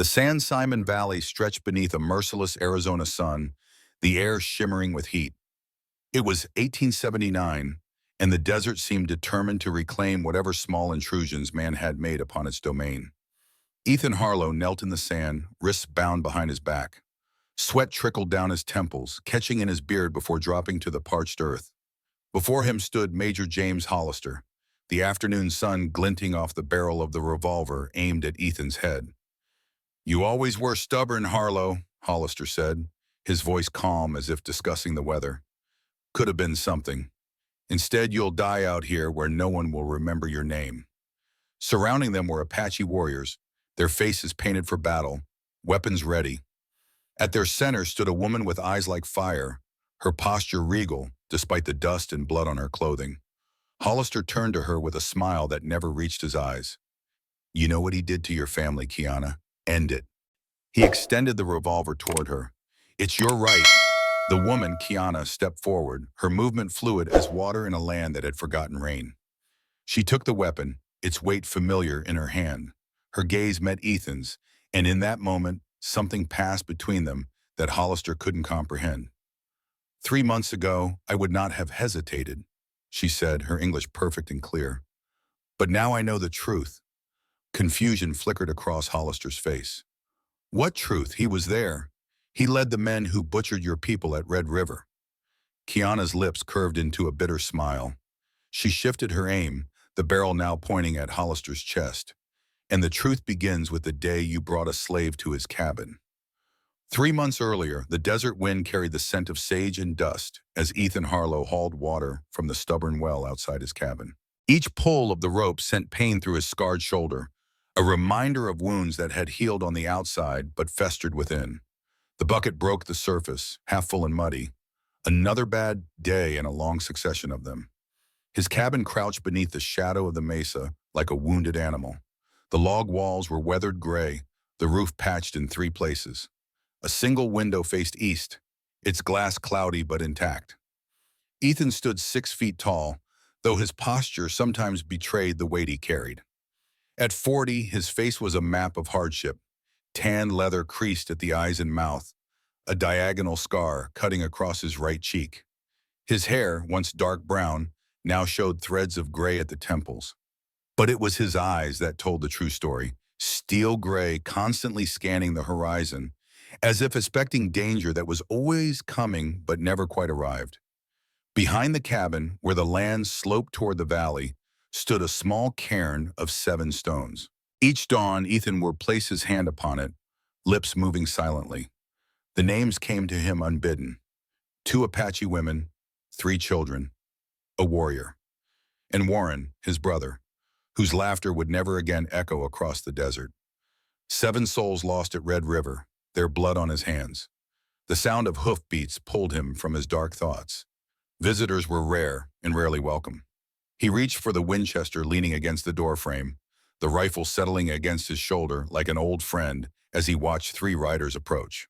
The San Simon Valley stretched beneath a merciless Arizona sun, the air shimmering with heat. It was 1879, and the desert seemed determined to reclaim whatever small intrusions man had made upon its domain. Ethan Harlow knelt in the sand, wrists bound behind his back. Sweat trickled down his temples, catching in his beard before dropping to the parched earth. Before him stood Major James Hollister, the afternoon sun glinting off the barrel of the revolver aimed at Ethan's head. "You always were stubborn, Harlow," Hollister said, his voice calm as if discussing the weather. "Could have been something. Instead, you'll die out here where no one will remember your name." Surrounding them were Apache warriors, their faces painted for battle, weapons ready. At their center stood a woman with eyes like fire, her posture regal despite the dust and blood on her clothing. Hollister turned to her with a smile that never reached his eyes. "You know what he did to your family, Kiana. End it." He extended the revolver toward her. "It's your right." The woman, Kiana, stepped forward, her movement fluid as water in a land that had forgotten rain. She took the weapon, its weight familiar in her hand. Her gaze met Ethan's, and in that moment, something passed between them that Hollister couldn't comprehend. "3 months ago, I would not have hesitated," she said, her English perfect and clear. "But now I know the truth." Confusion flickered across Hollister's face. "What truth? He was there. He led the men who butchered your people at Red River." Kiana's lips curved into a bitter smile. She shifted her aim, the barrel now pointing at Hollister's chest. "And the truth begins with the day you brought a slave to his cabin." 3 months earlier, the desert wind carried the scent of sage and dust as Ethan Harlow hauled water from the stubborn well outside his cabin. Each pull of the rope sent pain through his scarred shoulder, a reminder of wounds that had healed on the outside but festered within. The bucket broke the surface, half full and muddy. Another bad day and a long succession of them. His cabin crouched beneath the shadow of the mesa like a wounded animal. The log walls were weathered gray, the roof patched in 3 places. A single window faced east, its glass cloudy but intact. Ethan stood 6 feet tall, though his posture sometimes betrayed the weight he carried. At 40, his face was a map of hardship. Tan leather creased at the eyes and mouth, a diagonal scar cutting across his right cheek. His hair, once dark brown, now showed threads of gray at the temples. But it was his eyes that told the true story, steel gray, constantly scanning the horizon, as if expecting danger that was always coming but never quite arrived. Behind the cabin, where the land sloped toward the valley, stood a small cairn of 7 stones. Each dawn, Ethan would place his hand upon it, lips moving silently. The names came to him unbidden. 2 Apache women, 3 children, a warrior. And Warren, his brother, whose laughter would never again echo across the desert. 7 souls lost at Red River, their blood on his hands. The sound of hoofbeats pulled him from his dark thoughts. Visitors were rare and rarely welcome. He reached for the Winchester leaning against the doorframe, the rifle settling against his shoulder like an old friend as he watched 3 riders approach.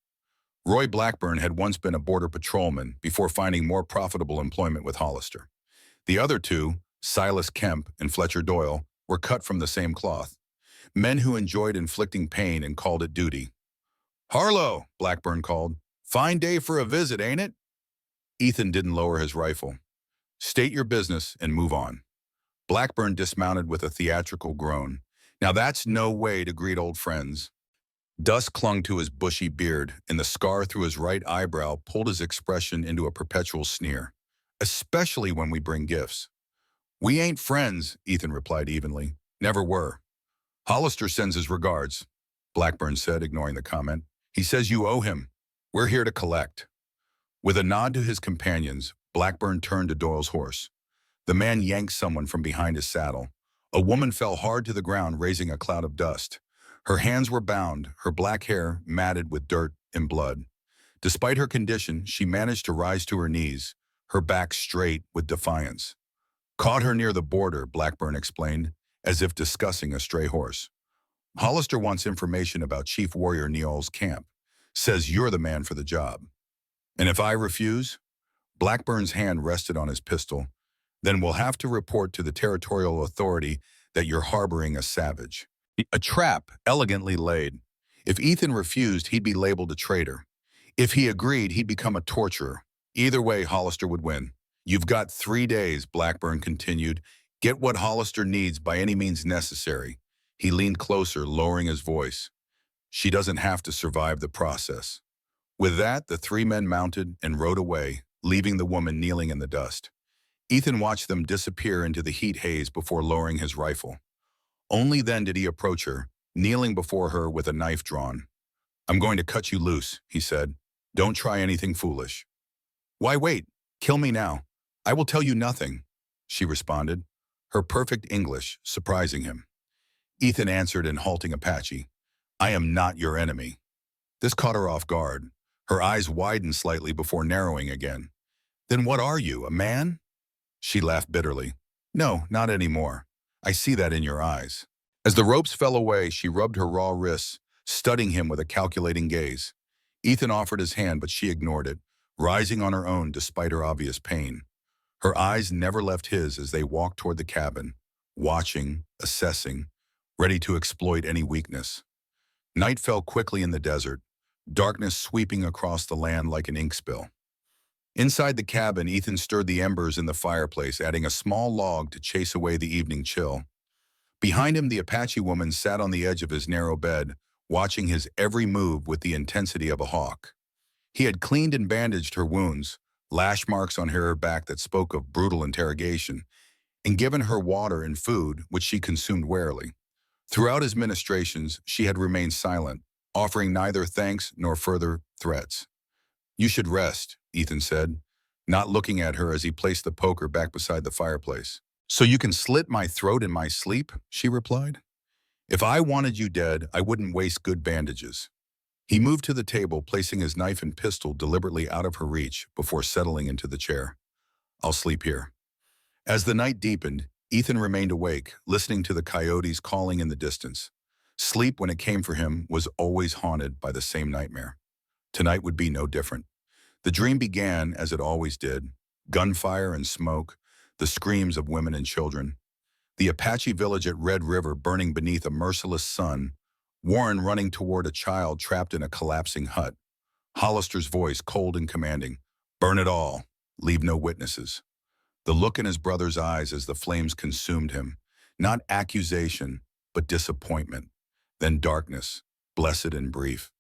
Roy Blackburn had once been a border patrolman before finding more profitable employment with Hollister. The other 2, Silas Kemp and Fletcher Doyle, were cut from the same cloth. Men who enjoyed inflicting pain and called it duty. "Harlow," Blackburn called. "Fine day for a visit, ain't it?" Ethan didn't lower his rifle. "State your business and move on." Blackburn dismounted with a theatrical groan. Now that's no way to greet old friends. Dust clung to his bushy beard, and the scar through his right eyebrow pulled his expression into a perpetual sneer. "Especially when we bring gifts." "We ain't friends," Ethan replied evenly. "Never were." "Hollister sends his regards," Blackburn said, ignoring the comment. "He says you owe him. We're here to collect." With a nod to his companions, Blackburn turned to Doyle's horse. The man yanked someone from behind his saddle. A woman fell hard to the ground, raising a cloud of dust. Her hands were bound, her black hair matted with dirt and blood. Despite her condition, she managed to rise to her knees, her back straight with defiance. "Caught her near the border," Blackburn explained, as if discussing a stray horse. "Hollister wants information about Chief Warrior Neol's camp. Says you're the man for the job." "And if I refuse?" Blackburn's hand rested on his pistol. "Then we'll have to report to the territorial authority that you're harboring a savage." A trap, elegantly laid. If Ethan refused, he'd be labeled a traitor. If he agreed, he'd become a torturer. Either way, Hollister would win. You've got 3 days, Blackburn continued. Get what Hollister needs by any means necessary. He leaned closer, lowering his voice. She doesn't have to survive the process. With that, the three men mounted and rode away, leaving the woman kneeling in the dust. Ethan watched them disappear into the heat haze before lowering his rifle. Only then did he approach her, kneeling before her with a knife drawn. I'm going to cut you loose, he said. Don't try anything foolish. Why wait? Kill me now. I will tell you nothing, she responded, her perfect English surprising him. Ethan answered in halting Apache. I am not your enemy. This caught her off guard. Her eyes widened slightly before narrowing again. Then what are you, a man? She laughed bitterly. No, not anymore. I see that in your eyes. As the ropes fell away, she rubbed her raw wrists, studying him with a calculating gaze. Ethan offered his hand, but she ignored it, rising on her own despite her obvious pain. Her eyes never left his as they walked toward the cabin, watching, assessing, ready to exploit any weakness. Night fell quickly in the desert, darkness sweeping across the land like an ink spill. Inside the cabin, Ethan stirred the embers in the fireplace, adding a small log to chase away the evening chill. Behind him, the Apache woman sat on the edge of his narrow bed, watching his every move with the intensity of a hawk. He had cleaned and bandaged her wounds, lash marks on her back that spoke of brutal interrogation, and given her water and food, which she consumed warily. Throughout his ministrations, she had remained silent, offering neither thanks nor further threats. You should rest, Ethan said, not looking at her as he placed the poker back beside the fireplace. So you can slit my throat in my sleep, she replied. If I wanted you dead, I wouldn't waste good bandages. He moved to the table, placing his knife and pistol deliberately out of her reach before settling into the chair. I'll sleep here. As the night deepened, Ethan remained awake, listening to the coyotes calling in the distance. Sleep, when it came for him, was always haunted by the same nightmare. Tonight would be no different. The dream began as it always did. Gunfire and smoke, the screams of women and children. The Apache village at Red River burning beneath a merciless sun. Warren running toward a child trapped in a collapsing hut. Hollister's voice cold and commanding. Burn it all. Leave no witnesses. The look in his brother's eyes as the flames consumed him. Not accusation, but disappointment. Then darkness, blessed and brief.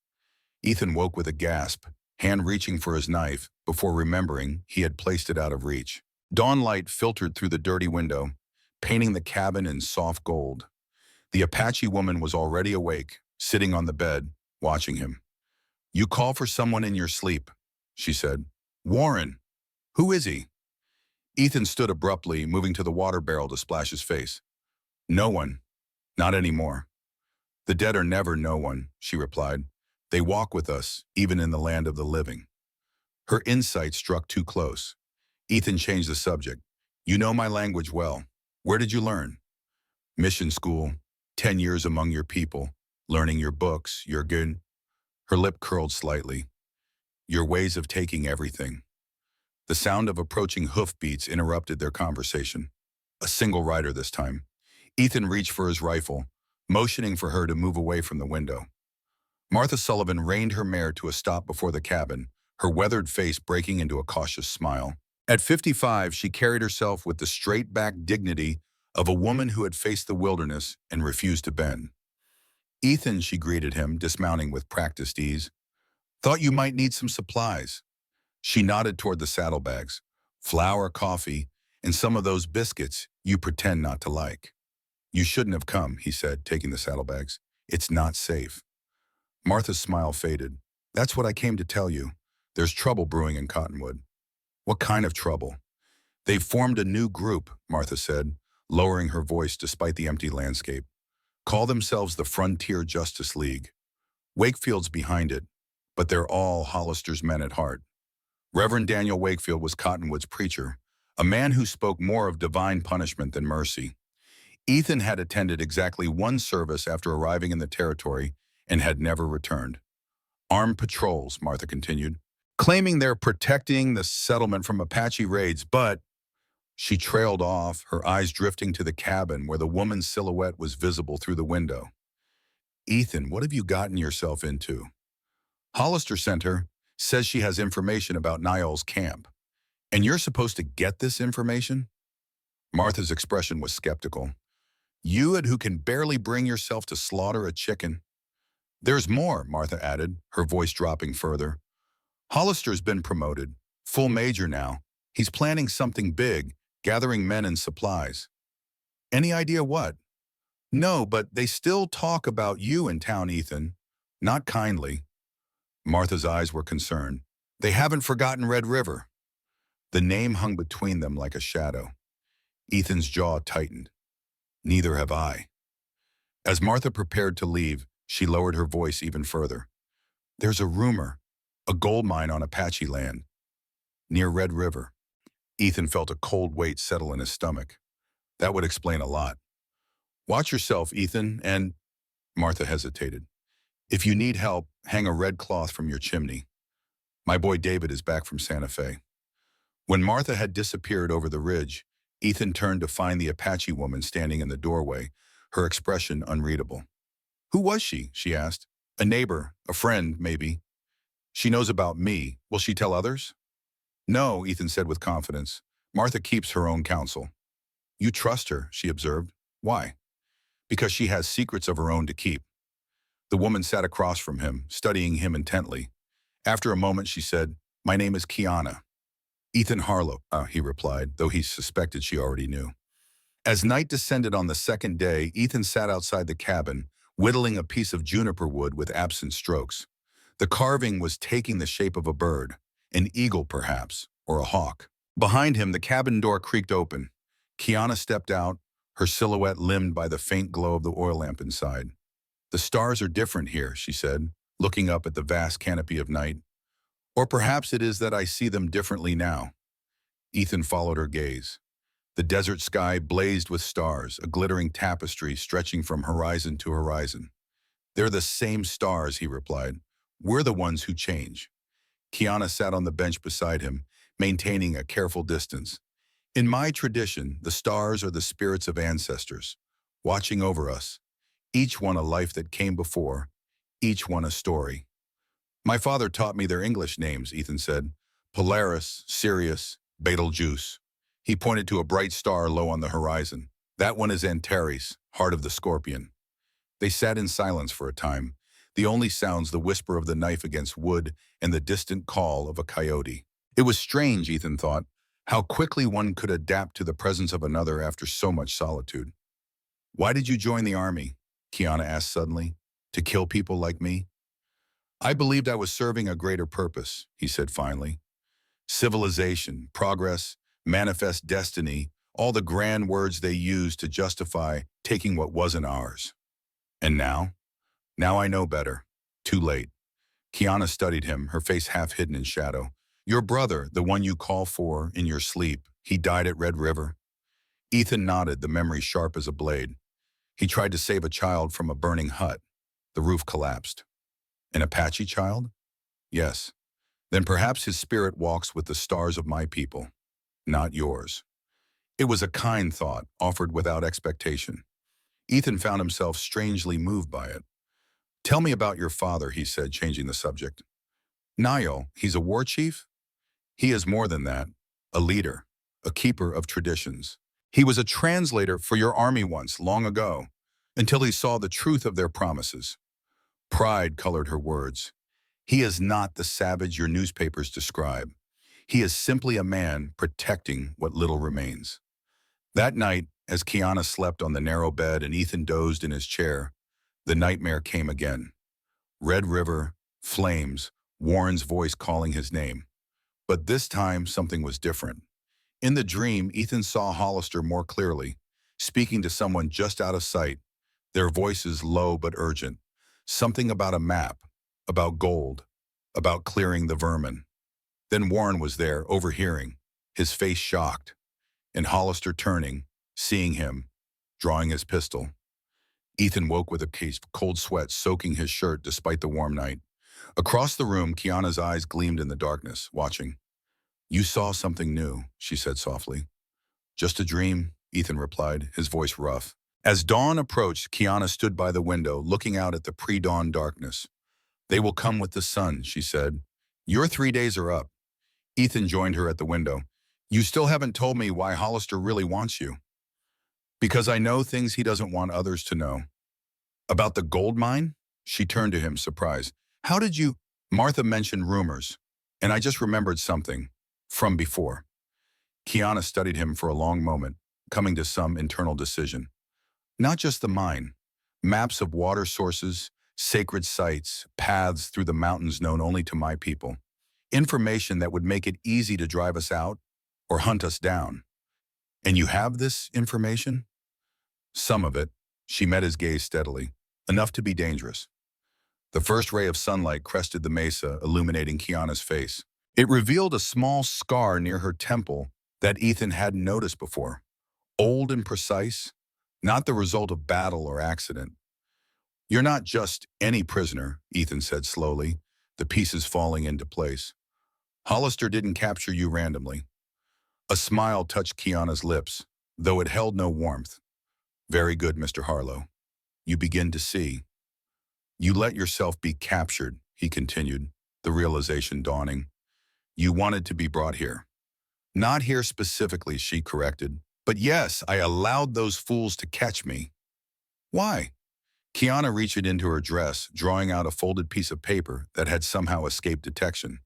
Ethan woke with a gasp, hand reaching for his knife, before remembering he had placed it out of reach. Dawn light filtered through the dirty window, painting the cabin in soft gold. The Apache woman was already awake, sitting on the bed, watching him. You call for someone in your sleep, she said. Warren. Who is he? Ethan stood abruptly, moving to the water barrel to splash his face. No one. Not anymore. The dead are never no one, she replied. They walk with us, even in the land of the living. Her insight struck too close. Ethan changed the subject. You know my language well. Where did you learn? Mission school. 10 years among your people. Learning your books, your good. Her lip curled slightly. Your ways of taking everything. The sound of approaching hoofbeats interrupted their conversation. A single rider this time. Ethan reached for his rifle, motioning for her to move away from the window. Martha Sullivan reined her mare to a stop before the cabin, her weathered face breaking into a cautious smile. At 55, she carried herself with the straight-back dignity of a woman who had faced the wilderness and refused to bend. Ethan, she greeted him, dismounting with practiced ease. Thought you might need some supplies. She nodded toward the saddlebags. Flour, coffee, and some of those biscuits you pretend not to like. You shouldn't have come, he said, taking the saddlebags. It's not safe. Martha's smile faded. That's what I came to tell you. There's trouble brewing in Cottonwood. What kind of trouble? They've formed a new group, Martha said, lowering her voice despite the empty landscape. Call themselves the Frontier Justice League. Wakefield's behind it, but they're all Hollister's men at heart. Reverend Daniel Wakefield was Cottonwood's preacher, a man who spoke more of divine punishment than mercy. Ethan had attended exactly one service after arriving in the territory and had never returned. Armed patrols, Martha continued, claiming they're protecting the settlement from Apache raids, but she trailed off, her eyes drifting to the cabin where the woman's silhouette was visible through the window. Ethan, what have you gotten yourself into? Hollister sent her, says she has information about Niall's camp. And you're supposed to get this information? Martha's expression was skeptical. You who can barely bring yourself to slaughter a chicken. There's more, Martha added, her voice dropping further. Hollister's been promoted, full major now. He's planning something big, gathering men and supplies. Any idea what? No, but they still talk about you in town, Ethan. Not kindly. Martha's eyes were concerned. They haven't forgotten Red River. The name hung between them like a shadow. Ethan's jaw tightened. Neither have I. As Martha prepared to leave, she lowered her voice even further. There's a rumor, a gold mine on Apache land, near Red River. Ethan felt a cold weight settle in his stomach. That would explain a lot. Watch yourself, Ethan, and Martha hesitated. If you need help, hang a red cloth from your chimney. My boy David is back from Santa Fe. When Martha had disappeared over the ridge, Ethan turned to find the Apache woman standing in the doorway, her expression unreadable. Who was she? She asked. A neighbor, a friend, maybe. She knows about me. Will she tell others? No, Ethan said with confidence. Martha keeps her own counsel. You trust her, she observed. Why? Because she has secrets of her own to keep. The woman sat across from him, studying him intently. After a moment, she said, My name is Kiana. Ethan Harlow, he replied, though he suspected she already knew. As night descended on the second day, Ethan sat outside the cabin, whittling a piece of juniper wood with absent strokes. The carving was taking the shape of a bird, an eagle perhaps, or a hawk. Behind him, the cabin door creaked open. Kiana stepped out, her silhouette limned by the faint glow of the oil lamp inside. The stars are different here, she said, looking up at the vast canopy of night. Or perhaps it is that I see them differently now. Ethan followed her gaze. The desert sky blazed with stars, a glittering tapestry stretching from horizon to horizon. They're the same stars, he replied. We're the ones who change. Kiana sat on the bench beside him, maintaining a careful distance. In my tradition, the stars are the spirits of ancestors, watching over us, each one a life that came before, each one a story. My father taught me their English names, Ethan said. Polaris, Sirius, Betelgeuse. He pointed to a bright star low on the horizon. That one is Antares, heart of the scorpion. They sat in silence for a time, the only sounds the whisper of the knife against wood and the distant call of a coyote. It was strange, Ethan thought, how quickly one could adapt to the presence of another after so much solitude. Why did you join the army? Kiana asked suddenly. To kill people like me? I believed I was serving a greater purpose, he said finally. Civilization, progress, manifest destiny, all the grand words they used to justify taking what wasn't ours. And now? Now I know better. Too late. Kiana studied him, her face half hidden in shadow. Your brother, the one you call for in your sleep, he died at Red River. Ethan nodded, the memory sharp as a blade. He tried to save a child from a burning hut. The roof collapsed. An Apache child? Yes. Then perhaps his spirit walks with the stars of my people, not yours. It was a kind thought, offered without expectation. Ethan found himself strangely moved by it. Tell me about your father, he said, changing the subject. Niall, he's a war chief? He is more than that, a leader, a keeper of traditions. He was a translator for your army once, long ago, until he saw the truth of their promises. Pride colored her words. He is not the savage your newspapers describe. He is simply a man protecting what little remains. That night, as Kiana slept on the narrow bed and Ethan dozed in his chair, the nightmare came again. Red River, flames, Warren's voice calling his name. But this time, something was different. In the dream, Ethan saw Hollister more clearly, speaking to someone just out of sight, their voices low but urgent. Something about a map, about gold, about clearing the vermin. Then Warren was there, overhearing, his face shocked, and Hollister turning, seeing him, drawing his pistol. Ethan woke with a case of cold sweat soaking his shirt despite the warm night. Across the room, Kiana's eyes gleamed in the darkness, watching. You saw something new, she said softly. Just a dream, Ethan replied, his voice rough. As dawn approached, Kiana stood by the window, looking out at the pre-dawn darkness. "They will come with the sun," she said. "Your 3 days are up." Ethan joined her at the window. "You still haven't told me why Hollister really wants you." "Because I know things he doesn't want others to know." "About the gold mine?" She turned to him, surprised. "How did you—" "Martha mentioned rumors, and I just remembered something from before." Kiana studied him for a long moment, coming to some internal decision. "Not just the mine. Maps of water sources, sacred sites, paths through the mountains known only to my people. Information that would make it easy to drive us out or hunt us down." "And you have this information?" "Some of it." She met his gaze steadily. "Enough to be dangerous." The first ray of sunlight crested the mesa, illuminating Kiana's face. It revealed a small scar near her temple that Ethan hadn't noticed before. Old and precise, not the result of battle or accident. "You're not just any prisoner," Ethan said slowly, the pieces falling into place. "Hollister didn't capture you randomly." A smile touched Kiana's lips, though it held no warmth. "Very good, Mr. Harlow. You begin to see." "You let yourself be captured," he continued, the realization dawning. "You wanted to be brought here." "Not here specifically," she corrected. "But yes, I allowed those fools to catch me." "Why?" Kiana reached into her dress, drawing out a folded piece of paper that had somehow escaped detection.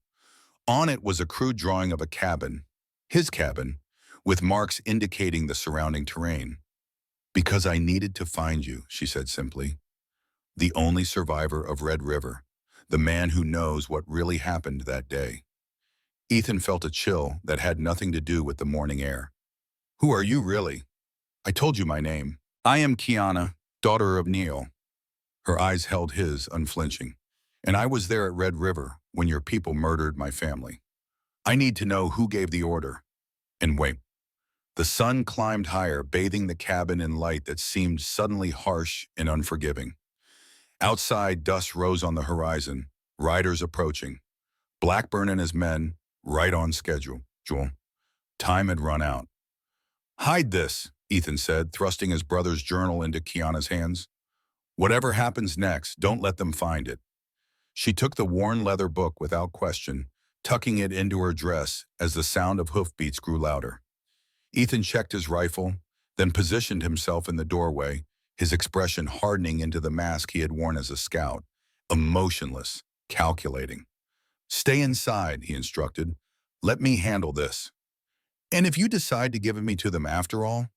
On it was a crude drawing of a cabin, his cabin, with marks indicating the surrounding terrain. "Because I needed to find you," she said simply. "The only survivor of Red River, the man who knows what really happened that day." Ethan felt a chill that had nothing to do with the morning air. "Who are you really?" "I told you my name. I am Kiana, daughter of Neil." Her eyes held his, unflinching. "And I was there at Red River when your people murdered my family. I need to know who gave the order." And wait. The sun climbed higher, bathing the cabin in light that seemed suddenly harsh and unforgiving. Outside, dust rose on the horizon, riders approaching. Blackburn and his men, right on schedule. Time had run out. "Hide this," Ethan said, thrusting his brother's journal into Kiana's hands. "Whatever happens next, don't let them find it." She took the worn leather book without question, tucking it into her dress as the sound of hoofbeats grew louder. Ethan checked his rifle, then positioned himself in the doorway, his expression hardening into the mask he had worn as a scout, emotionless, calculating. "Stay inside," he instructed. "Let me handle this. And if you decide to give me to them after all?"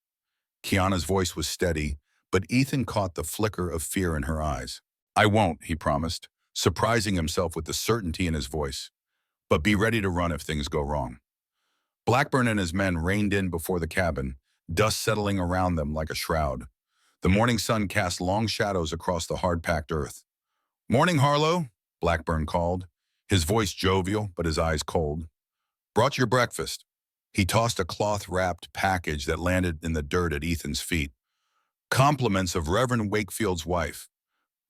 Kiana's voice was steady, but Ethan caught the flicker of fear in her eyes. "I won't," he promised, surprising himself with the certainty in his voice. "But be ready to run if things go wrong." Blackburn and his men reined in before the cabin, dust settling around them like a shroud. The morning sun cast long shadows across the hard-packed earth. "Morning, Harlow," Blackburn called, his voice jovial but his eyes cold. "Brought your breakfast." He tossed a cloth-wrapped package that landed in the dirt at Ethan's feet. "Compliments of Reverend Wakefield's wife.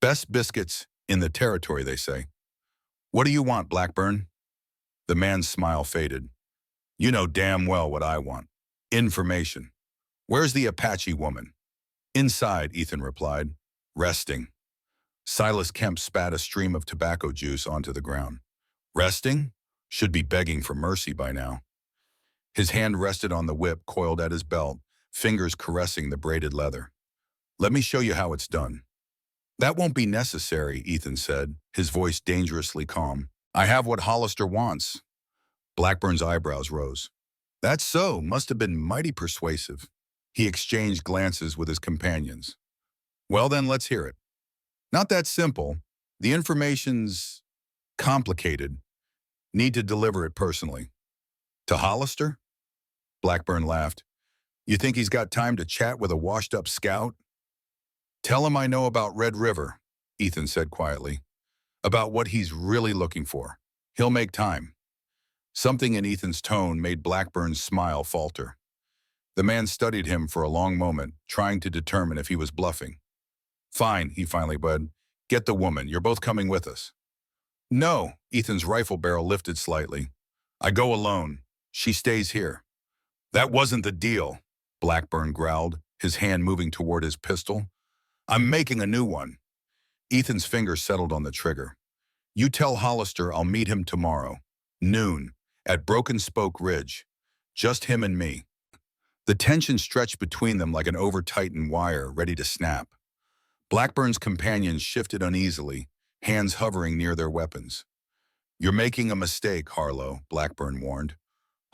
Best biscuits in the territory, they say." "What do you want, Blackburn?" The man's smile faded. "You know damn well what I want. Information. Where's the Apache woman?" "Inside," Ethan replied. "Resting." Silas Kemp spat a stream of tobacco juice onto the ground. "Resting? Should be begging for mercy by now." His hand rested on the whip coiled at his belt, fingers caressing the braided leather. "Let me show you how it's done." "That won't be necessary," Ethan said, his voice dangerously calm. "I have what Hollister wants." Blackburn's eyebrows rose. "That's so. Must have been mighty persuasive." He exchanged glances with his companions. "Well then, let's hear it." "Not that simple. The information's complicated. Need to deliver it personally." "To Hollister?" Blackburn laughed. "You think he's got time to chat with a washed-up scout?" "Tell him I know about Red River," Ethan said quietly. "About what he's really looking for. He'll make time." Something in Ethan's tone made Blackburn's smile falter. The man studied him for a long moment, trying to determine if he was bluffing. "Fine," he finally said. "Get the woman. You're both coming with us." "No," Ethan's rifle barrel lifted slightly. "I go alone. She stays here." "That wasn't the deal," Blackburn growled, his hand moving toward his pistol. I'm making a new one. Ethan's finger settled on the trigger. You tell Hollister I'll meet him tomorrow, noon, at Broken Spoke Ridge. Just him and me. The tension stretched between them like an over-tightened wire ready to snap. Blackburn's companions shifted uneasily, hands hovering near their weapons. You're making a mistake, Harlow, Blackburn warned.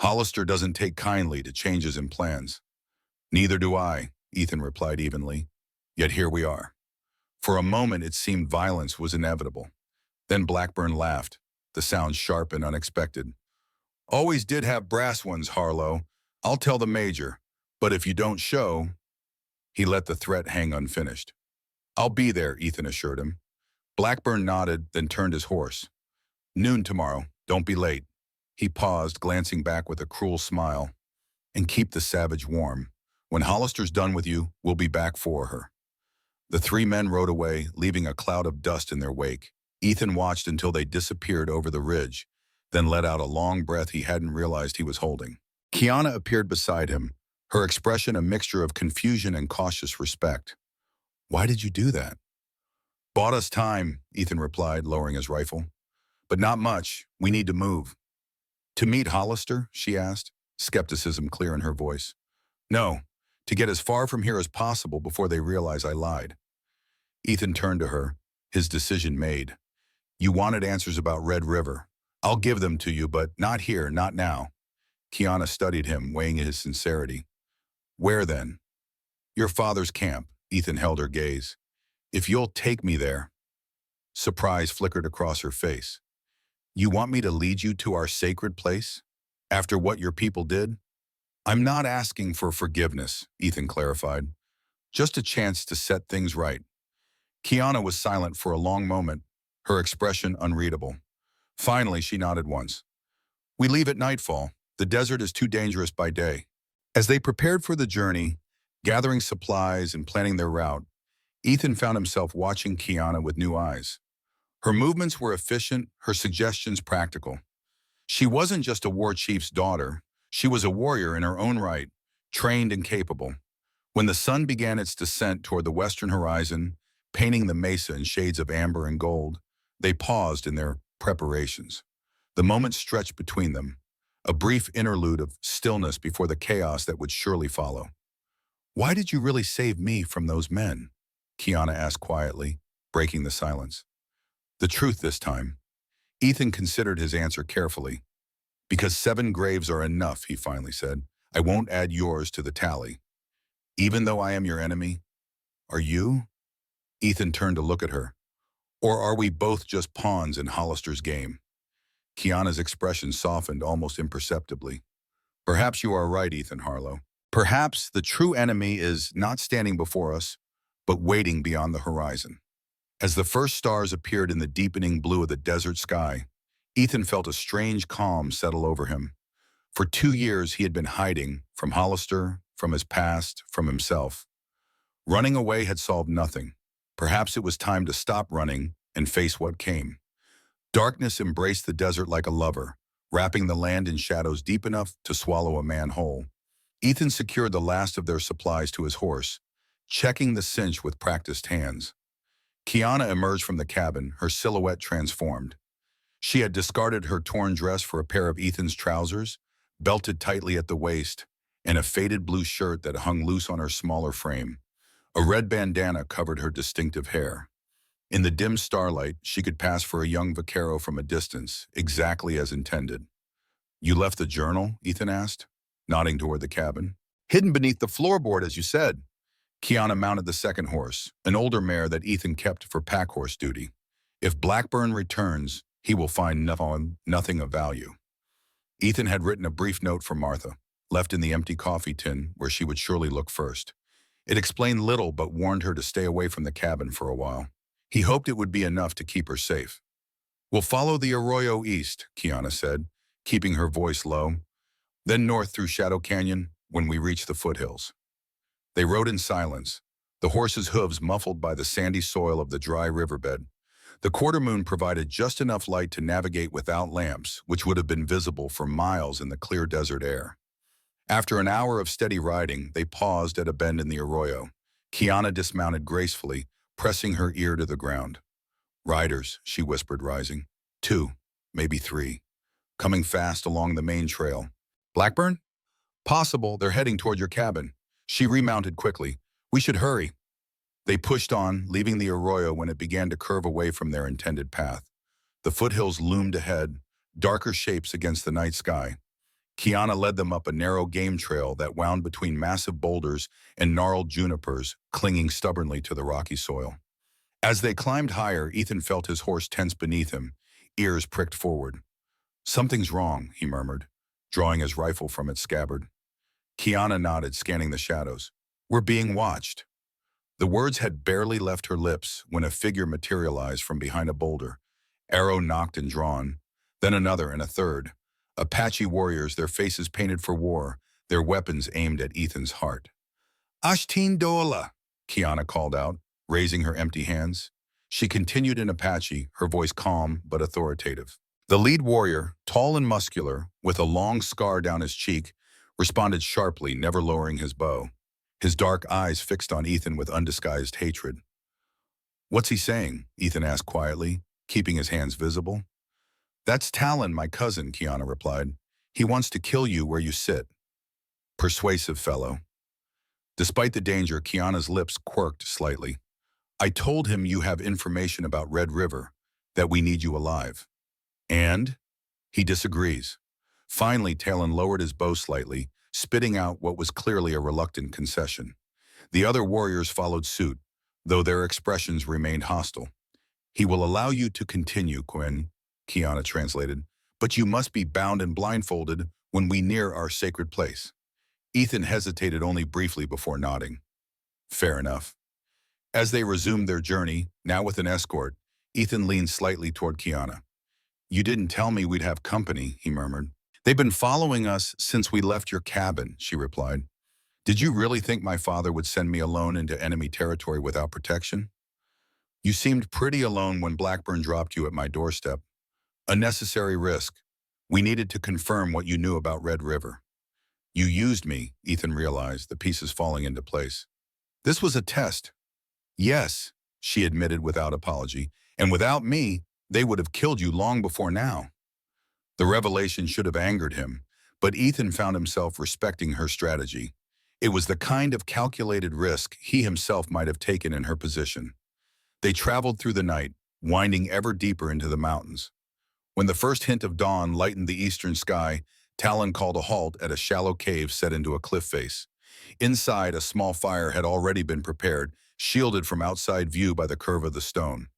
Hollister doesn't take kindly to changes in plans. Neither do I, Ethan replied evenly. Yet here we are. For a moment it seemed violence was inevitable. Then Blackburn laughed, the sound sharp and unexpected. Always did have brass ones, Harlow. I'll tell the major, but if you don't show... He let the threat hang unfinished. I'll be there, Ethan assured him. Blackburn nodded, then turned his horse. Noon tomorrow, don't be late. He paused, glancing back with a cruel smile. And keep the savage warm. When Hollister's done with you, we'll be back for her. The three men rode away, leaving a cloud of dust in their wake. Ethan watched until they disappeared over the ridge, then let out a long breath he hadn't realized he was holding. Kiana appeared beside him, her expression a mixture of confusion and cautious respect. Why did you do that? Bought us time, Ethan replied, lowering his rifle. But not much. We need to move. To meet Hollister? She asked, skepticism clear in her voice. No, to get as far from here as possible before they realize I lied. Ethan turned to her, his decision made. You wanted answers about Red River. I'll give them to you, but not here, not now. Kiana studied him, weighing his sincerity. Where then? Your father's camp, Ethan held her gaze. If you'll take me there. Surprise flickered across her face. You want me to lead you to our sacred place? After what your people did? I'm not asking for forgiveness, Ethan clarified. Just a chance to set things right. Kiana was silent for a long moment, her expression unreadable. Finally, she nodded once. We leave at nightfall. The desert is too dangerous by day. As they prepared for the journey, gathering supplies and planning their route, Ethan found himself watching Kiana with new eyes. Her movements were efficient, her suggestions practical. She wasn't just a war chief's daughter. She was a warrior in her own right, trained and capable. When the sun began its descent toward the western horizon, painting the mesa in shades of amber and gold, they paused in their preparations. The moment stretched between them, a brief interlude of stillness before the chaos that would surely follow. Why did you really save me from those men? Kiana asked quietly, breaking the silence. The truth this time. Ethan considered his answer carefully. Because 7 graves are enough, he finally said. I won't add yours to the tally. Even though I am your enemy, are you? Ethan turned to look at her. Or are we both just pawns in Hollister's game? Kiana's expression softened almost imperceptibly. Perhaps you are right, Ethan Harlow. Perhaps the true enemy is not standing before us, but waiting beyond the horizon. As the first stars appeared in the deepening blue of the desert sky, Ethan felt a strange calm settle over him. For 2 years he had been hiding from Hollister, from his past, from himself. Running away had solved nothing. Perhaps it was time to stop running and face what came. Darkness embraced the desert like a lover, wrapping the land in shadows deep enough to swallow a man whole. Ethan secured the last of their supplies to his horse, checking the cinch with practiced hands. Kiana emerged from the cabin, her silhouette transformed. She had discarded her torn dress for a pair of Ethan's trousers, belted tightly at the waist, and a faded blue shirt that hung loose on her smaller frame. A red bandana covered her distinctive hair. In the dim starlight, she could pass for a young vaquero from a distance, exactly as intended. You left the journal? Ethan asked, nodding toward the cabin. Hidden beneath the floorboard, as you said. Kiana mounted the second horse, an older mare that Ethan kept for pack horse duty. If Blackburn returns, he will find nothing of value. Ethan had written a brief note for Martha, left in the empty coffee tin where she would surely look first. It explained little but warned her to stay away from the cabin for a while. He hoped it would be enough to keep her safe. We'll follow the arroyo east, Kiana said, keeping her voice low. Then north through Shadow Canyon when we reach the foothills. They rode in silence, the horses' hooves muffled by the sandy soil of the dry riverbed. The quarter moon provided just enough light to navigate without lamps, which would have been visible for miles in the clear desert air. After an hour of steady riding, they paused at a bend in the arroyo. Kiana dismounted gracefully, pressing her ear to the ground. "Riders," she whispered, rising. "Two, maybe three. Coming fast along the main trail." "Blackburn?" "Possible. They're heading toward your cabin." She remounted quickly. "We should hurry." They pushed on, leaving the arroyo when it began to curve away from their intended path. The foothills loomed ahead, darker shapes against the night sky. Kiana led them up a narrow game trail that wound between massive boulders and gnarled junipers clinging stubbornly to the rocky soil. As they climbed higher, Ethan felt his horse tense beneath him, ears pricked forward. "Something's wrong," he murmured, drawing his rifle from its scabbard. Kiana nodded, scanning the shadows. "We're being watched." The words had barely left her lips when a figure materialized from behind a boulder. Arrow knocked and drawn, then another and a third. Apache warriors, their faces painted for war, their weapons aimed at Ethan's heart. "Ashtin Dola," Kiana called out, raising her empty hands. She continued in Apache, her voice calm but authoritative. The lead warrior, tall and muscular, with a long scar down his cheek, responded sharply, never lowering his bow. His dark eyes fixed on Ethan with undisguised hatred. "What's he saying?" Ethan asked quietly, keeping his hands visible. "That's Talon, my cousin," Kiana replied. "He wants to kill you where you sit." Persuasive fellow. Despite the danger, Kiana's lips quirked slightly. "I told him you have information about Red River, that we need you alive." "And?" "He disagrees." Finally, Talon lowered his bow slightly, spitting out what was clearly a reluctant concession. The other warriors followed suit, though their expressions remained hostile. "He will allow you to continue, Quinn," Kiana translated, "but you must be bound and blindfolded when we near our sacred place." Ethan hesitated only briefly before nodding. "Fair enough." As they resumed their journey, now with an escort, Ethan leaned slightly toward Kiana. "You didn't tell me we'd have company," he murmured. "They've been following us since we left your cabin," she replied. "Did you really think my father would send me alone into enemy territory without protection?" "You seemed pretty alone when Blackburn dropped you at my doorstep." "A necessary risk. We needed to confirm what you knew about Red River." "You used me," Ethan realized, the pieces falling into place. "This was a test." "Yes," she admitted without apology, "and without me, they would have killed you long before now." The revelation should have angered him, but Ethan found himself respecting her strategy. It was the kind of calculated risk he himself might have taken in her position. They traveled through the night, winding ever deeper into the mountains. When the first hint of dawn lightened the eastern sky, Talon called a halt at a shallow cave set into a cliff face. Inside, a small fire had already been prepared, shielded from outside view by the curve of the stone.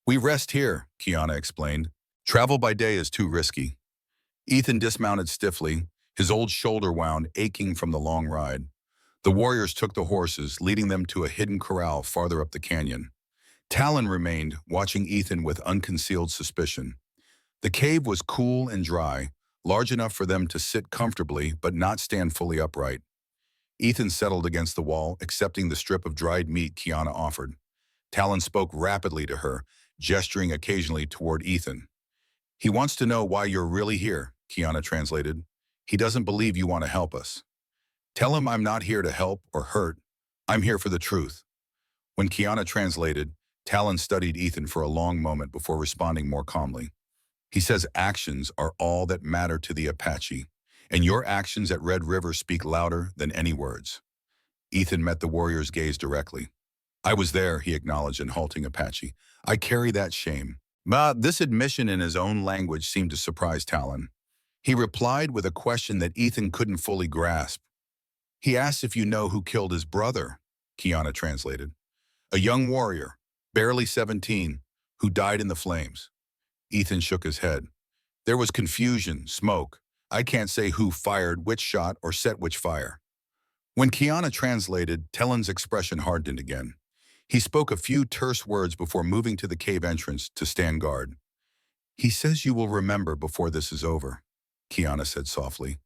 "We rest here," Kiana explained. "Travel by day is too risky." Ethan dismounted stiffly, his old shoulder wound aching from the long ride. The warriors took the horses, leading them to a hidden corral farther up the canyon. Talon remained, watching Ethan with unconcealed suspicion. The cave was cool and dry, large enough for them to sit comfortably but not stand fully upright. Ethan settled against the wall, accepting the strip of dried meat Kiana offered. Talon spoke rapidly to her, gesturing occasionally toward Ethan. "He wants to know why you're really here," Kiana translated. "He doesn't believe you want to help us." "Tell him I'm not here to help or hurt. I'm here for the truth." When Kiana translated, Talon studied Ethan for a long moment before responding more calmly. "He says actions are all that matter to the Apache, and your actions at Red River speak louder than any words." Ethan met the warrior's gaze directly. "I was there," he acknowledged in halting Apache. "I carry that shame." But this admission in his own language seemed to surprise Talon. He replied with a question that Ethan couldn't fully grasp. "He asked if you know who killed his brother," Kiana translated. "A young warrior, barely 17, who died in the flames." Ethan shook his head. "There was confusion, smoke. I can't say who fired which shot or set which fire." When Kiana translated, Talon's expression hardened again. He spoke a few terse words before moving to the cave entrance to stand guard. "He says you will remember before this is over," Kiana said softly,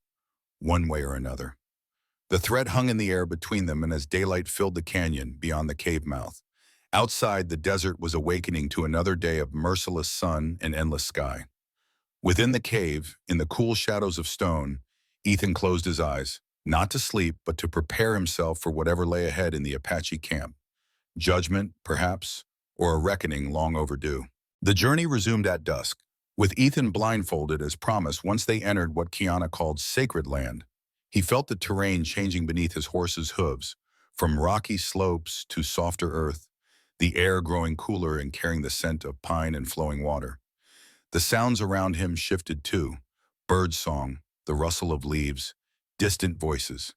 "one way or another." The threat hung in the air between them, and as daylight filled the canyon beyond the cave mouth, outside the desert was awakening to another day of merciless sun and endless sky. Within the cave, in the cool shadows of stone, Ethan closed his eyes. not to sleep, but to prepare himself for whatever lay ahead in the Apache camp. Judgment, perhaps, or a reckoning long overdue. The journey resumed at dusk, with Ethan blindfolded as promised once they entered what Kiana called sacred land. He felt the terrain changing beneath his horse's hooves, from rocky slopes to softer earth, the air growing cooler and carrying the scent of pine and flowing water. The sounds around him shifted too, bird song, the rustle of leaves, distant voices.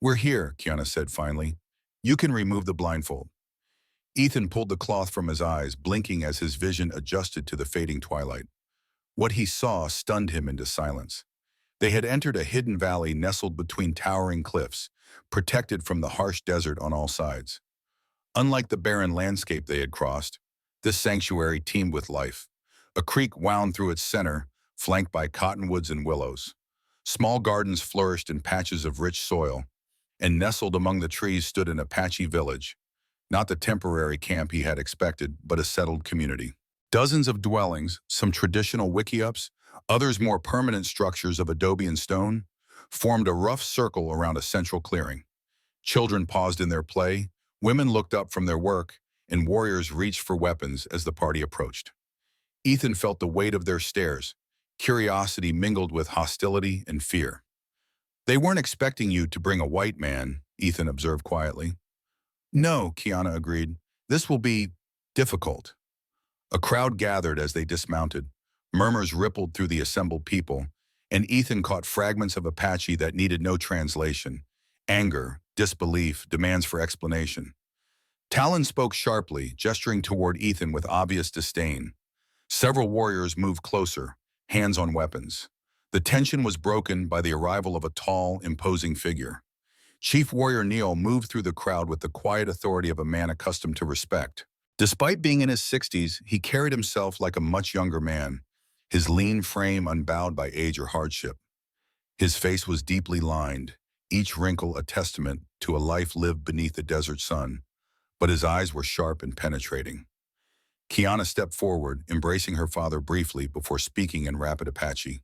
"We're here," Kiana said finally. "You can remove the blindfold." Ethan pulled the cloth from his eyes, blinking as his vision adjusted to the fading twilight. What he saw stunned him into silence. They had entered a hidden valley nestled between towering cliffs, protected from the harsh desert on all sides. Unlike the barren landscape they had crossed, this sanctuary teemed with life. A creek wound through its center, flanked by cottonwoods and willows. Small gardens flourished in patches of rich soil, and nestled among the trees stood an Apache village. Not the temporary camp he had expected, but a settled community. Dozens of dwellings, some traditional wickiups, others more permanent structures of adobe and stone, formed a rough circle around a central clearing. Children paused in their play, women looked up from their work, and warriors reached for weapons as the party approached. Ethan felt the weight of their stares, curiosity mingled with hostility and fear. "They weren't expecting you to bring a white man," Ethan observed quietly. "No," Kiana agreed. "This will be difficult." A crowd gathered as they dismounted. Murmurs rippled through the assembled people, and Ethan caught fragments of Apache that needed no translation. Anger, disbelief, demands for explanation. Talon spoke sharply, gesturing toward Ethan with obvious disdain. Several warriors moved closer, hands on weapons. The tension was broken by the arrival of a tall, imposing figure. Chief Warrior Neil moved through the crowd with the quiet authority of a man accustomed to respect. Despite being in his 60s, he carried himself like a much younger man, his lean frame unbowed by age or hardship. His face was deeply lined, each wrinkle a testament to a life lived beneath the desert sun, but his eyes were sharp and penetrating. Kiana stepped forward, embracing her father briefly before speaking in rapid Apache.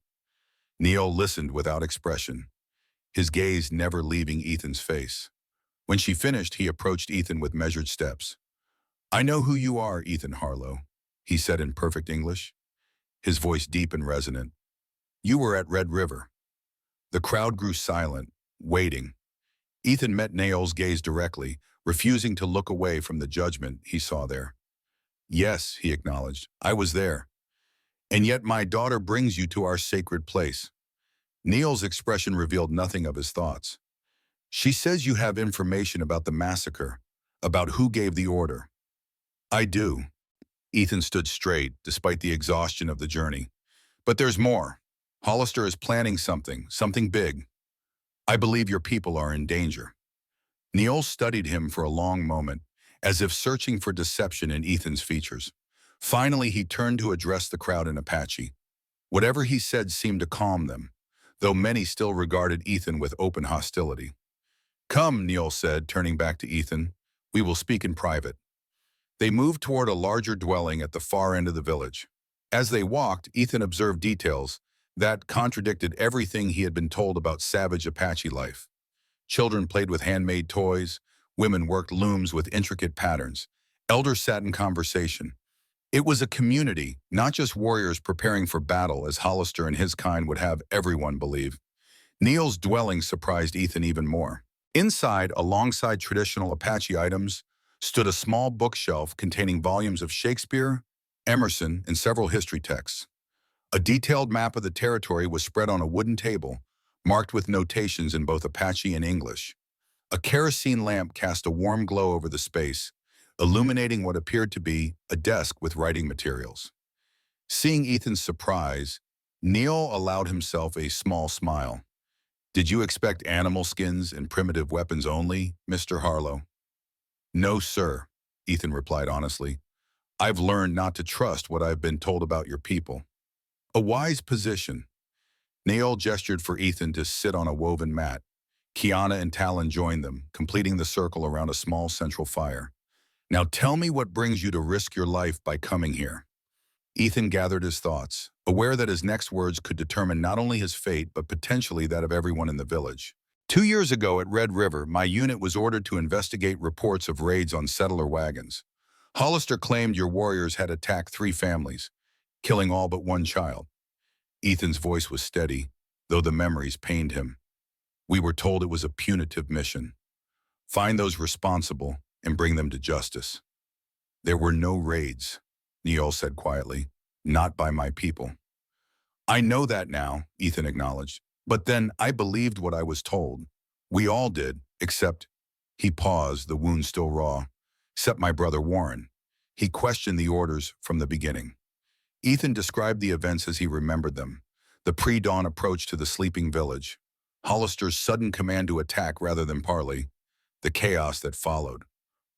Neil listened without expression, his gaze never leaving Ethan's face. When she finished, he approached Ethan with measured steps. "I know who you are, Ethan Harlow," he said in perfect English, his voice deep and resonant. "You were at Red River." The crowd grew silent, waiting. Ethan met Neil's gaze directly, refusing to look away from the judgment he saw there. "Yes," he acknowledged, "I was there. And yet my daughter brings you to our sacred place." Neil's expression revealed nothing of his thoughts. "She says you have information about the massacre, about who gave the order." "I do." Ethan stood straight, despite the exhaustion of the journey. "But there's more. Hollister is planning something big. I believe your people are in danger." Neil studied him for a long moment, as if searching for deception in Ethan's features. Finally, he turned to address the crowd in Apache. Whatever he said seemed to calm them, though many still regarded Ethan with open hostility. "Come," Neil said, turning back to Ethan. "We will speak in private." They moved toward a larger dwelling at the far end of the village. As they walked, Ethan observed details that contradicted everything he had been told about savage Apache life. Children played with handmade toys, women worked looms with intricate patterns, elders sat in conversation. It was a community, not just warriors preparing for battle, as Hollister and his kind would have everyone believe. Neil's dwelling surprised Ethan even more. Inside, alongside traditional Apache items, stood a small bookshelf containing volumes of Shakespeare, Emerson, and several history texts. A detailed map of the territory was spread on a wooden table, marked with notations in both Apache and English. A kerosene lamp cast a warm glow over the space, illuminating what appeared to be a desk with writing materials. Seeing Ethan's surprise, Neil allowed himself a small smile. "Did you expect animal skins and primitive weapons only, Mr. Harlow?" "No, sir," Ethan replied honestly. "I've learned not to trust what I've been told about your people." A wise position. Neil gestured for Ethan to sit on a woven mat. Kiana and Talon joined them, completing the circle around a small central fire. "Now tell me what brings you to risk your life by coming here." Ethan gathered his thoughts, aware that his next words could determine not only his fate, but potentially that of everyone in the village. 2 years ago at Red River, my unit was ordered to investigate reports of raids on settler wagons. Hollister claimed your warriors had attacked 3 families, killing all but one child. Ethan's voice was steady, though the memories pained him. We were told it was a punitive mission. Find those responsible and bring them to justice. There were no raids, Neil said quietly. Not by my people. I know that now, Ethan acknowledged. But then I believed what I was told. We all did, except, he paused, the wound still raw, except my brother Warren. He questioned the orders from the beginning. Ethan described the events as he remembered them. The pre-dawn approach to the sleeping village, Hollister's sudden command to attack rather than parley, the chaos that followed.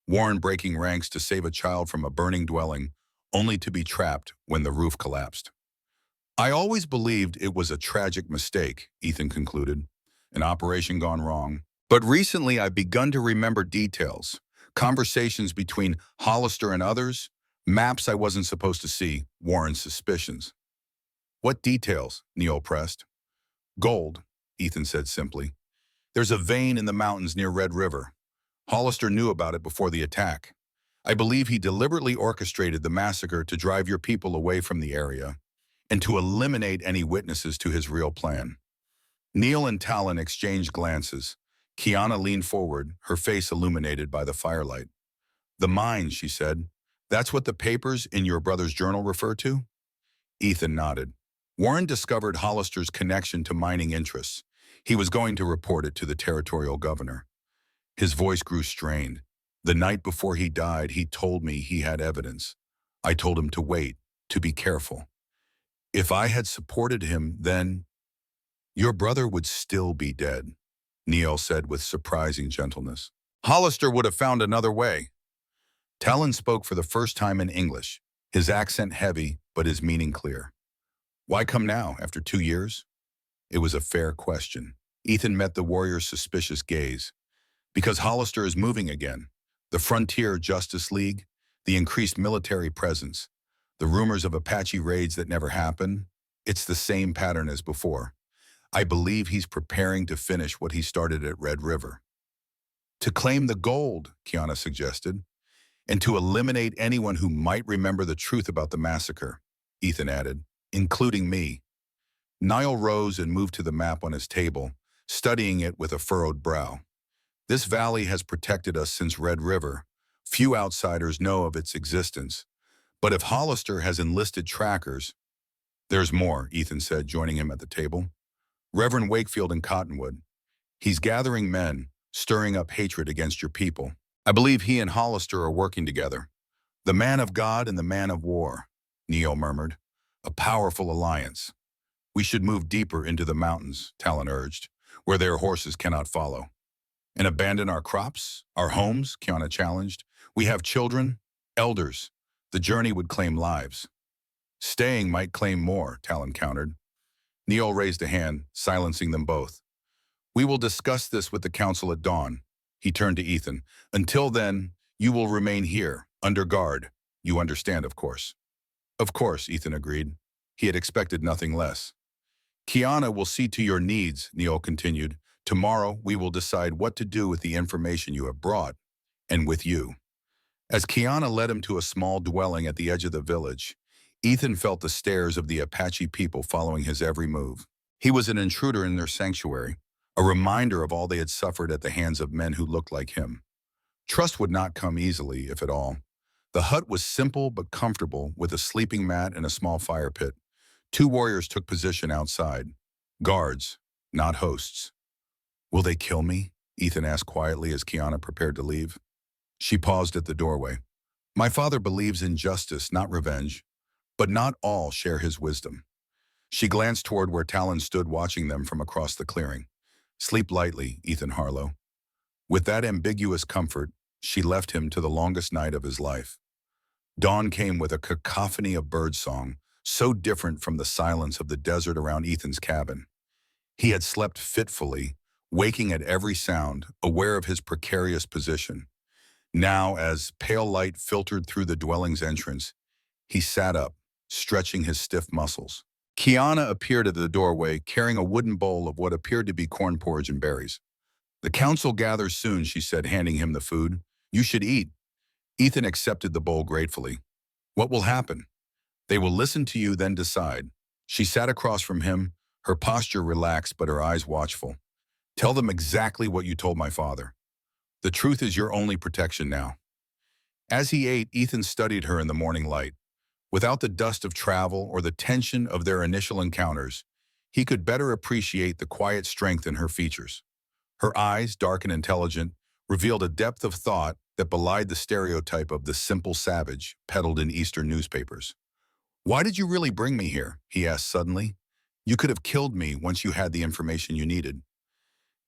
Warren breaking ranks to save a child from a burning dwelling, only to be trapped when the roof collapsed. I always believed it was a tragic mistake, Ethan concluded, an operation gone wrong. But recently I've begun to remember details, conversations between Hollister and others, maps I wasn't supposed to see, Warren's suspicions. What details? Neil pressed. Gold, Ethan said simply. There's a vein in the mountains near Red River. Hollister knew about it before the attack. I believe he deliberately orchestrated the massacre to drive your people away from the area and to eliminate any witnesses to his real plan. Neil and Talon exchanged glances. Kiana leaned forward, her face illuminated by the firelight. The mines, she said. That's what the papers in your brother's journal refer to? Ethan nodded. Warren discovered Hollister's connection to mining interests. He was going to report it to the territorial governor. His voice grew strained. The night before he died, he told me he had evidence. I told him to wait, to be careful. If I had supported him, then your brother would still be dead, Neil said with surprising gentleness. Hollister would have found another way. Talon spoke for the first time in English, his accent heavy, but his meaning clear. Why come now, after 2 years? It was a fair question. Ethan met the warrior's suspicious gaze. Because Hollister is moving again. The Frontier Justice League, the increased military presence, the rumors of Apache raids that never happen, it's the same pattern as before. I believe he's preparing to finish what he started at Red River. To claim the gold, Kiana suggested, and to eliminate anyone who might remember the truth about the massacre, Ethan added, including me. Niall rose and moved to the map on his table, studying it with a furrowed brow. This valley has protected us since Red River. Few outsiders know of its existence. But if Hollister has enlisted trackers, there's more, Ethan said, joining him at the table. Reverend Wakefield in Cottonwood. He's gathering men, stirring up hatred against your people. I believe he and Hollister are working together. The man of God and the man of war, Neil murmured. A powerful alliance. We should move deeper into the mountains, Talon urged, where their horses cannot follow. And abandon our crops, our homes, Kiana challenged. We have children, elders. The journey would claim lives. Staying might claim more, Talon countered. Neil raised a hand, silencing them both. We will discuss this with the council at dawn. He turned to Ethan. Until then, you will remain here, under guard. You understand, of course. Of course, Ethan agreed. He had expected nothing less. Kiana will see to your needs, Neil continued. Tomorrow, we will decide what to do with the information you have brought, and with you. As Kiana led him to a small dwelling at the edge of the village, Ethan felt the stares of the Apache people following his every move. He was an intruder in their sanctuary, a reminder of all they had suffered at the hands of men who looked like him. Trust would not come easily, if at all. The hut was simple but comfortable, with a sleeping mat and a small fire pit. 2 warriors took position outside. Guards, not hosts. Will they kill me? Ethan asked quietly as Kiana prepared to leave. She paused at the doorway. My father believes in justice, not revenge, but not all share his wisdom. She glanced toward where Talon stood watching them from across the clearing. Sleep lightly, Ethan Harlow. With that ambiguous comfort, she left him to the longest night of his life. Dawn came with a cacophony of birdsong, so different from the silence of the desert around Ethan's cabin. He had slept fitfully, waking at every sound, aware of his precarious position. Now, as pale light filtered through the dwelling's entrance, he sat up, stretching his stiff muscles. Kiana appeared at the doorway, carrying a wooden bowl of what appeared to be corn porridge and berries. The council gathers soon, she said, handing him the food. You should eat. Ethan accepted the bowl gratefully. What will happen? They will listen to you, then decide. She sat across from him, her posture relaxed but her eyes watchful. Tell them exactly what you told my father. The truth is your only protection now. As he ate, Ethan studied her in the morning light. Without the dust of travel or the tension of their initial encounters, he could better appreciate the quiet strength in her features. Her eyes, dark and intelligent, revealed a depth of thought that belied the stereotype of the simple savage peddled in Eastern newspapers. Why did you really bring me here? He asked suddenly. You could have killed me once you had the information you needed.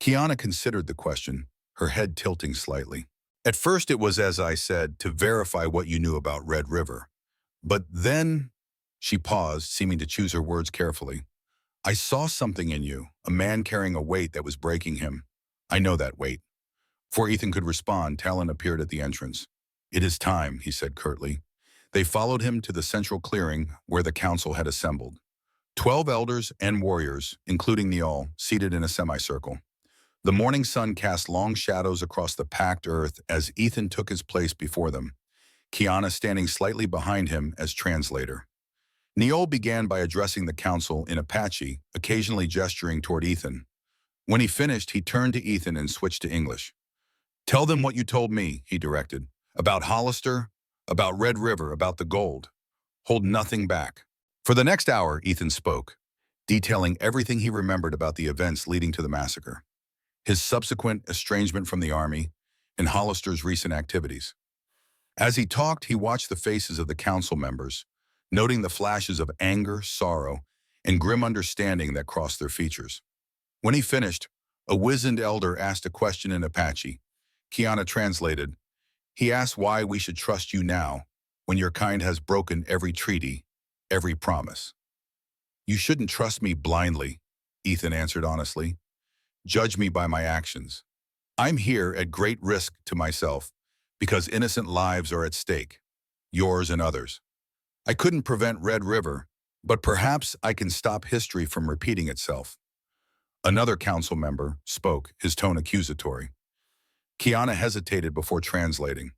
Kiana considered the question, her head tilting slightly. At first it was, as I said, to verify what you knew about Red River. But then, she paused, seeming to choose her words carefully. I saw something in you, a man carrying a weight that was breaking him. I know that weight. Before Ethan could respond, Talon appeared at the entrance. It is time, he said curtly. They followed him to the central clearing where the council had assembled. 12 elders and warriors, including Niall, seated in a semicircle. The morning sun cast long shadows across the packed earth as Ethan took his place before them, Kiana standing slightly behind him as translator. Niall began by addressing the council in Apache, occasionally gesturing toward Ethan. When he finished, he turned to Ethan and switched to English. Tell them what you told me, he directed. About Hollister, about Red River, about the gold. Hold nothing back. For the next hour, Ethan spoke, detailing everything he remembered about the events leading to the massacre, his subsequent estrangement from the army, and Hollister's recent activities. As he talked, he watched the faces of the council members, noting the flashes of anger, sorrow, and grim understanding that crossed their features. When he finished, a wizened elder asked a question in Apache. Kiana translated. He asked why we should trust you now, when your kind has broken every treaty, every promise. You shouldn't trust me blindly, Ethan answered honestly. Judge me by my actions. I'm here at great risk to myself, because innocent lives are at stake, yours and others. I couldn't prevent Red River, but perhaps I can stop history from repeating itself. Another council member spoke, his tone accusatory. Kiana hesitated before translating.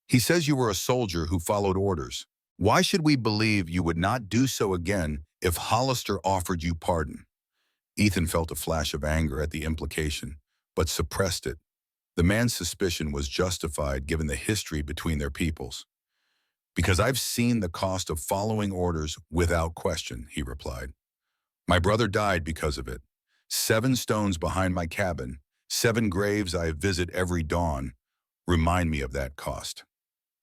He says you were a soldier who followed orders. Why should we believe you would not do so again if Hollister offered you pardon? Ethan felt a flash of anger at the implication, but suppressed it. The man's suspicion was justified given the history between their peoples. Because I've seen the cost of following orders without question, he replied. My brother died because of it. 7 stones behind my cabin, 7 graves I visit every dawn, remind me of that cost.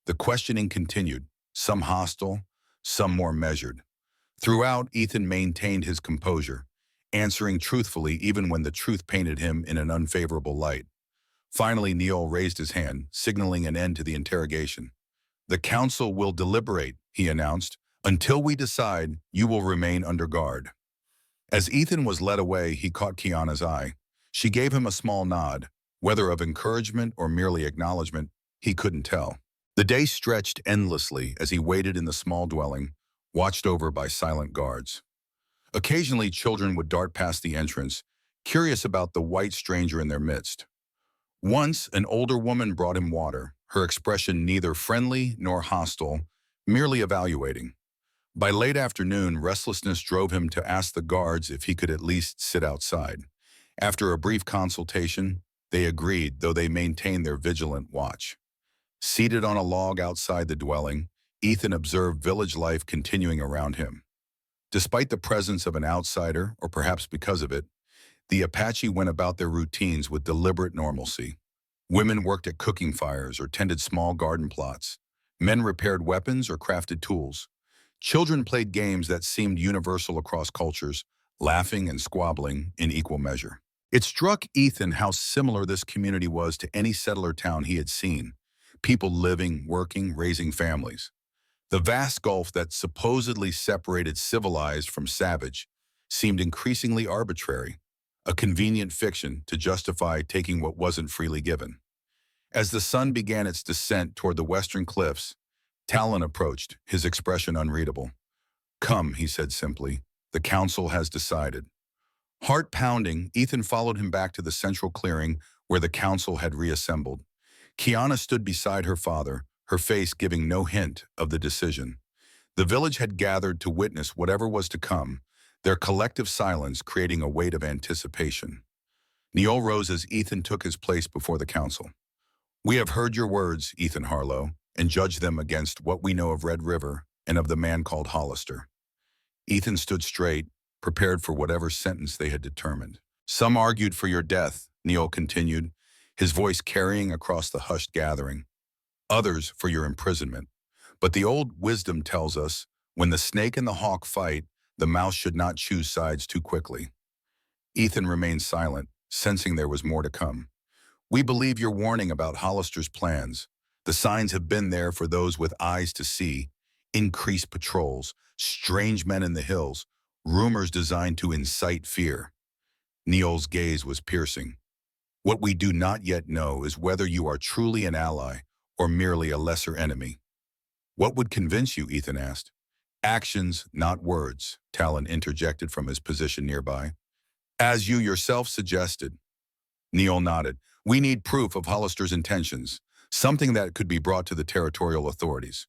The questioning continued, some hostile, some more measured. Throughout, Ethan maintained his composure, answering truthfully even when the truth painted him in an unfavorable light. Finally, Niall raised his hand, signaling an end to the interrogation. The council will deliberate, he announced. Until we decide, you will remain under guard. As Ethan was led away, he caught Kiana's eye. She gave him a small nod, whether of encouragement or merely acknowledgement, he couldn't tell. The day stretched endlessly as he waited in the small dwelling, watched over by silent guards. Occasionally, children would dart past the entrance, curious about the white stranger in their midst. Once, an older woman brought him water, her expression neither friendly nor hostile, merely evaluating. By late afternoon, restlessness drove him to ask the guards if he could at least sit outside. After a brief consultation, they agreed, though they maintained their vigilant watch. Seated on a log outside the dwelling, Ethan observed village life continuing around him. Despite the presence of an outsider, or perhaps because of it, the Apache went about their routines with deliberate normalcy. Women worked at cooking fires or tended small garden plots. Men repaired weapons or crafted tools. Children played games that seemed universal across cultures, laughing and squabbling in equal measure. It struck Ethan how similar this community was to any settler town he had seen. People living, working, raising families. The vast gulf that supposedly separated civilized from savage seemed increasingly arbitrary, a convenient fiction to justify taking what wasn't freely given. As the sun began its descent toward the western cliffs, Talon approached, his expression unreadable. Come, he said simply, the council has decided. Heart pounding, Ethan followed him back to the central clearing where the council had reassembled. Kiana stood beside her father, her face giving no hint of the decision. The village had gathered to witness whatever was to come, their collective silence creating a weight of anticipation. Neil rose as Ethan took his place before the council. "We have heard your words, Ethan Harlow, and judged them against what we know of Red River and of the man called Hollister." Ethan stood straight, prepared for whatever sentence they had determined. "Some argued for your death," Neil continued, his voice carrying across the hushed gathering. "Others for your imprisonment. But the old wisdom tells us, when the snake and the hawk fight, the mouse should not choose sides too quickly." Ethan remained silent, sensing there was more to come. "We believe your warning about Hollister's plans. The signs have been there for those with eyes to see. Increased patrols, strange men in the hills, rumors designed to incite fear." Neil's gaze was piercing. "What we do not yet know is whether you are truly an ally or merely a lesser enemy." "What would convince you?" Ethan asked. "Actions, not words," Talon interjected from his position nearby. "As you yourself suggested." Neil nodded. "We need proof of Hollister's intentions, something that could be brought to the territorial authorities.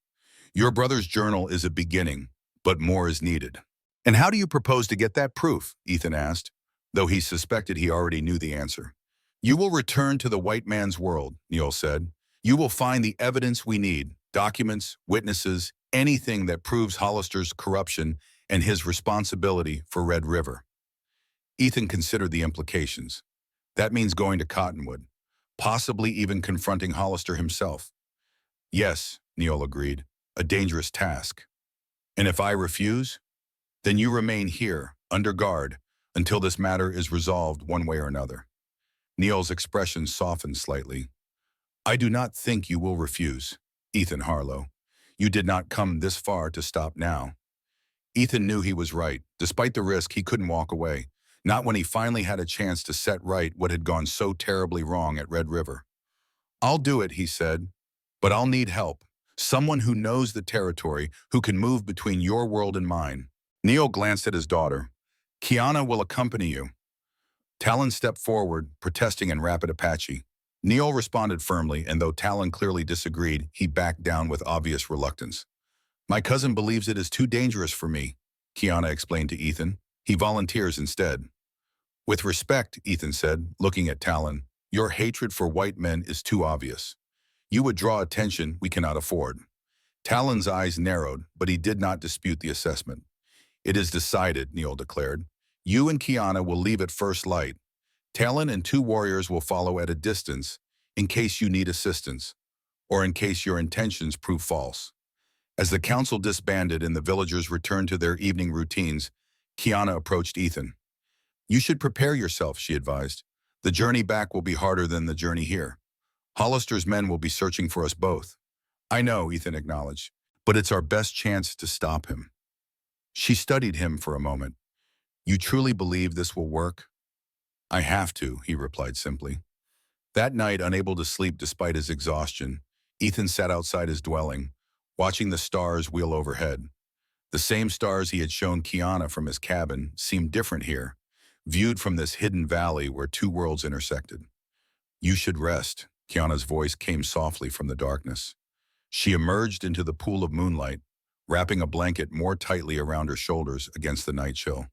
Your brother's journal is a beginning, but more is needed." "And how do you propose to get that proof?" Ethan asked, though he suspected he already knew the answer. "You will return to the white man's world," Neil said. "You will find the evidence we need, documents, witnesses, anything that proves Hollister's corruption and his responsibility for Red River." Ethan considered the implications. That means going to Cottonwood, possibly even confronting Hollister himself. "Yes," Neil agreed, "a dangerous task." "And if I refuse?" "Then you remain here, under guard, until this matter is resolved one way or another." Neil's expression softened slightly. "I do not think you will refuse, Ethan Harlow. You did not come this far to stop now." Ethan knew he was right. Despite the risk, he couldn't walk away, not when he finally had a chance to set right what had gone so terribly wrong at Red River. "I'll do it," he said, "but I'll need help. Someone who knows the territory, who can move between your world and mine." Neil glanced at his daughter. "Kiana will accompany you." Talon stepped forward, protesting in rapid Apache. Neil responded firmly, and though Talon clearly disagreed, he backed down with obvious reluctance. "My cousin believes it is too dangerous for me," Kiana explained to Ethan. "He volunteers instead." "With respect," Ethan said, looking at Talon, "your hatred for white men is too obvious. You would draw attention we cannot afford." Talon's eyes narrowed, but he did not dispute the assessment. "It is decided," Neil declared. "You and Kiana will leave at first light. Talon and 2 warriors will follow at a distance in case you need assistance, or in case your intentions prove false." As the council disbanded and the villagers returned to their evening routines, Kiana approached Ethan. "You should prepare yourself," she advised. "The journey back will be harder than the journey here. Hollister's men will be searching for us both." "I know," Ethan acknowledged, "but it's our best chance to stop him." She studied him for a moment. "You truly believe this will work?" "I have to," he replied simply. That night, unable to sleep despite his exhaustion, Ethan sat outside his dwelling, watching the stars wheel overhead. The same stars he had shown Kiana from his cabin seemed different here, viewed from this hidden valley where 2 worlds intersected. "You should rest," Kiana's voice came softly from the darkness. She emerged into the pool of moonlight, wrapping a blanket more tightly around her shoulders against the night chill.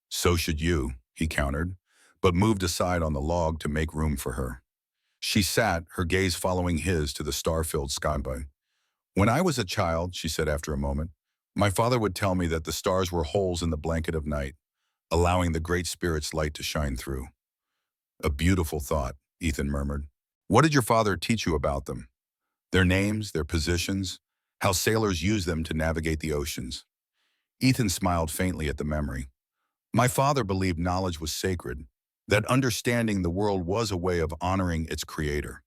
"So should you," he countered, but moved aside on the log to make room for her. She sat, her gaze following his to the star-filled sky. "When I was a child," she said after a moment, "my father would tell me that the stars were holes in the blanket of night, allowing the Great Spirit's light to shine through." "A beautiful thought," Ethan murmured. "What did your father teach you about them? Their names, their positions, how sailors use them to navigate the oceans?" Ethan smiled faintly at the memory. "My father believed knowledge was sacred, that understanding the world was a way of honoring its creator.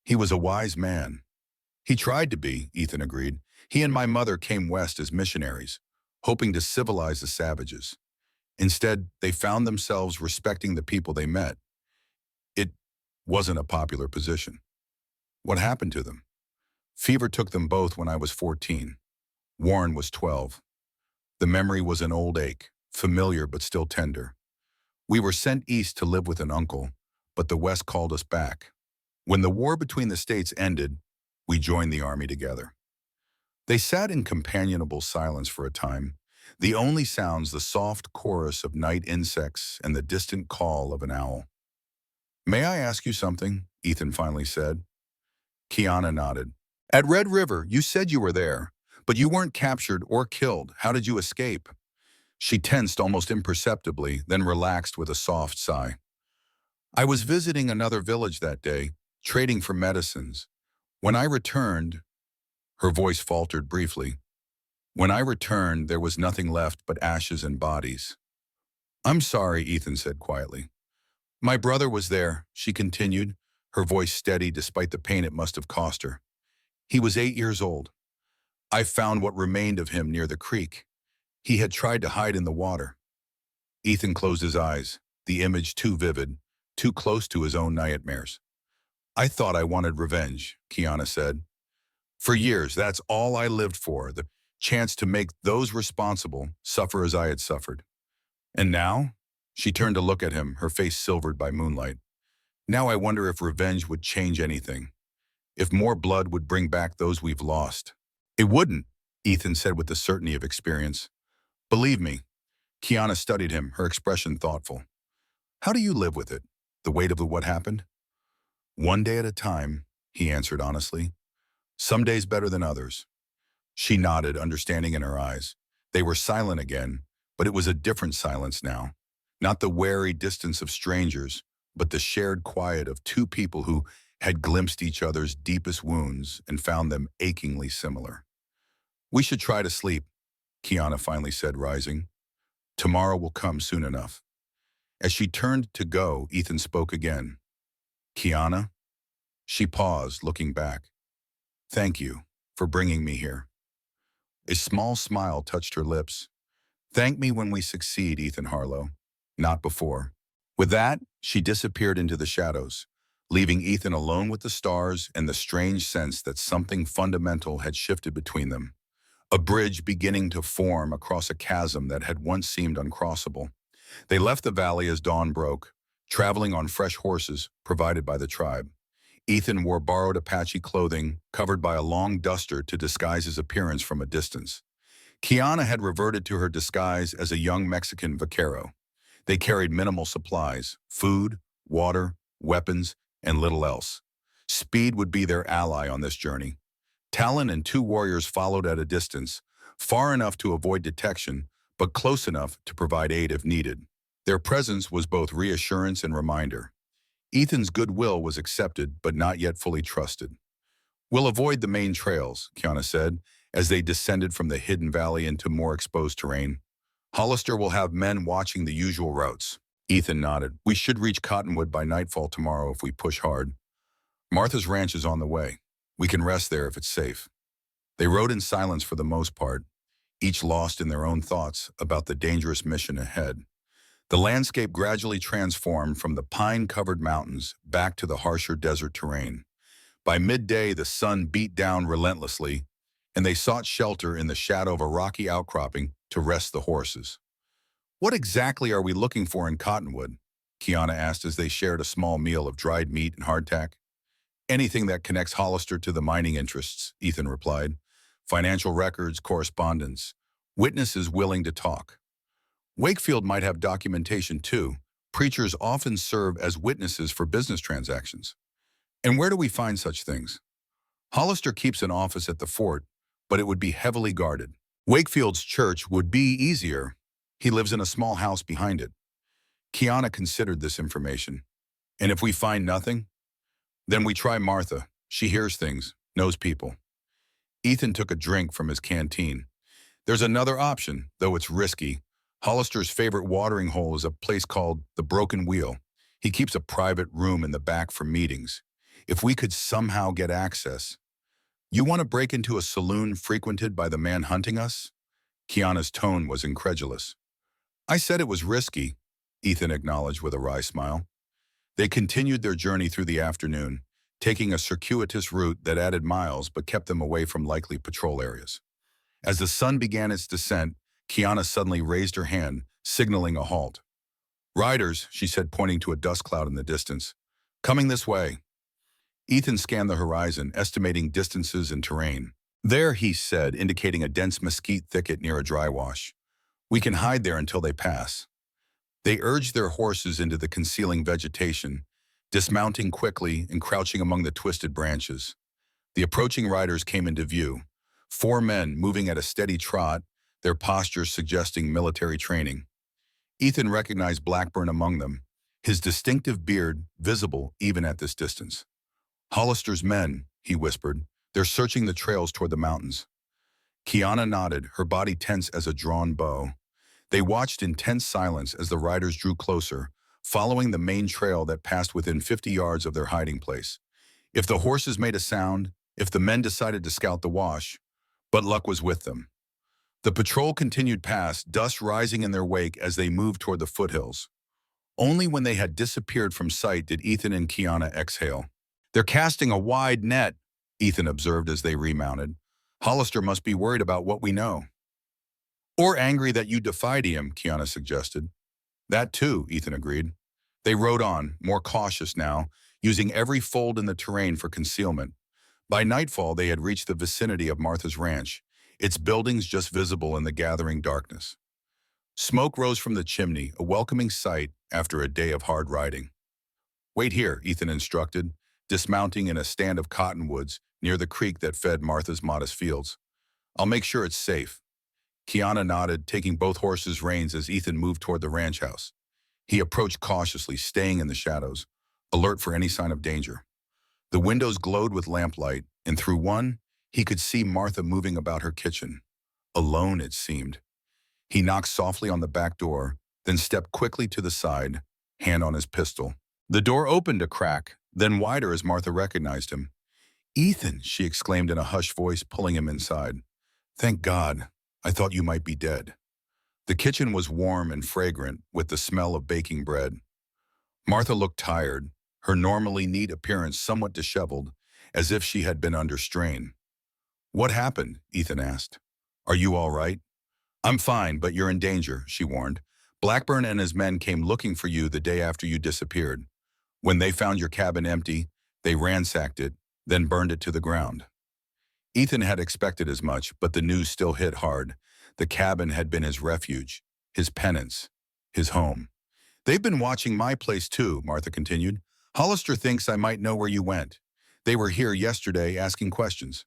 He was a wise man." "He tried to be," Ethan agreed. "He and my mother came west as missionaries, hoping to civilize the savages. Instead, they found themselves respecting the people they met. It wasn't a popular position." "What happened to them?" "Fever took them both when I was 14. Warren was 12. The memory was an old ache, familiar but still tender. We were sent east to live with an uncle, but the West called us back. When the war between the states ended, we joined the army together. They sat in companionable silence for a time, the only sounds the soft chorus of night insects and the distant call of an owl. "May I ask you something?" Ethan finally said. Kiana nodded. "At Red River, you said you were there, but you weren't captured or killed. How did you escape?" She tensed almost imperceptibly, then relaxed with a soft sigh. "I was visiting another village that day, trading for medicines. When I returned," her voice faltered briefly. "When I returned, there was nothing left but ashes and bodies." "I'm sorry," Ethan said quietly. "My brother was there," she continued, her voice steady despite the pain it must have cost her. "He was 8 years old. I found what remained of him near the creek. He had tried to hide in the water." Ethan closed his eyes, the image too vivid, too close to his own nightmares. "I thought I wanted revenge," Kiana said. "For years, that's all I lived for, the chance to make those responsible suffer as I had suffered. And now?" She turned to look at him, her face silvered by moonlight. "Now I wonder if revenge would change anything, if more blood would bring back those we've lost." "It wouldn't," Ethan said with the certainty of experience. "Believe me." Kiana studied him, her expression thoughtful. "How do you live with it, the weight of what happened?" "One day at a time," he answered honestly. "Some days better than others." She nodded, understanding in her eyes. They were silent again, but it was a different silence now. Not the wary distance of strangers, but the shared quiet of two people who had glimpsed each other's deepest wounds and found them achingly similar. "We should try to sleep," Kiana finally said, rising. "Tomorrow will come soon enough." As she turned to go, Ethan spoke again. "Kiana?" She paused, looking back. "Thank you for bringing me here." A small smile touched her lips. "Thank me when we succeed, Ethan Harlow, not before." With that, she disappeared into the shadows, leaving Ethan alone with the stars and the strange sense that something fundamental had shifted between them. A bridge beginning to form across a chasm that had once seemed uncrossable. They left the valley as dawn broke, traveling on fresh horses provided by the tribe. Ethan wore borrowed Apache clothing, covered by a long duster to disguise his appearance from a distance. Kiana had reverted to her disguise as a young Mexican vaquero. They carried minimal supplies, food, water, weapons, and little else. Speed would be their ally on this journey. Talon and two warriors followed at a distance, far enough to avoid detection, but close enough to provide aid if needed. Their presence was both reassurance and reminder. Ethan's goodwill was accepted, but not yet fully trusted. "We'll avoid the main trails," Kiana said, as they descended from the hidden valley into more exposed terrain. "Hollister will have men watching the usual routes." Ethan nodded. "We should reach Cottonwood by nightfall tomorrow if we push hard. Martha's ranch is on the way. We can rest there if it's safe." They rode in silence for the most part, each lost in their own thoughts about the dangerous mission ahead. The landscape gradually transformed from the pine-covered mountains back to the harsher desert terrain. By midday, the sun beat down relentlessly, and they sought shelter in the shadow of a rocky outcropping to rest the horses. "What exactly are we looking for in Cottonwood?" Kiana asked as they shared a small meal of dried meat and hardtack. "Anything that connects Hollister to the mining interests," Ethan replied. "Financial records, correspondence, witnesses willing to talk. Wakefield might have documentation too. Preachers often serve as witnesses for business transactions. And where do we find such things?" "Hollister keeps an office at the fort, but it would be heavily guarded. Wakefield's church would be easier. He lives in a small house behind it." Kiana considered this information. "And if we find nothing?" "Then we try Martha. She hears things, knows people." Ethan took a drink from his canteen. "There's another option, though it's risky. Hollister's favorite watering hole is a place called the Broken Wheel. He keeps a private room in the back for meetings. If we could somehow get access." "You want to break into a saloon frequented by the man hunting us?" Kiana's tone was incredulous. "I said it was risky," Ethan acknowledged with a wry smile. They continued their journey through the afternoon, taking a circuitous route that added miles but kept them away from likely patrol areas. As the sun began its descent, Kiana suddenly raised her hand, signaling a halt. "Riders," she said, pointing to a dust cloud in the distance. Coming this way. Ethan scanned the horizon, estimating distances and terrain. There, he said, indicating a dense mesquite thicket near a dry wash. We can hide there until they pass. They urged their horses into the concealing vegetation, dismounting quickly and crouching among the twisted branches. The approaching riders came into view. 4 men moving at a steady trot, their postures suggesting military training. Ethan recognized Blackburn among them, his distinctive beard visible even at this distance. Hollister's men, he whispered. They're searching the trails toward the mountains. Kiana nodded, her body tense as a drawn bow. They watched in tense silence as the riders drew closer, following the main trail that passed within 50 yards of their hiding place. If the horses made a sound, if the men decided to scout the wash, but luck was with them. The patrol continued past, dust rising in their wake as they moved toward the foothills. Only when they had disappeared from sight did Ethan and Kiana exhale. They're casting a wide net, Ethan observed as they remounted. Hollister must be worried about what we know. Or angry that you defied him, Kiana suggested. That too, Ethan agreed. They rode on, more cautious now, using every fold in the terrain for concealment. By nightfall, they had reached the vicinity of Martha's ranch, its buildings just visible in the gathering darkness. Smoke rose from the chimney, a welcoming sight after a day of hard riding. Wait here, Ethan instructed, dismounting in a stand of cottonwoods near the creek that fed Martha's modest fields. I'll make sure it's safe. Kiana nodded, taking both horses' reins as Ethan moved toward the ranch house. He approached cautiously, staying in the shadows, alert for any sign of danger. The windows glowed with lamplight, and through one, he could see Martha moving about her kitchen. Alone, it seemed. He knocked softly on the back door, then stepped quickly to the side, hand on his pistol. The door opened a crack, then wider as Martha recognized him. Ethan, she exclaimed in a hushed voice, pulling him inside. Thank God. I thought you might be dead. The kitchen was warm and fragrant, with the smell of baking bread. Martha looked tired, her normally neat appearance somewhat disheveled, as if she had been under strain. What happened? Ethan asked. Are you all right? I'm fine, but you're in danger, she warned. Blackburn and his men came looking for you the day after you disappeared. When they found your cabin empty, they ransacked it, then burned it to the ground. Ethan had expected as much, but the news still hit hard. The cabin had been his refuge, his penance, his home. They've been watching my place too, Martha continued. Hollister thinks I might know where you went. They were here yesterday asking questions.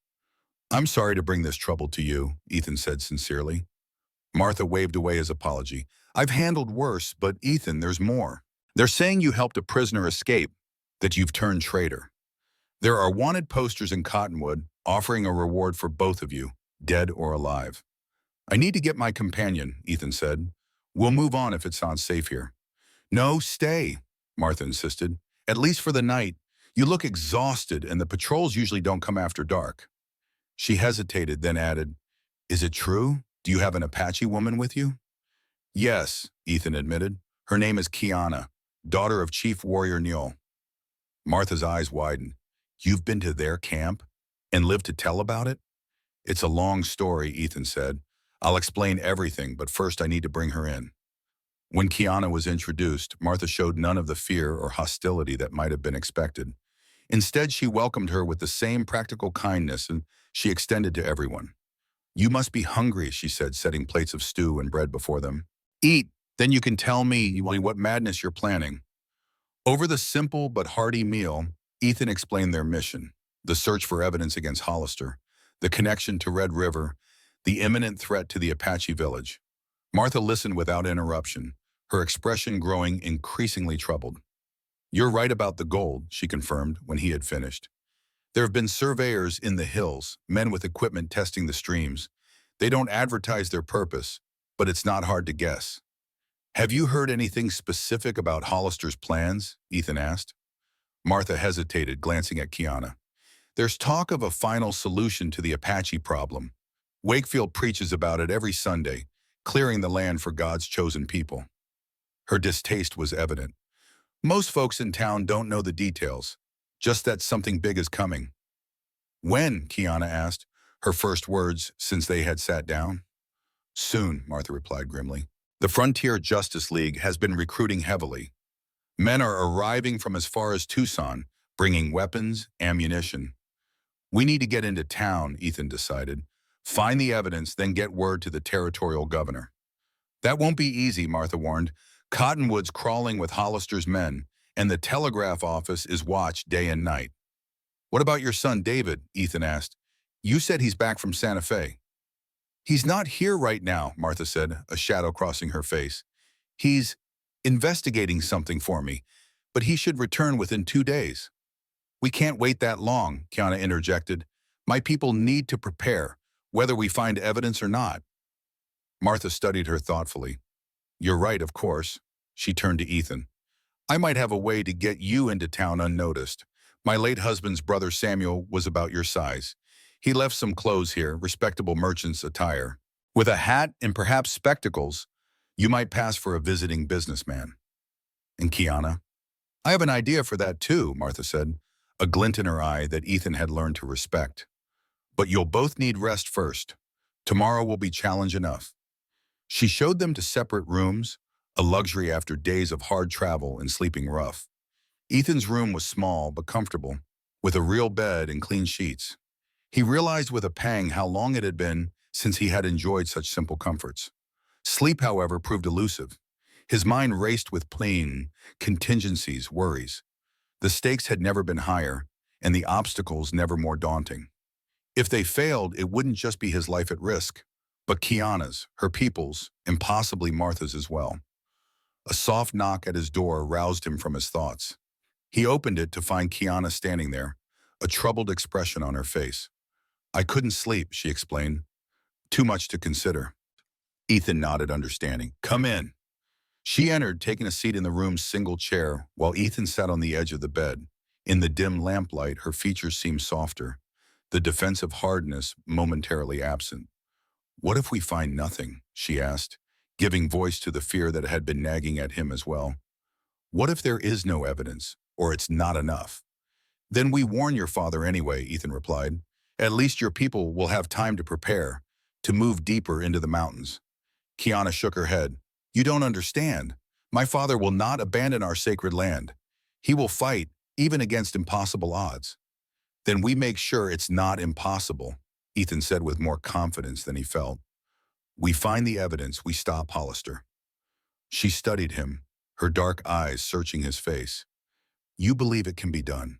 I'm sorry to bring this trouble to you, Ethan said sincerely. Martha waved away his apology. I've handled worse, but Ethan, there's more. They're saying you helped a prisoner escape, that you've turned traitor. There are wanted posters in Cottonwood offering a reward for both of you, dead or alive. I need to get my companion, Ethan said. We'll move on if it's not safe here. No, stay, Martha insisted. At least for the night. You look exhausted and the patrols usually don't come after dark. She hesitated, then added, Is it true? Do you have an Apache woman with you? Yes, Ethan admitted. Her name is Kiana, daughter of Chief Warrior Neil. Martha's eyes widened. You've been to their camp and lived to tell about it? It's a long story, Ethan said. I'll explain everything, but first I need to bring her in. When Kiana was introduced, Martha showed none of the fear or hostility that might have been expected. Instead, she welcomed her with the same practical kindness and she extended to everyone. You must be hungry, she said, setting plates of stew and bread before them. Eat, then you can tell me what madness you're planning. Over the simple but hearty meal, Ethan explained their mission, the search for evidence against Hollister, the connection to Red River, the imminent threat to the Apache village. Martha listened without interruption, her expression growing increasingly troubled. You're right about the gold, she confirmed when he had finished. There have been surveyors in the hills, men with equipment testing the streams. They don't advertise their purpose, but it's not hard to guess. Have you heard anything specific about Hollister's plans? Ethan asked. Martha hesitated, glancing at Kiana. There's talk of a final solution to the Apache problem. Wakefield preaches about it every Sunday, clearing the land for God's chosen people. Her distaste was evident. Most folks in town don't know the details, just that something big is coming. When? Kiana asked, her first words since they had sat down. Soon, Martha replied grimly. The Frontier Justice League has been recruiting heavily. Men are arriving from as far as Tucson, bringing weapons, ammunition. We need to get into town, Ethan decided. Find the evidence, then get word to the territorial governor. That won't be easy, Martha warned. Cottonwood's crawling with Hollister's men, and the telegraph office is watched day and night. What about your son, David? Ethan asked. You said he's back from Santa Fe. He's not here right now, Martha said, a shadow crossing her face. He's investigating something for me, but he should return within 2 days. We can't wait that long, Kiana interjected. My people need to prepare, whether we find evidence or not. Martha studied her thoughtfully. You're right, of course. She turned to Ethan. I might have a way to get you into town unnoticed. My late husband's brother Samuel was about your size. He left some clothes here, respectable merchant's attire. With a hat and perhaps spectacles, you might pass for a visiting businessman. And Kiana? I have an idea for that too, Martha said, a glint in her eye that Ethan had learned to respect. But you'll both need rest first. Tomorrow will be challenge enough. She showed them to separate rooms, a luxury after days of hard travel and sleeping rough. Ethan's room was small but comfortable, with a real bed and clean sheets. He realized with a pang how long it had been since he had enjoyed such simple comforts. Sleep, however, proved elusive. His mind raced with planning, contingencies, worries. The stakes had never been higher, and the obstacles never more daunting. If they failed, it wouldn't just be his life at risk, but Kiana's, her people's, and possibly Martha's as well. A soft knock at his door roused him from his thoughts. He opened it to find Kiana standing there, a troubled expression on her face. I couldn't sleep, she explained. Too much to consider. Ethan nodded, understanding. Come in. She entered, taking a seat in the room's single chair, while Ethan sat on the edge of the bed. In the dim lamplight, her features seemed softer, the defensive hardness momentarily absent. What if we find nothing? She asked, giving voice to the fear that had been nagging at him as well. What if there is no evidence, or it's not enough? Then we warn your father anyway, Ethan replied. At least your people will have time to prepare, to move deeper into the mountains. Kiana shook her head. You don't understand. My father will not abandon our sacred land. He will fight, even against impossible odds. Then we make sure it's not impossible, Ethan said with more confidence than he felt. We find the evidence, we stop Hollister. She studied him, her dark eyes searching his face. You believe it can be done?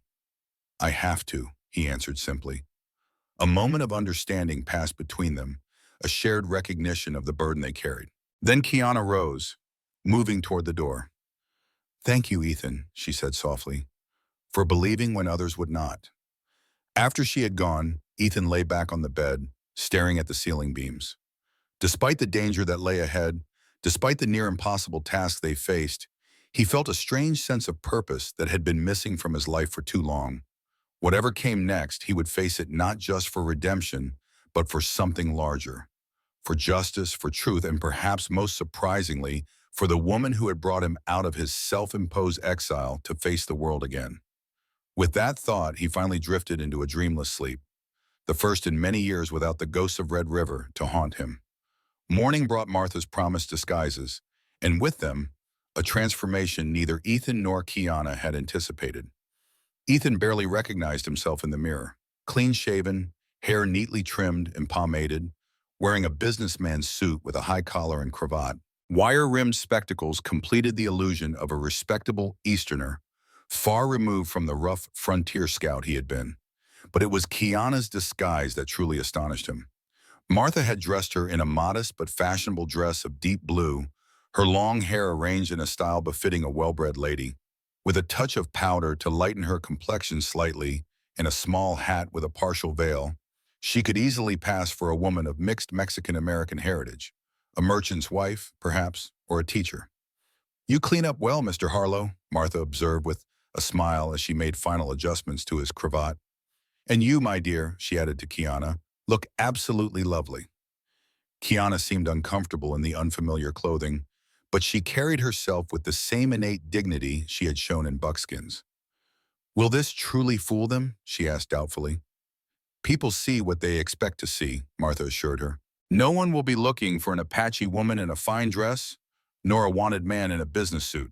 I have to, he answered simply. A moment of understanding passed between them, a shared recognition of the burden they carried. Then Kiana rose, moving toward the door. Thank you, Ethan, she said softly, for believing when others would not. After she had gone, Ethan lay back on the bed, staring at the ceiling beams. Despite the danger that lay ahead, despite the near impossible task they faced, he felt a strange sense of purpose that had been missing from his life for too long. Whatever came next, he would face it not just for redemption, but for something larger. For justice, for truth, and perhaps most surprisingly, for the woman who had brought him out of his self-imposed exile to face the world again. With that thought, he finally drifted into a dreamless sleep, the first in many years without the ghosts of Red River to haunt him. Morning brought Martha's promised disguises, and with them, a transformation neither Ethan nor Kiana had anticipated. Ethan barely recognized himself in the mirror, clean-shaven, hair neatly trimmed and pomaded, wearing a businessman's suit with a high collar and cravat. Wire-rimmed spectacles completed the illusion of a respectable Easterner, far removed from the rough frontier scout he had been. But it was Kiana's disguise that truly astonished him. Martha had dressed her in a modest but fashionable dress of deep blue, her long hair arranged in a style befitting a well-bred lady, with a touch of powder to lighten her complexion slightly, and a small hat with a partial veil. She could easily pass for a woman of mixed Mexican-American heritage, a merchant's wife, perhaps, or a teacher. You clean up well, Mr. Harlow, Martha observed with a smile as she made final adjustments to his cravat. And you, my dear, she added to Kiana, look absolutely lovely. Kiana seemed uncomfortable in the unfamiliar clothing, but she carried herself with the same innate dignity she had shown in buckskins. Will this truly fool them? She asked doubtfully. People see what they expect to see, Martha assured her. No one will be looking for an Apache woman in a fine dress, nor a wanted man in a business suit.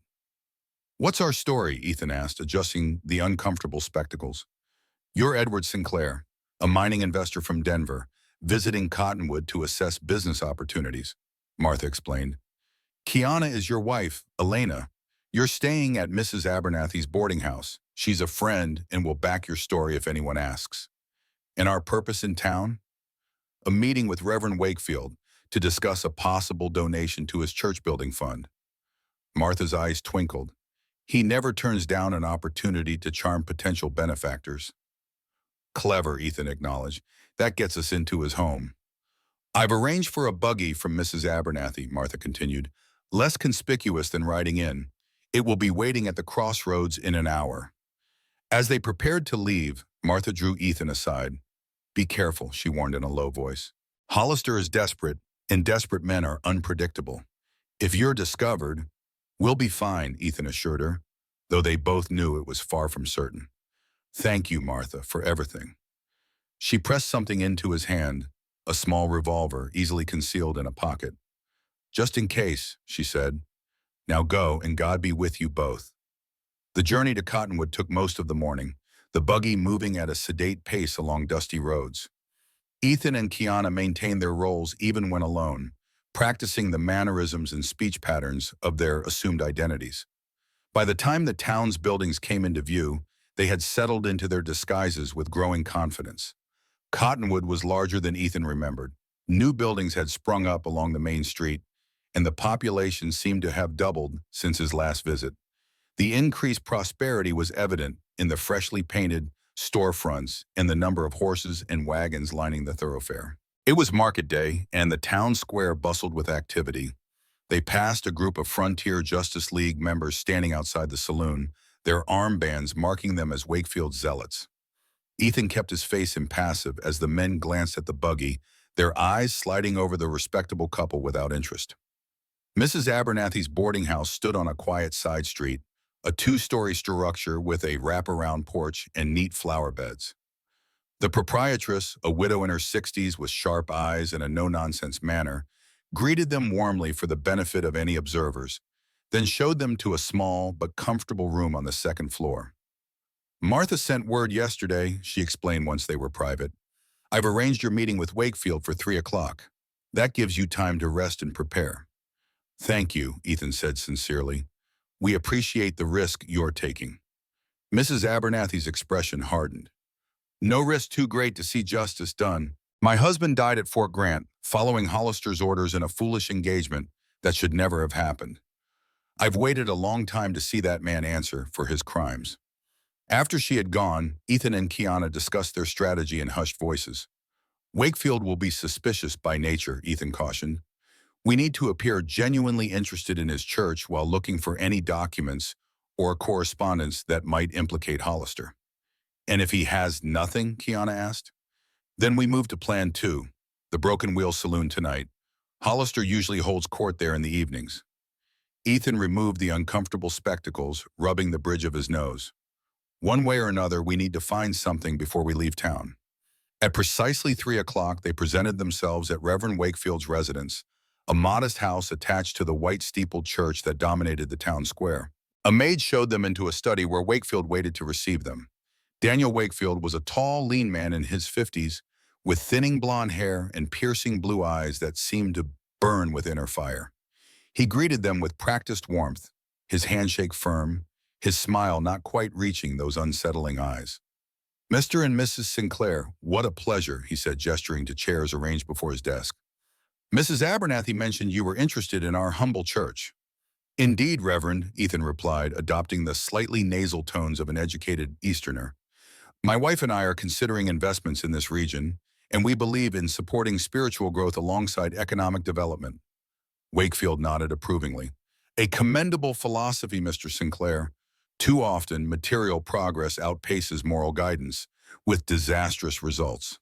What's our story? Ethan asked, adjusting the uncomfortable spectacles. You're Edward Sinclair, a mining investor from Denver, visiting Cottonwood to assess business opportunities, Martha explained. Kiana is your wife, Elena. You're staying at Mrs. Abernathy's boarding house. She's a friend and will back your story if anyone asks. And our purpose in town? A meeting with Reverend Wakefield to discuss a possible donation to his church building fund. Martha's eyes twinkled. He never turns down an opportunity to charm potential benefactors. Clever, Ethan acknowledged. That gets us into his home. I've arranged for a buggy from Mrs. Abernathy, Martha continued. Less conspicuous than riding in. It will be waiting at the crossroads in an hour. As they prepared to leave, Martha drew Ethan aside. Be careful, she warned in a low voice. Hollister is desperate, and desperate men are unpredictable. If you're discovered, we'll be fine, Ethan assured her, though they both knew it was far from certain. Thank you, Martha, for everything. She pressed something into his hand, a small revolver easily concealed in a pocket. Just in case, she said. Now go, and God be with you both. The journey to Cottonwood took most of the morning, the buggy moving at a sedate pace along dusty roads. Ethan and Kiana maintained their roles even when alone, practicing the mannerisms and speech patterns of their assumed identities. By the time the town's buildings came into view, they had settled into their disguises with growing confidence. Cottonwood was larger than Ethan remembered. New buildings had sprung up along the main street, and the population seemed to have doubled since his last visit. The increased prosperity was evident in the freshly painted storefronts and the number of horses and wagons lining the thoroughfare. It was market day, and the town square bustled with activity. They passed a group of Frontier Justice League members standing outside the saloon, their armbands marking them as Wakefield zealots. Ethan kept his face impassive as the men glanced at the buggy, their eyes sliding over the respectable couple without interest. Mrs. Abernathy's boarding house stood on a quiet side street, a two-story structure with a wraparound porch and neat flower beds. The proprietress, a widow in her 60s with sharp eyes and a no-nonsense manner, greeted them warmly for the benefit of any observers, then showed them to a small but comfortable room on the second floor. Martha sent word yesterday, she explained once they were private. I've arranged your meeting with Wakefield for 3 o'clock. That gives you time to rest and prepare. Thank you, Ethan said sincerely. We appreciate the risk you're taking. Mrs. Abernathy's expression hardened. No risk too great to see justice done. My husband died at Fort Grant, following Hollister's orders in a foolish engagement that should never have happened. I've waited a long time to see that man answer for his crimes. After she had gone, Ethan and Kiana discussed their strategy in hushed voices. Wakefield will be suspicious by nature, Ethan cautioned. We need to appear genuinely interested in his church while looking for any documents or correspondence that might implicate Hollister. And if he has nothing, Kiana asked? Then we move to Plan 2, the Broken Wheel Saloon tonight. Hollister usually holds court there in the evenings. Ethan removed the uncomfortable spectacles, rubbing the bridge of his nose. One way or another, we need to find something before we leave town. At precisely 3 o'clock, they presented themselves at Reverend Wakefield's residence, a modest house attached to the white-steepled church that dominated the town square. A maid showed them into a study where Wakefield waited to receive them. Daniel Wakefield was a tall, lean man in his 50s, with thinning blonde hair and piercing blue eyes that seemed to burn with inner fire. He greeted them with practiced warmth, his handshake firm, his smile not quite reaching those unsettling eyes. Mr. and Mrs. Sinclair, what a pleasure, he said, gesturing to chairs arranged before his desk. Mrs. Abernathy mentioned you were interested in our humble church. Indeed, Reverend, Ethan replied, adopting the slightly nasal tones of an educated Easterner. My wife and I are considering investments in this region, and we believe in supporting spiritual growth alongside economic development. Wakefield nodded approvingly. A commendable philosophy, Mr. Sinclair. Too often, material progress outpaces moral guidance, with disastrous results.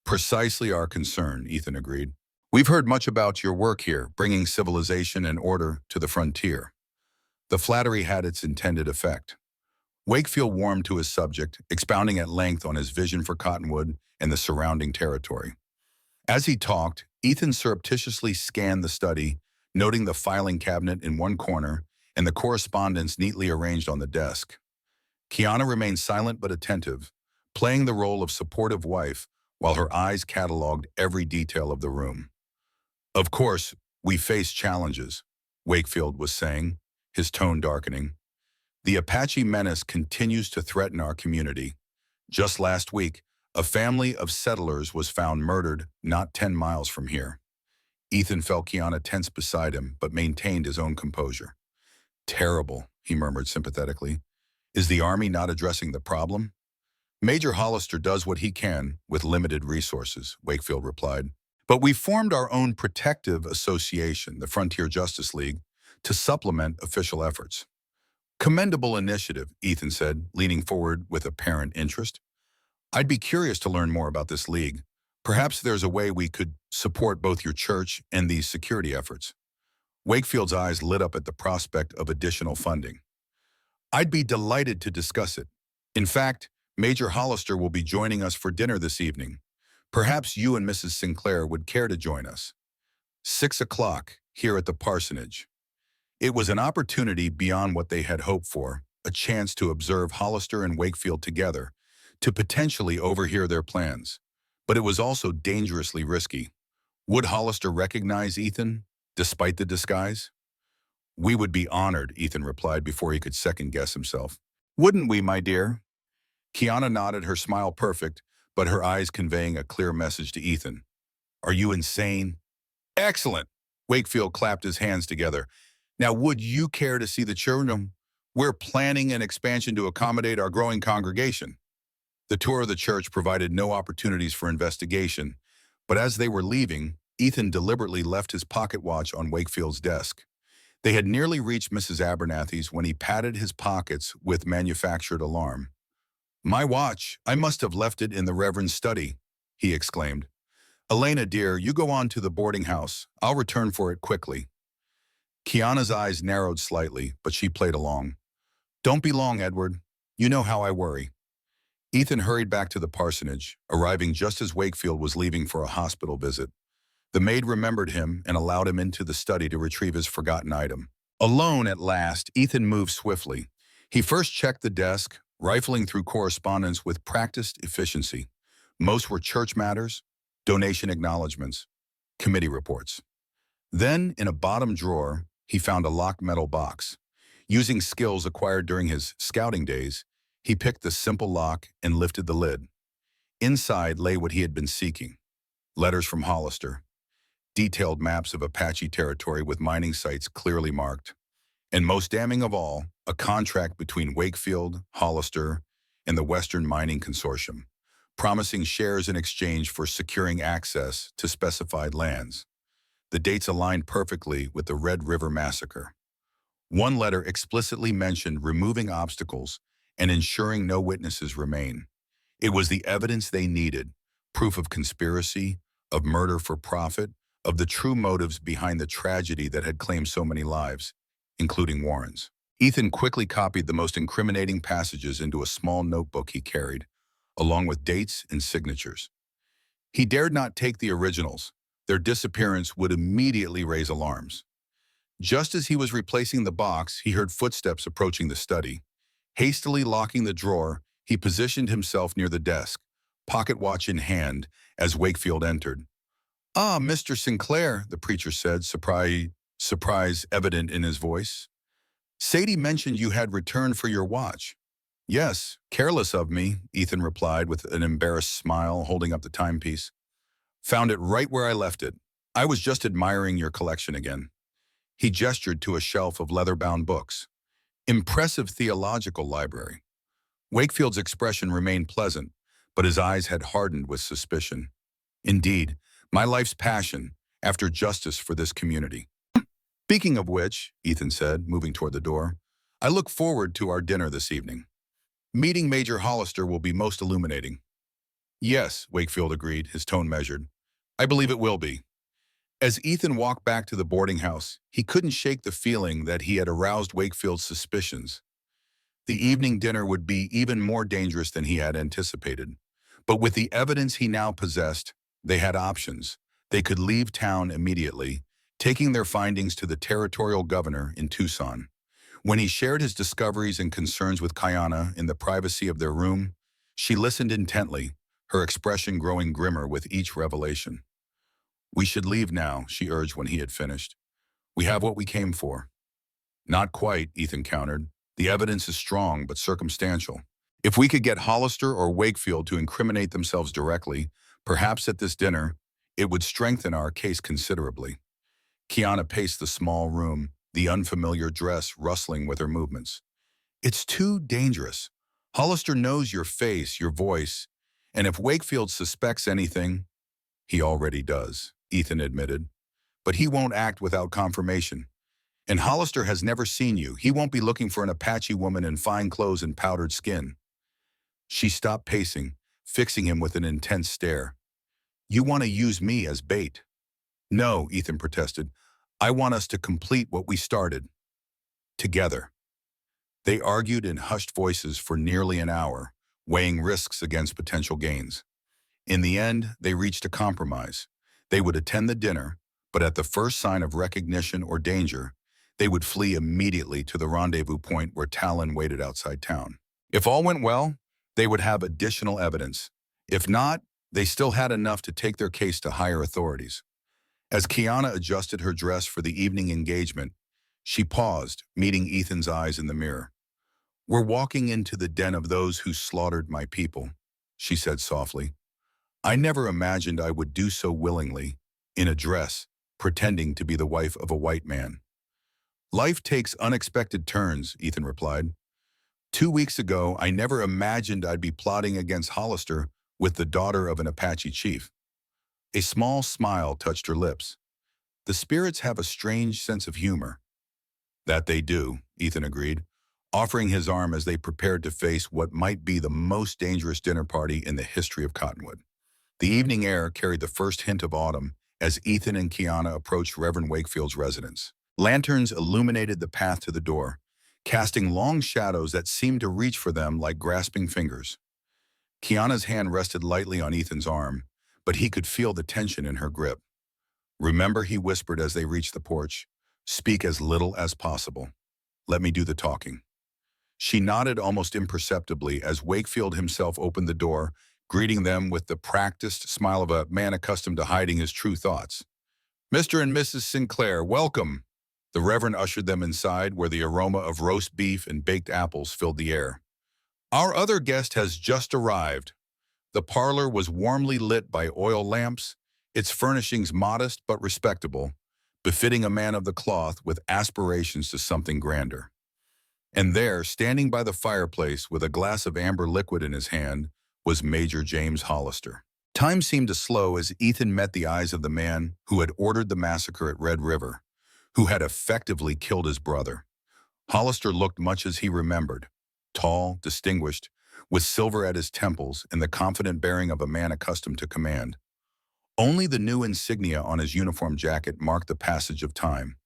Precisely our concern, Ethan agreed. We've heard much about your work here, bringing civilization and order to the frontier. The flattery had its intended effect. Wakefield warmed to his subject, expounding at length on his vision for Cottonwood and the surrounding territory. As he talked, Ethan surreptitiously scanned the study, noting the filing cabinet in one corner and the correspondence neatly arranged on the desk. Kiana remained silent but attentive, playing the role of supportive wife while her eyes cataloged every detail of the room. Of course, we face challenges, Wakefield was saying, his tone darkening. The Apache menace continues to threaten our community. Just last week, a family of settlers was found murdered not 10 miles from here. Ethan felt Kiana tense beside him, but maintained his own composure. Terrible, he murmured sympathetically. Is the Army not addressing the problem? Major Hollister does what he can with limited resources, Wakefield replied. But we formed our own protective association, the Frontier Justice League, to supplement official efforts. Commendable initiative, Ethan said, leaning forward with apparent interest. I'd be curious to learn more about this league. Perhaps there's a way we could support both your church and these security efforts. Wakefield's eyes lit up at the prospect of additional funding. I'd be delighted to discuss it. In fact, Major Hollister will be joining us for dinner this evening. Perhaps you and Mrs. Sinclair would care to join us. 6 o'clock, here at the parsonage. It was an opportunity beyond what they had hoped for, a chance to observe Hollister and Wakefield together, to potentially overhear their plans. But it was also dangerously risky. Would Hollister recognize Ethan, despite the disguise? We would be honored, Ethan replied before he could second-guess himself. Wouldn't we, my dear? Kiana nodded, her smile perfect, but her eyes conveying a clear message to Ethan. Are you insane? Excellent! Wakefield clapped his hands together. Now, would you care to see the children? We're planning an expansion to accommodate our growing congregation. The tour of the church provided no opportunities for investigation, but as they were leaving, Ethan deliberately left his pocket watch on Wakefield's desk. They had nearly reached Mrs. Abernathy's when he patted his pockets with manufactured alarm. My watch, I must have left it in the Reverend's study, he exclaimed. Elena, dear, you go on to the boarding house. I'll return for it quickly. Kiana's eyes narrowed slightly, but she played along. Don't be long, Edward. You know how I worry. Ethan hurried back to the parsonage, arriving just as Wakefield was leaving for a hospital visit. The maid remembered him and allowed him into the study to retrieve his forgotten item. Alone at last, Ethan moved swiftly. He first checked the desk, rifling through correspondence with practiced efficiency. Most were church matters, donation acknowledgments, committee reports. Then, in a bottom drawer, he found a locked metal box. Using skills acquired during his scouting days, he picked the simple lock and lifted the lid. Inside lay what he had been seeking. Letters from Hollister. Detailed maps of Apache territory with mining sites clearly marked. And most damning of all, a contract between Wakefield, Hollister, and the Western Mining Consortium, promising shares in exchange for securing access to specified lands. The dates aligned perfectly with the Red River Massacre. One letter explicitly mentioned removing obstacles and ensuring no witnesses remain. It was the evidence they needed, proof of conspiracy, of murder for profit, of the true motives behind the tragedy that had claimed so many lives, including Warren's. Ethan quickly copied the most incriminating passages into a small notebook he carried, along with dates and signatures. He dared not take the originals. Their disappearance would immediately raise alarms. Just as he was replacing the box, he heard footsteps approaching the study. Hastily locking the drawer, he positioned himself near the desk, pocket watch in hand, as Wakefield entered. Ah, Mr. Sinclair, the preacher said, surprise evident in his voice. Sadie mentioned you had returned for your watch. Yes, careless of me, Ethan replied with an embarrassed smile, holding up the timepiece. Found it right where I left it. I was just admiring your collection again. He gestured to a shelf of leather-bound books. Impressive theological library. Wakefield's expression remained pleasant, but his eyes had hardened with suspicion. Indeed, my life's passion, after justice for this community. Speaking of which, Ethan said, moving toward the door, I look forward to our dinner this evening. Meeting Major Hollister will be most illuminating. Yes, Wakefield agreed, his tone measured. I believe it will be. As Ethan walked back to the boarding house, he couldn't shake the feeling that he had aroused Wakefield's suspicions. The evening dinner would be even more dangerous than he had anticipated. But with the evidence he now possessed, they had options. They could leave town immediately, taking their findings to the territorial governor in Tucson. When he shared his discoveries and concerns with Kiana in the privacy of their room, she listened intently, her expression growing grimmer with each revelation. "We should leave now," she urged when he had finished. "We have what we came for." "Not quite," Ethan countered. "The evidence is strong but circumstantial. If we could get Hollister or Wakefield to incriminate themselves directly, perhaps at this dinner, it would strengthen our case considerably." Kiana paced the small room, the unfamiliar dress rustling with her movements. "It's too dangerous. Hollister knows your face, your voice, and if Wakefield suspects anything, he already does," Ethan admitted. "But he won't act without confirmation. And Hollister has never seen you. He won't be looking for an Apache woman in fine clothes and powdered skin." She stopped pacing, fixing him with an intense stare. "You want to use me as bait?" "No," Ethan protested. "I want us to complete what we started. Together." They argued in hushed voices for nearly an hour, weighing risks against potential gains. In the end, they reached a compromise. They would attend the dinner, but at the first sign of recognition or danger, they would flee immediately to the rendezvous point where Talon waited outside town. If all went well, they would have additional evidence. If not, they still had enough to take their case to higher authorities. As Kiana adjusted her dress for the evening engagement, she paused, meeting Ethan's eyes in the mirror. "We're walking into the den of those who slaughtered my people," she said softly. "I never imagined I would do so willingly, in a dress, pretending to be the wife of a white man." "Life takes unexpected turns," Ethan replied. 2 weeks ago, I never imagined I'd be plotting against Hollister with the daughter of an Apache chief." A small smile touched her lips. "The spirits have a strange sense of humor." "That they do," Ethan agreed, offering his arm as they prepared to face what might be the most dangerous dinner party in the history of Cottonwood. The evening air carried the first hint of autumn as Ethan and Kiana approached Reverend Wakefield's residence. Lanterns illuminated the path to the door, casting long shadows that seemed to reach for them like grasping fingers. Kiana's hand rested lightly on Ethan's arm, but he could feel the tension in her grip. "Remember," he whispered as they reached the porch, "speak as little as possible. Let me do the talking." She nodded almost imperceptibly as Wakefield himself opened the door, greeting them with the practiced smile of a man accustomed to hiding his true thoughts. "Mr. and Mrs. Sinclair, welcome." The Reverend ushered them inside, where the aroma of roast beef and baked apples filled the air. "Our other guest has just arrived." The parlor was warmly lit by oil lamps, its furnishings modest but respectable, befitting a man of the cloth with aspirations to something grander. And there, standing by the fireplace with a glass of amber liquid in his hand, was Major James Hollister. Time seemed to slow as Ethan met the eyes of the man who had ordered the massacre at Red River, who had effectively killed his brother. Hollister looked much as he remembered, tall, distinguished, with silver at his temples and the confident bearing of a man accustomed to command. Only the new insignia on his uniform jacket marked the passage of time.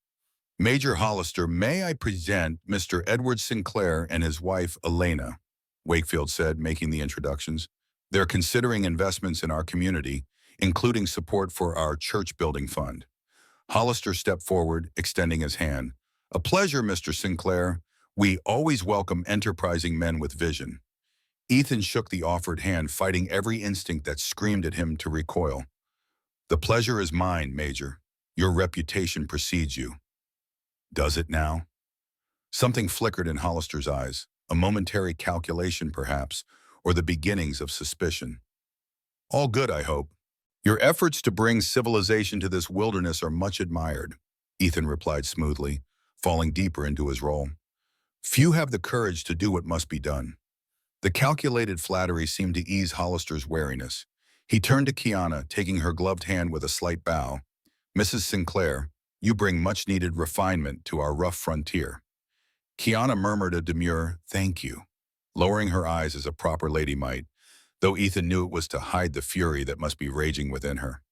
"Major Hollister, may I present Mr. Edward Sinclair and his wife, Elena," Wakefield said, making the introductions. "They're considering investments in our community, including support for our church building fund." Hollister stepped forward, extending his hand. "A pleasure, Mr. Sinclair. We always welcome enterprising men with vision." Ethan shook the offered hand, fighting every instinct that screamed at him to recoil. "The pleasure is mine, Major. Your reputation precedes you." "Does it now?" Something flickered in Hollister's eyes, a momentary calculation perhaps, or the beginnings of suspicion. "All good, I hope. Your efforts to bring civilization to this wilderness are much admired," Ethan replied smoothly, falling deeper into his role. "Few have the courage to do what must be done." The calculated flattery seemed to ease Hollister's wariness. He turned to Kiana, taking her gloved hand with a slight bow. "Mrs. Sinclair, you bring much-needed refinement to our rough frontier." Kiana murmured a demure, "Thank you," lowering her eyes as a proper lady might, though Ethan knew it was to hide the fury that must be raging within her.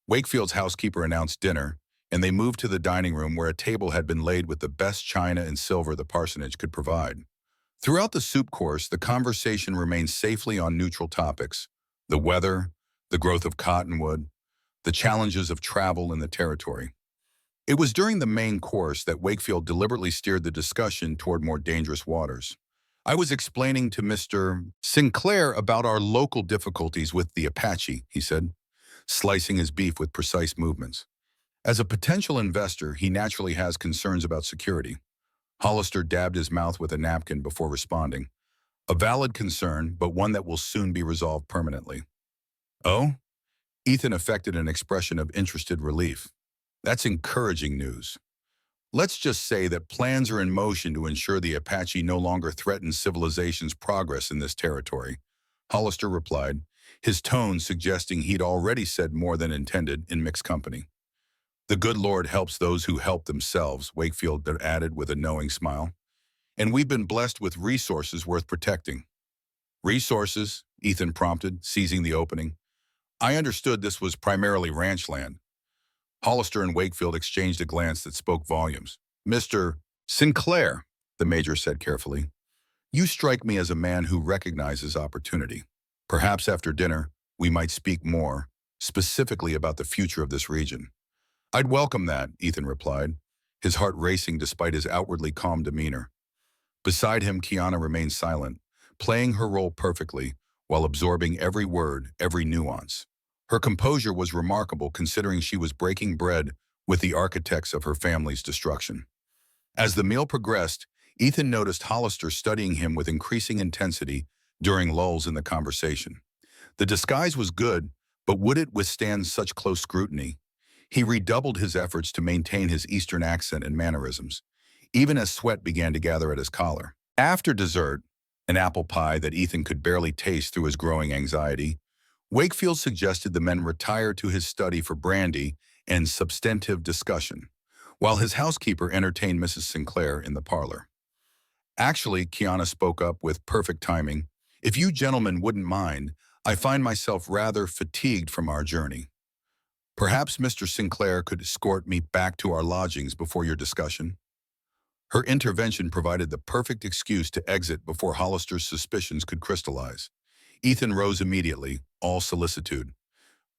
Wakefield's housekeeper announced dinner, and they moved to the dining room where a table had been laid with the best china and silver the parsonage could provide. Throughout the soup course, the conversation remained safely on neutral topics: the weather, the growth of cottonwood, the challenges of travel in the territory. It was during the main course that Wakefield deliberately steered the discussion toward more dangerous waters. I was explaining to Mr. Sinclair about our local difficulties with the Apache, he said, slicing his beef with precise movements. As a potential investor, he naturally has concerns about security. Hollister dabbed his mouth with a napkin before responding. A valid concern, but one that will soon be resolved permanently. Oh? Ethan affected an expression of interested relief. That's encouraging news. Let's just say that plans are in motion to ensure the Apache no longer threatens civilization's progress in this territory. Hollister replied, his tone suggesting he'd already said more than intended in mixed company. The good Lord helps those who help themselves, Wakefield added with a knowing smile. And we've been blessed with resources worth protecting. Resources? Ethan prompted, seizing the opening. I understood this was primarily ranch land. Hollister and Wakefield exchanged a glance that spoke volumes. Mr. Sinclair, the major said carefully, you strike me as a man who recognizes opportunity. Perhaps after dinner, we might speak more, specifically about the future of this region. I'd welcome that, Ethan replied, his heart racing despite his outwardly calm demeanor. Beside him, Kiana remained silent, playing her role perfectly while absorbing every word, every nuance. Her composure was remarkable considering she was breaking bread with the architects of her family's destruction. As the meal progressed, Ethan noticed Hollister studying him with increasing intensity during lulls in the conversation. The disguise was good, but would it withstand such close scrutiny? He redoubled his efforts to maintain his Eastern accent and mannerisms, even as sweat began to gather at his collar. After dessert, an apple pie that Ethan could barely taste through his growing anxiety, Wakefield suggested the men retire to his study for brandy and substantive discussion, while his housekeeper entertained Mrs. Sinclair in the parlor. Actually, Kiana spoke up with perfect timing, if you gentlemen wouldn't mind, I find myself rather fatigued from our journey. Perhaps Mr. Sinclair could escort me back to our lodgings before your discussion. Her intervention provided the perfect excuse to exit before Hollister's suspicions could crystallize. Ethan rose immediately, all solicitude.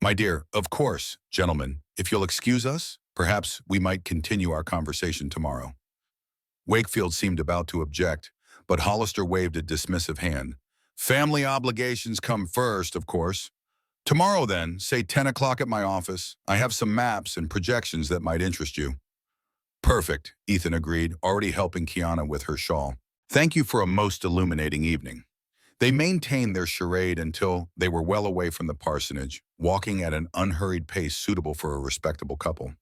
My dear, of course, gentlemen, if you'll excuse us, perhaps we might continue our conversation tomorrow. Wakefield seemed about to object, but Hollister waved a dismissive hand. Family obligations come first, of course. Tomorrow then, say 10 o'clock at my office. I have some maps and projections that might interest you. Perfect, Ethan agreed, already helping Kiana with her shawl. Thank you for a most illuminating evening. They maintained their charade until they were well away from the parsonage, walking at an unhurried pace suitable for a respectable couple.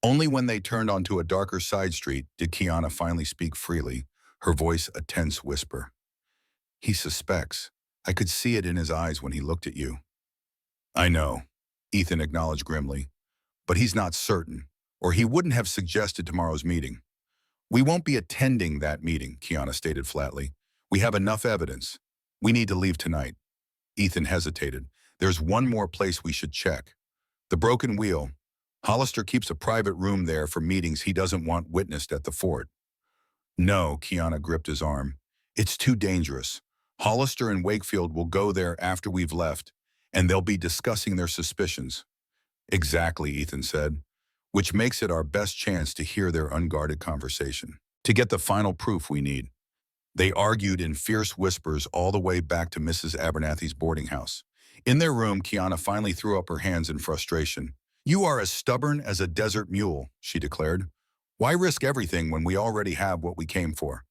Only when they turned onto a darker side street did Kiana finally speak freely, her voice a tense whisper. He suspects. I could see it in his eyes when he looked at you. I know, Ethan acknowledged grimly, but he's not certain, or he wouldn't have suggested tomorrow's meeting. We won't be attending that meeting, Kiana stated flatly. We have enough evidence. We need to leave tonight. Ethan hesitated. There's one more place we should check. The Broken Wheel. Hollister keeps a private room there for meetings he doesn't want witnessed at the fort. No, Kiana gripped his arm. It's too dangerous. Hollister and Wakefield will go there after we've left, and they'll be discussing their suspicions. Exactly, Ethan said, which makes it our best chance to hear their unguarded conversation, to get the final proof we need. They argued in fierce whispers all the way back to Mrs. Abernathy's boarding house. In their room, Kiana finally threw up her hands in frustration. You are as stubborn as a desert mule, she declared. Why risk everything when we already have what we came for?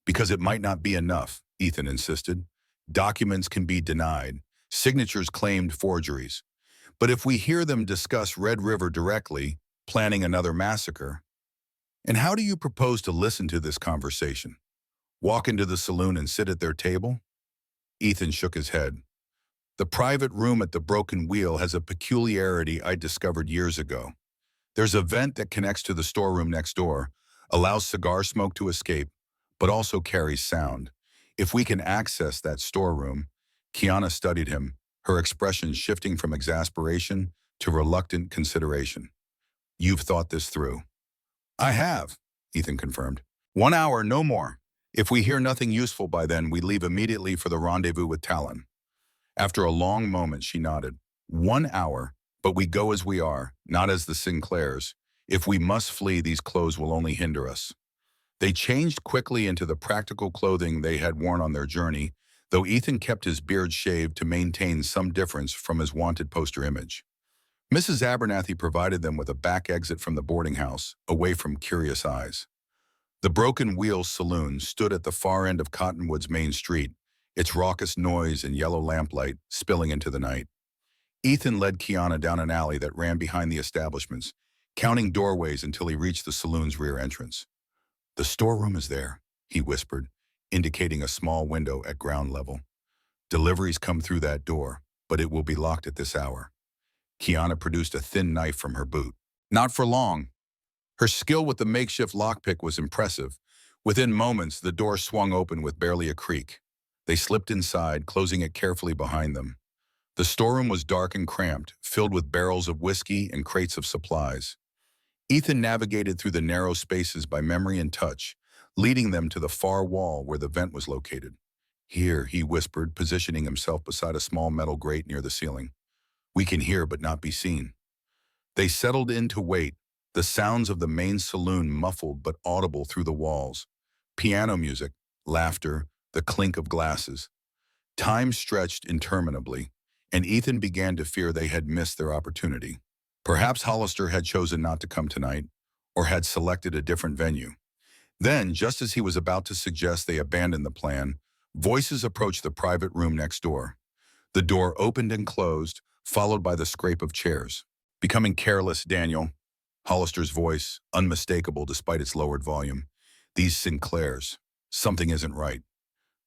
Because it might not be enough, Ethan insisted. Documents can be denied. Signatures claimed forgeries. But if we hear them discuss Red River directly, planning another massacre. And how do you propose to listen to this conversation? Walk into the saloon and sit at their table? Ethan shook his head. The private room at the Broken Wheel has a peculiarity I discovered years ago. There's a vent that connects to the storeroom next door, allows cigar smoke to escape, but also carries sound. If we can access that storeroom, Kiana studied him, her expression shifting from exasperation to reluctant consideration. You've thought this through. I have, Ethan confirmed. 1 hour, no more. If we hear nothing useful by then, we leave immediately for the rendezvous with Talon. After a long moment, she nodded. 1 hour, but we go as we are, not as the Sinclairs. If we must flee, these clothes will only hinder us. They changed quickly into the practical clothing they had worn on their journey, though Ethan kept his beard shaved to maintain some difference from his wanted poster image. Mrs. Abernathy provided them with a back exit from the boarding house, away from curious eyes. The Broken Wheel Saloon stood at the far end of Cottonwood's main street, its raucous noise and yellow lamplight spilling into the night. Ethan led Kiana down an alley that ran behind the establishments, counting doorways until he reached the saloon's rear entrance. "The storeroom is there," he whispered, indicating a small window at ground level. "Deliveries come through that door, but it will be locked at this hour." Kiana produced a thin knife from her boot. Not for long. Her skill with the makeshift lockpick was impressive. Within moments, the door swung open with barely a creak. They slipped inside, closing it carefully behind them. The storeroom was dark and cramped, filled with barrels of whiskey and crates of supplies. Ethan navigated through the narrow spaces by memory and touch, leading them to the far wall where the vent was located. "Here," he whispered, positioning himself beside a small metal grate near the ceiling. "We can hear but not be seen." They settled in to wait, the sounds of the main saloon muffled but audible through the walls. Piano music, laughter, the clink of glasses. Time stretched interminably, and Ethan began to fear they had missed their opportunity. Perhaps Hollister had chosen not to come tonight, or had selected a different venue. Then, just as he was about to suggest they abandon the plan, voices approached the private room next door. The door opened and closed, followed by the scrape of chairs. "Becoming careless, Daniel." Hollister's voice, unmistakable despite its lowered volume. "These Sinclairs. Something isn't right."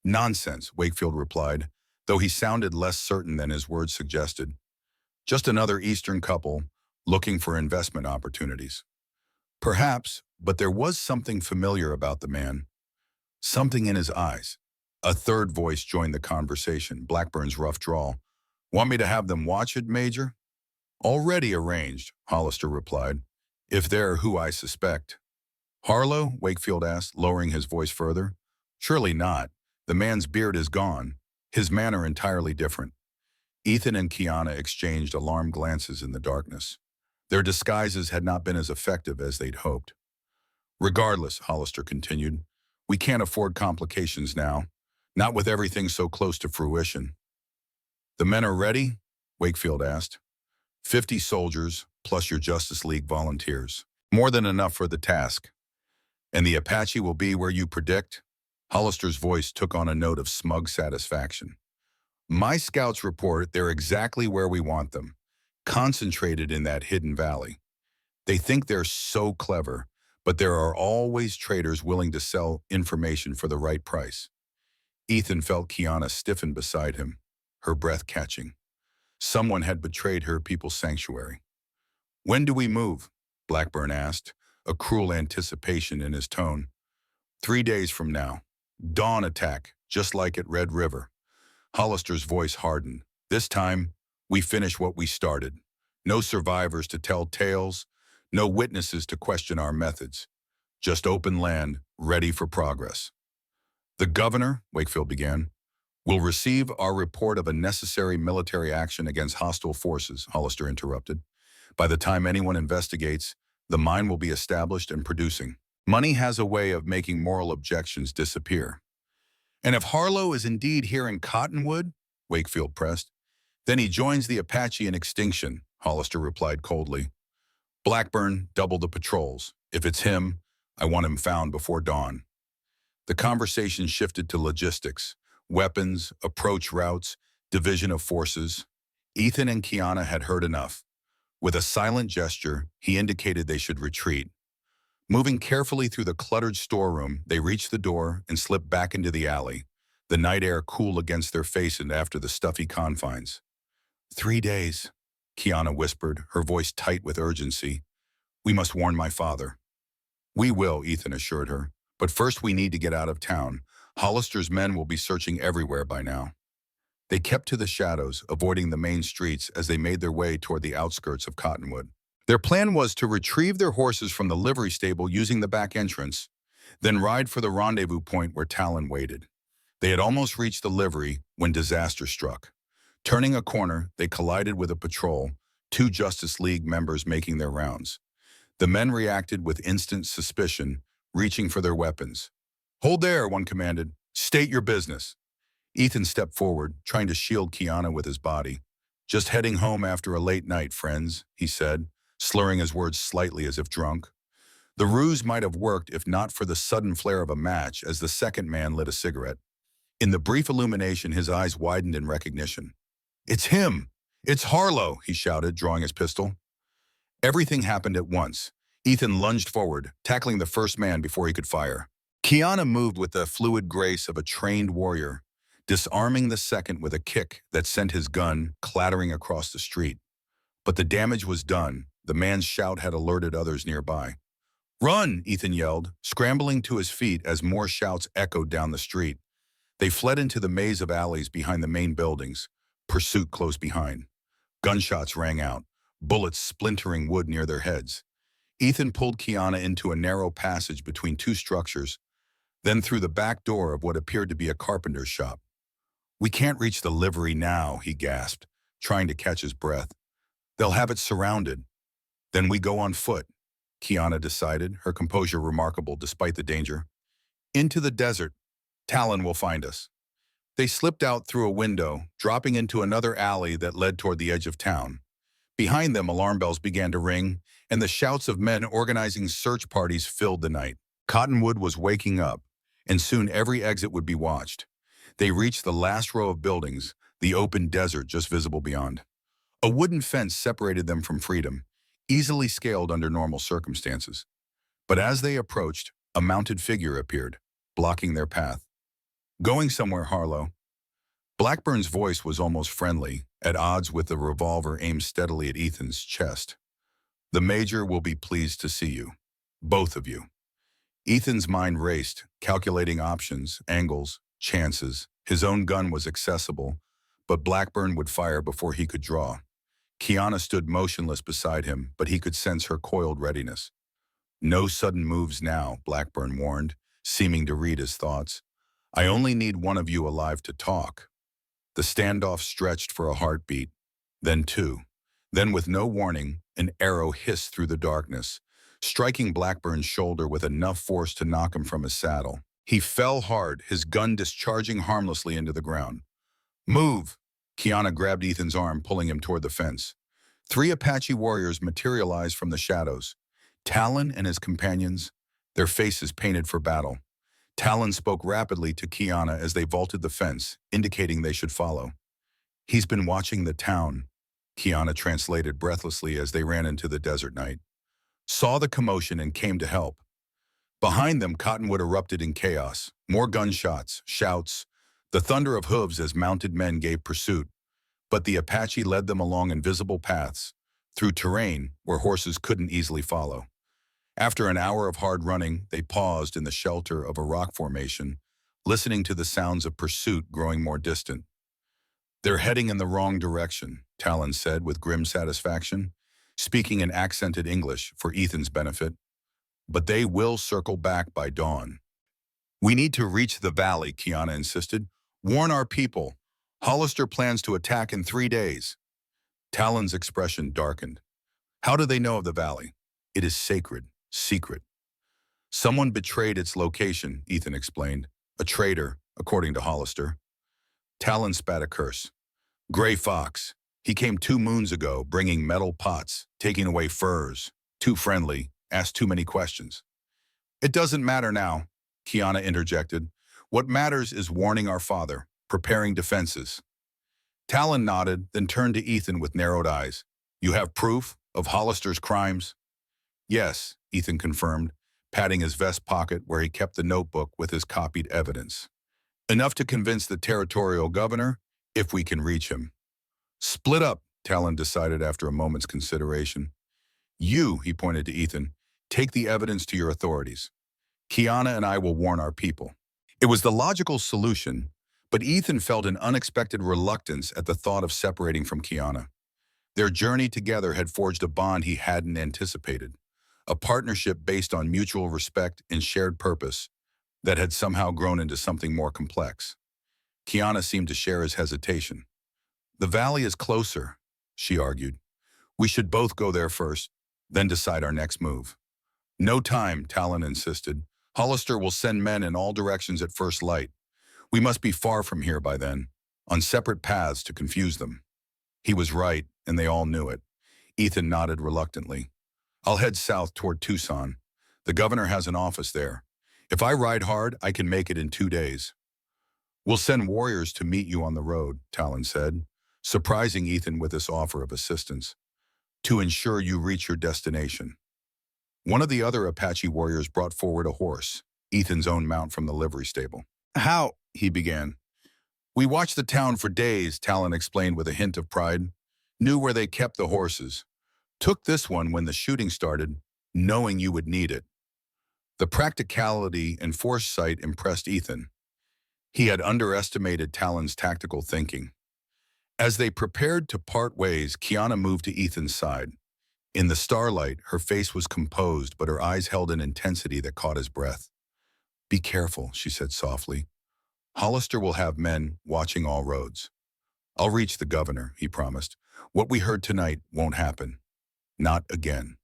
"Nonsense," Wakefield replied, though he sounded less certain than his words suggested. "Just another Eastern couple, looking for investment opportunities." Perhaps, but there was something familiar about the man. Something in his eyes. A third voice joined the conversation, Blackburn's rough drawl. "Want me to have them watch it, Major?" "Already arranged," Hollister replied, "if they're who I suspect." "Harlow?" Wakefield asked, lowering his voice further. "Surely not. The man's beard is gone, his manner entirely different." Ethan and Kiana exchanged alarmed glances in the darkness. Their disguises had not been as effective as they'd hoped. "Regardless," Hollister continued, "we can't afford complications now, not with everything so close to fruition." "The men are ready?" Wakefield asked. 50 soldiers, plus your Justice League volunteers. More than enough for the task. "And the Apache will be where you predict?" Hollister's voice took on a note of smug satisfaction. "My scouts report they're exactly where we want them, concentrated in that hidden valley. They think they're so clever, but there are always traders willing to sell information for the right price." Ethan felt Kiana stiffen beside him, her breath catching. Someone had betrayed her people's sanctuary. "When do we move?" Blackburn asked, a cruel anticipation in his tone. 3 days from now. Dawn attack, just like at Red River." Hollister's voice hardened. "This time, we finish what we started. No survivors to tell tales, no witnesses to question our methods. Just open land, ready for progress." "The governor," Wakefield began, "will receive our report of a necessary military action against hostile forces," Hollister interrupted. "By the time anyone investigates, the mine will be established and producing. Money has a way of making moral objections disappear." "And if Harlow is indeed here in Cottonwood," Wakefield pressed, "then he joins the Apache in extinction," Hollister replied coldly. "Blackburn, double the patrols. If it's him, I want him found before dawn." The conversation shifted to logistics, weapons, approach routes, division of forces. Ethan and Kiana had heard enough. With a silent gesture, he indicated they should retreat. Moving carefully through the cluttered storeroom, they reached the door and slipped back into the alley, the night air cool against their faces after the stuffy confines. 3 days, Kiana whispered, her voice tight with urgency. "We must warn my father." "We will," Ethan assured her. "But first we need to get out of town. Hollister's men will be searching everywhere by now." They kept to the shadows, avoiding the main streets as they made their way toward the outskirts of Cottonwood. Their plan was to retrieve their horses from the livery stable using the back entrance, then ride for the rendezvous point where Talon waited. They had almost reached the livery when disaster struck. Turning a corner, they collided with a patrol, 2 Justice League members making their rounds. The men reacted with instant suspicion, reaching for their weapons. "Hold there," one commanded. "State your business." Ethan stepped forward, trying to shield Kiana with his body. "Just heading home after a late night, friends," he said, slurring his words slightly as if drunk. The ruse might have worked if not for the sudden flare of a match as the second man lit a cigarette. In the brief illumination, his eyes widened in recognition. "It's him! It's Harlow!" he shouted, drawing his pistol. Everything happened at once. Ethan lunged forward, tackling the first man before he could fire. Kiana moved with the fluid grace of a trained warrior, disarming the second with a kick that sent his gun clattering across the street. But the damage was done. The man's shout had alerted others nearby. "Run!" Ethan yelled, scrambling to his feet as more shouts echoed down the street. They fled into the maze of alleys behind the main buildings, pursuit close behind. Gunshots rang out, bullets splintering wood near their heads. Ethan pulled Kiana into a narrow passage between two structures, then through the back door of what appeared to be a carpenter's shop. "We can't reach the livery now," he gasped, trying to catch his breath. "They'll have it surrounded." "Then we go on foot," Kiana decided, her composure remarkable despite the danger. "Into the desert. Talon will find us." They slipped out through a window, dropping into another alley that led toward the edge of town. Behind them, alarm bells began to ring, and the shouts of men organizing search parties filled the night. Cottonwood was waking up, and soon every exit would be watched. They reached the last row of buildings, the open desert just visible beyond. A wooden fence separated them from freedom, easily scaled under normal circumstances. But as they approached, a mounted figure appeared, blocking their path. "Going somewhere, Harlow." Blackburn's voice was almost friendly, at odds with the revolver aimed steadily at Ethan's chest. "The Major will be pleased to see you. Both of you." Ethan's mind raced, calculating options, angles, chances. His own gun was accessible, but Blackburn would fire before he could draw. Kiana stood motionless beside him, but he could sense her coiled readiness. "No sudden moves now," Blackburn warned, seeming to read his thoughts. "I only need one of you alive to talk." The standoff stretched for a heartbeat, then two. Then, with no warning, an arrow hissed through the darkness, striking Blackburn's shoulder with enough force to knock him from his saddle. He fell hard, his gun discharging harmlessly into the ground. "Move!" Kiana grabbed Ethan's arm, pulling him toward the fence. Three Apache warriors materialized from the shadows. Talon and his companions, their faces painted for battle. Talon spoke rapidly to Kiana as they vaulted the fence, indicating they should follow. "He's been watching the town," Kiana translated breathlessly as they ran into the desert night. "Saw the commotion and came to help." Behind them, Cottonwood erupted in chaos. More gunshots, shouts, the thunder of hooves as mounted men gave pursuit. But the Apache led them along invisible paths, through terrain where horses couldn't easily follow. After an hour of hard running, they paused in the shelter of a rock formation, listening to the sounds of pursuit growing more distant. "They're heading in the wrong direction," Talon said with grim satisfaction, speaking in accented English for Ethan's benefit. "But they will circle back by dawn." "We need to reach the valley," Kiana insisted. "Warn our people. Hollister plans to attack in 3 days." Talon's expression darkened. "How do they know of the valley?" "It is sacred, secret." "Someone betrayed its location," Ethan explained. "A traitor, according to Hollister." Talon spat a curse. "Gray Fox. He came 2 moons ago, bringing metal pots, taking away furs. Too friendly, asked too many questions." "It doesn't matter now," Kiana interjected. "What matters is warning our father, preparing defenses." Talon nodded, then turned to Ethan with narrowed eyes. "You have proof of Hollister's crimes?" "Yes," Ethan confirmed, patting his vest pocket where he kept the notebook with his copied evidence. "Enough to convince the territorial governor, if we can reach him." "Split up," Talon decided after a moment's consideration. "You," he pointed to Ethan, "take the evidence to your authorities. Kiana and I will warn our people." It was the logical solution, but Ethan felt an unexpected reluctance at the thought of separating from Kiana. Their journey together had forged a bond he hadn't anticipated, a partnership based on mutual respect and shared purpose that had somehow grown into something more complex. Kiana seemed to share his hesitation. "The valley is closer," she argued. "We should both go there first." then decide our next move. No time, Talon insisted. Hollister will send men in all directions at first light. We must be far from here by then, on separate paths to confuse them. He was right, and they all knew it. Ethan nodded reluctantly. I'll head south toward Tucson. The governor has an office there. If I ride hard, I can make it in 2 days. We'll send warriors to meet you on the road, Talon said, surprising Ethan with this offer of assistance, to ensure you reach your destination. One of the other Apache warriors brought forward a horse, Ethan's own mount from the livery stable. How? He began. We watched the town for days, Talon explained with a hint of pride. Knew where they kept the horses. Took this one when the shooting started, knowing you would need it. The practicality and foresight impressed Ethan. He had underestimated Talon's tactical thinking. As they prepared to part ways, Kiana moved to Ethan's side. In the starlight, her face was composed, but her eyes held an intensity that caught his breath. Be careful, she said softly. Hollister will have men watching all roads. I'll reach the governor, he promised. What we heard tonight won't happen. Not again.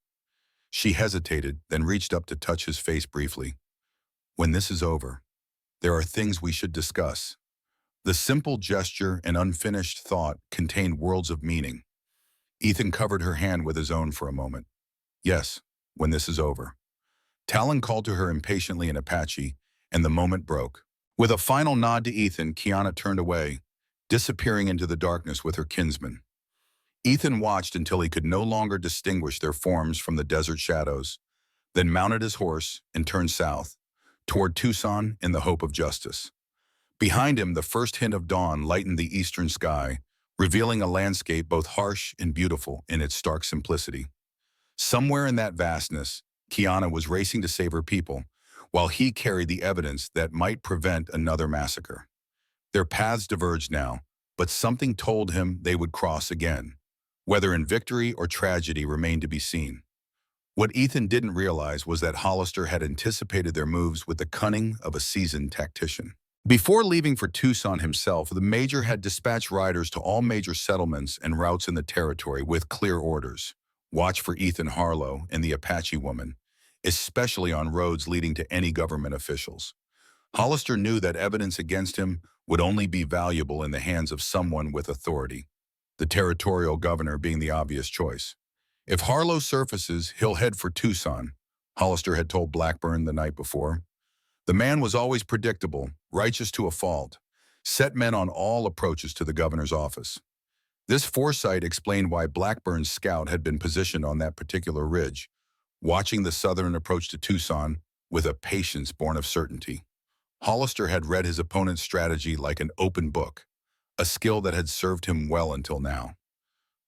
She hesitated, then reached up to touch his face briefly. When this is over, there are things we should discuss. The simple gesture and unfinished thought contained worlds of meaning. Ethan covered her hand with his own for a moment. Yes, when this is over. Talon called to her impatiently in Apache, and the moment broke. With a final nod to Ethan, Kiana turned away, disappearing into the darkness with her kinsman. Ethan watched until he could no longer distinguish their forms from the desert shadows, then mounted his horse and turned south, toward Tucson in the hope of justice. Behind him, the first hint of dawn lightened the eastern sky, revealing a landscape both harsh and beautiful in its stark simplicity. Somewhere in that vastness, Kiana was racing to save her people, while he carried the evidence that might prevent another massacre. Their paths diverged now, but something told him they would cross again. Whether in victory or tragedy remained to be seen. What Ethan didn't realize was that Hollister had anticipated their moves with the cunning of a seasoned tactician. Before leaving for Tucson himself, the major had dispatched riders to all major settlements and routes in the territory with clear orders. Watch for Ethan Harlow and the Apache woman, especially on roads leading to any government officials. Hollister knew that evidence against him would only be valuable in the hands of someone with authority, the territorial governor being the obvious choice. If Harlow surfaces, he'll head for Tucson, Hollister had told Blackburn the night before. The man was always predictable, righteous to a fault, set men on all approaches to the governor's office. This foresight explained why Blackburn's scout had been positioned on that particular ridge, watching the southern approach to Tucson with a patience born of certainty. Hollister had read his opponent's strategy like an open book, a skill that had served him well until now.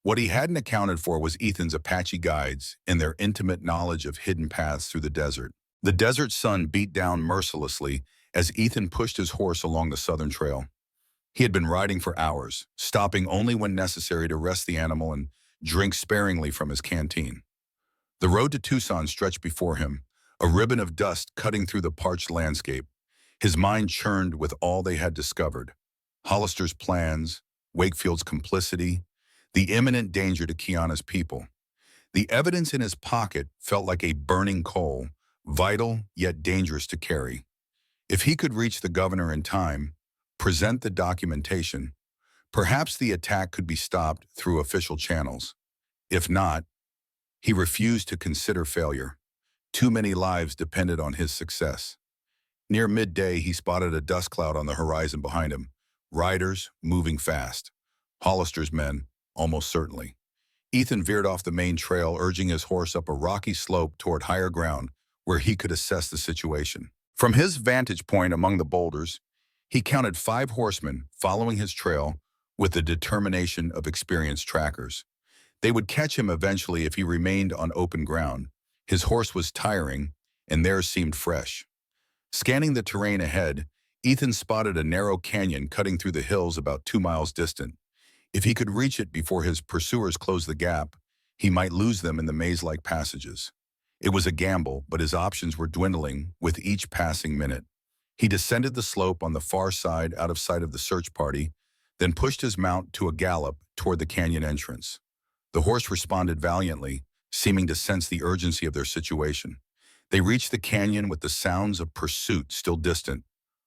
What he hadn't accounted for was Ethan's Apache guides and their intimate knowledge of hidden paths through the desert. The desert sun beat down mercilessly as Ethan pushed his horse along the southern trail. He had been riding for hours, stopping only when necessary to rest the animal and drink sparingly from his canteen. The road to Tucson stretched before him, a ribbon of dust cutting through the parched landscape. His mind churned with all they had discovered. Hollister's plans, Wakefield's complicity, the imminent danger to Kiana's people. The evidence in his pocket felt like a burning coal, vital yet dangerous to carry. If he could reach the governor in time, present the documentation, perhaps the attack could be stopped through official channels. If not, he refused to consider failure. Too many lives depended on his success. Near midday, he spotted a dust cloud on the horizon behind him, riders moving fast. Hollister's men, almost certainly. Ethan veered off the main trail, urging his horse up a rocky slope toward higher ground where he could assess the situation. From his vantage point among the boulders, he counted 5 horsemen following his trail with the determination of experienced trackers. They would catch him eventually if he remained on open ground. His horse was tiring, and theirs seemed fresh. Scanning the terrain ahead, Ethan spotted a narrow canyon cutting through the hills about 2 miles distant. If he could reach it before his pursuers closed the gap, he might lose them in the maze-like passages. It was a gamble, but his options were dwindling with each passing minute. He descended the slope on the far side out of sight of the search party, then pushed his mount to a gallop toward the canyon entrance. The horse responded valiantly, seeming to sense the urgency of their situation. They reached the canyon with the sounds of pursuit still distant,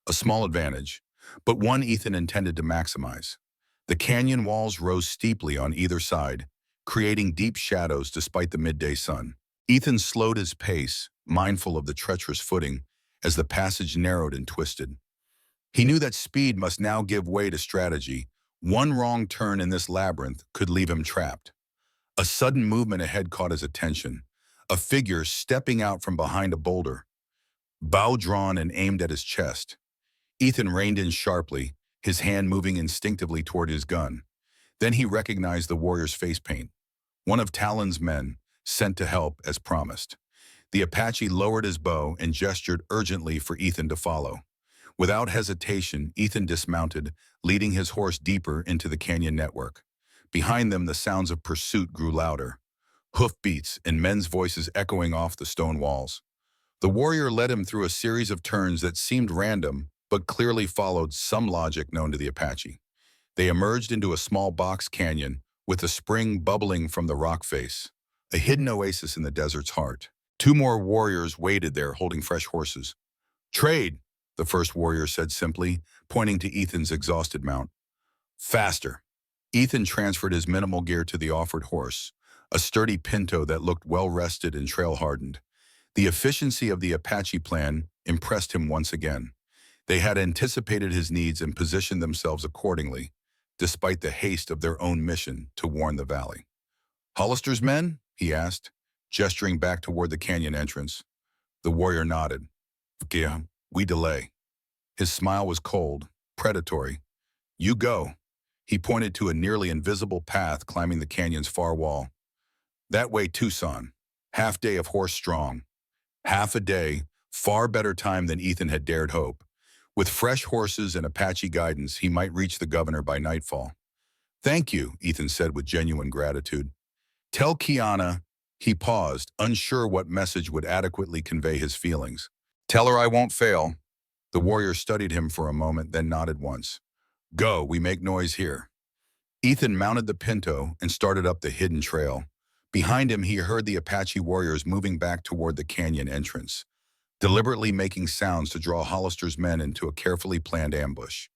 a small advantage, but one Ethan intended to maximize. The canyon walls rose steeply on either side, creating deep shadows despite the midday sun. Ethan slowed his pace, mindful of the treacherous footing, as the passage narrowed and twisted. He knew that speed must now give way to strategy. One wrong turn in this labyrinth could leave him trapped. A sudden movement ahead caught his attention, a figure stepping out from behind a boulder, bow drawn and aimed at his chest. Ethan reined in sharply, his hand moving instinctively toward his gun. Then he recognized the warrior's face paint, one of Talon's men, sent to help as promised. The Apache lowered his bow and gestured urgently for Ethan to follow. Without hesitation, Ethan dismounted, leading his horse deeper into the canyon network. Behind them, the sounds of pursuit grew louder, hoofbeats and men's voices echoing off the stone walls. The warrior led him through a series of turns that seemed random, but clearly followed some logic known to the Apache. They emerged into a small box canyon with a spring bubbling from the rock face, a hidden oasis in the desert's heart. Two more warriors waited there holding fresh horses. "Trade," the first warrior said simply, pointing to Ethan's exhausted mount. "Faster." Ethan transferred his minimal gear to the offered horse, a sturdy pinto that looked well-rested and trail-hardened. The efficiency of the Apache plan impressed him once again. They had anticipated his needs and positioned themselves accordingly, despite the haste of their own mission to warn the valley. "Hollister's men?" he asked, gesturing back toward the canyon entrance. The warrior nodded. "Yeah, we delay." His smile was cold, predatory. "You go." He pointed to a nearly invisible path climbing the canyon's far wall. "That way, Tucson. Half day of horse strong." Half a day, far better time than Ethan had dared hope. With fresh horses and Apache guidance, he might reach the governor by nightfall. "Thank you," Ethan said with genuine gratitude. "Tell Kiana." He paused, unsure what message would adequately convey his feelings. "Tell her I won't fail." The warrior studied him for a moment, then nodded once. "Go, we make noise here." Ethan mounted the pinto and started up the hidden trail. Behind him, he heard the Apache warriors moving back toward the canyon entrance, deliberately making sounds to draw Hollister's men into a carefully planned ambush.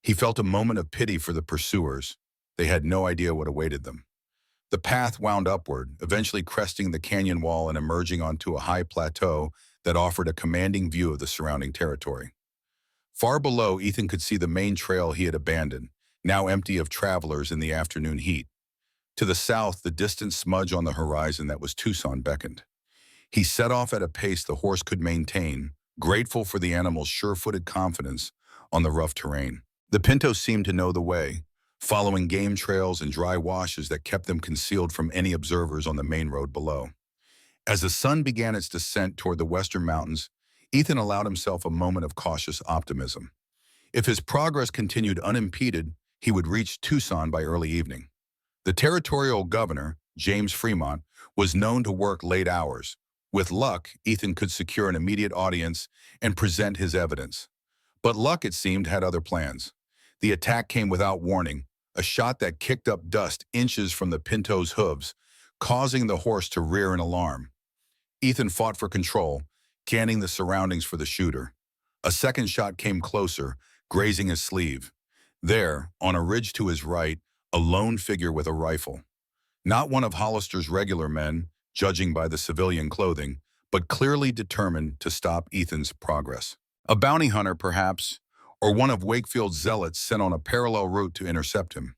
He felt a moment of pity for the pursuers. They had no idea what awaited them. The path wound upward, eventually cresting the canyon wall and emerging onto a high plateau that offered a commanding view of the surrounding territory. Far below, Ethan could see the main trail he had abandoned, now empty of travelers in the afternoon heat. To the south, the distant smudge on the horizon that was Tucson beckoned. He set off at a pace the horse could maintain, grateful for the animal's sure-footed confidence on the rough terrain. The pinto seemed to know the way, following game trails and dry washes that kept them concealed from any observers on the main road below. As the sun began its descent toward the western mountains, Ethan allowed himself a moment of cautious optimism. If his progress continued unimpeded, he would reach Tucson by early evening. The territorial governor, James Fremont, was known to work late hours. With luck, Ethan could secure an immediate audience and present his evidence. But luck, it seemed, had other plans. The attack came without warning, a shot that kicked up dust inches from the pinto's hooves, causing the horse to rear in alarm. Ethan fought for control, canning the surroundings for the shooter. A second shot came closer, grazing his sleeve. There, on a ridge to his right, a lone figure with a rifle. Not one of Hollister's regular men, judging by the civilian clothing, but clearly determined to stop Ethan's progress. A bounty hunter, perhaps, or one of Wakefield's zealots sent on a parallel route to intercept him.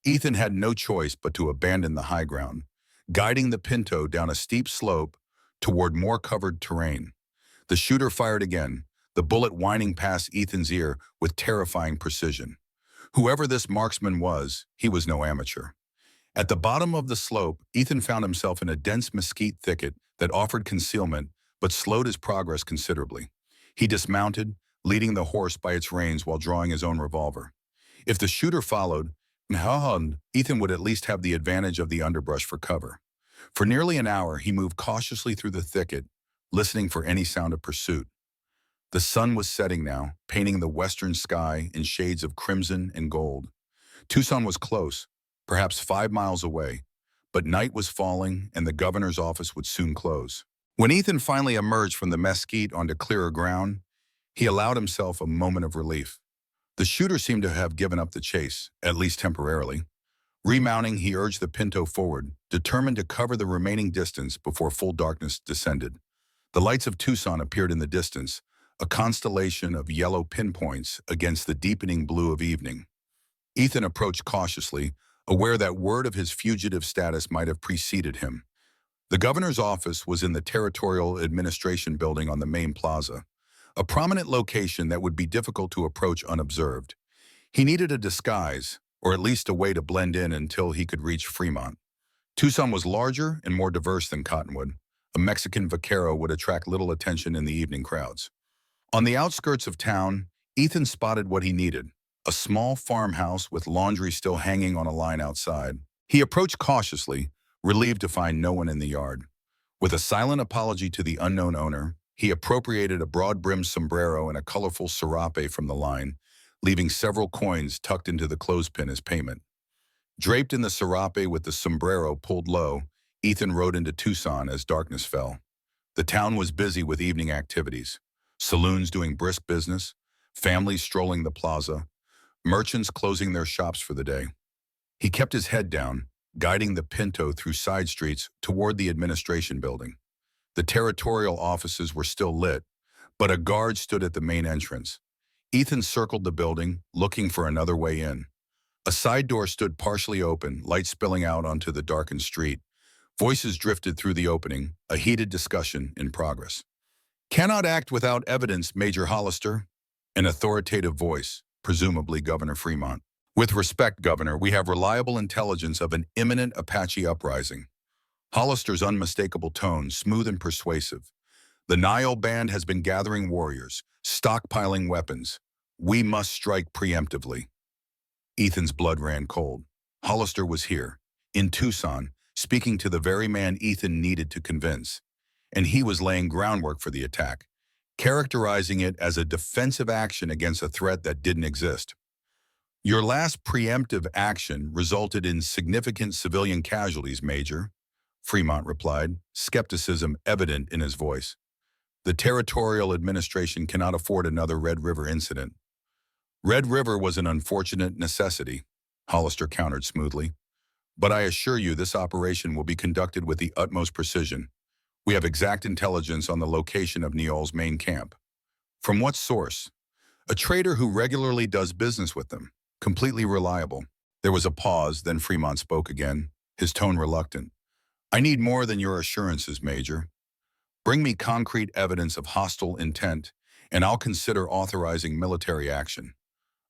Ethan had no choice but to abandon the high ground, guiding the pinto down a steep slope toward more covered terrain. The shooter fired again, the bullet whining past Ethan's ear with terrifying precision. Whoever this marksman was, he was no amateur. At the bottom of the slope, Ethan found himself in a dense mesquite thicket that offered concealment but slowed his progress considerably. He dismounted, leading the horse by its reins while drawing his own revolver. If the shooter followed, Ethan would at least have the advantage of the underbrush for cover. For nearly an hour, he moved cautiously through the thicket, listening for any sound of pursuit. The sun was setting now, painting the western sky in shades of crimson and gold. Tucson was close, perhaps 5 miles away, but night was falling and the governor's office would soon close. When Ethan finally emerged from the mesquite onto clearer ground, he allowed himself a moment of relief. The shooter seemed to have given up the chase, at least temporarily. Remounting, he urged the Pinto forward, determined to cover the remaining distance before full darkness descended. The lights of Tucson appeared in the distance, a constellation of yellow pinpoints against the deepening blue of evening. Ethan approached cautiously, aware that word of his fugitive status might have preceded him. The governor's office was in the Territorial Administration Building on the main plaza, a prominent location that would be difficult to approach unobserved. He needed a disguise, or at least a way to blend in until he could reach Fremont. Tucson was larger and more diverse than Cottonwood. A Mexican vaquero would attract little attention in the evening crowds. On the outskirts of town, Ethan spotted what he needed, a small farmhouse with laundry still hanging on a line outside. He approached cautiously, relieved to find no one in the yard. With a silent apology to the unknown owner, he appropriated a broad-brimmed sombrero and a colorful serape from the line, leaving several coins tucked into the clothespin as payment. Draped in the serape with the sombrero pulled low, Ethan rode into Tucson as darkness fell. The town was busy with evening activities. Saloons doing brisk business, families strolling the plaza, merchants closing their shops for the day. He kept his head down, guiding the Pinto through side streets toward the administration building. The territorial offices were still lit, but a guard stood at the main entrance. Ethan circled the building, looking for another way in. A side door stood partially open, light spilling out onto the darkened street. Voices drifted through the opening, a heated discussion in progress. "Cannot act without evidence, Major Hollister," an authoritative voice, presumably Governor Fremont. "With respect, Governor, we have reliable intelligence of an imminent Apache uprising." Hollister's unmistakable tone, smooth and persuasive. "The Nile Band has been gathering warriors, stockpiling weapons. We must strike preemptively." Ethan's blood ran cold. Hollister was here, in Tucson, speaking to the very man Ethan needed to convince. And he was laying groundwork for the attack, characterizing it as a defensive action against a threat that didn't exist. "Your last preemptive action resulted in significant civilian casualties, Major," Fremont replied, skepticism evident in his voice. "The Territorial Administration cannot afford another Red River incident." "Red River was an unfortunate necessity," Hollister countered smoothly. "But I assure you this operation will be conducted with the utmost precision. We have exact intelligence on the location of Neol's main camp." "From what source?" "A trader who regularly does business with them. Completely reliable." There was a pause, then Fremont spoke again, his tone reluctant. "I need more than your assurances, Major. Bring me concrete evidence of hostile intent, and I'll consider authorizing military action.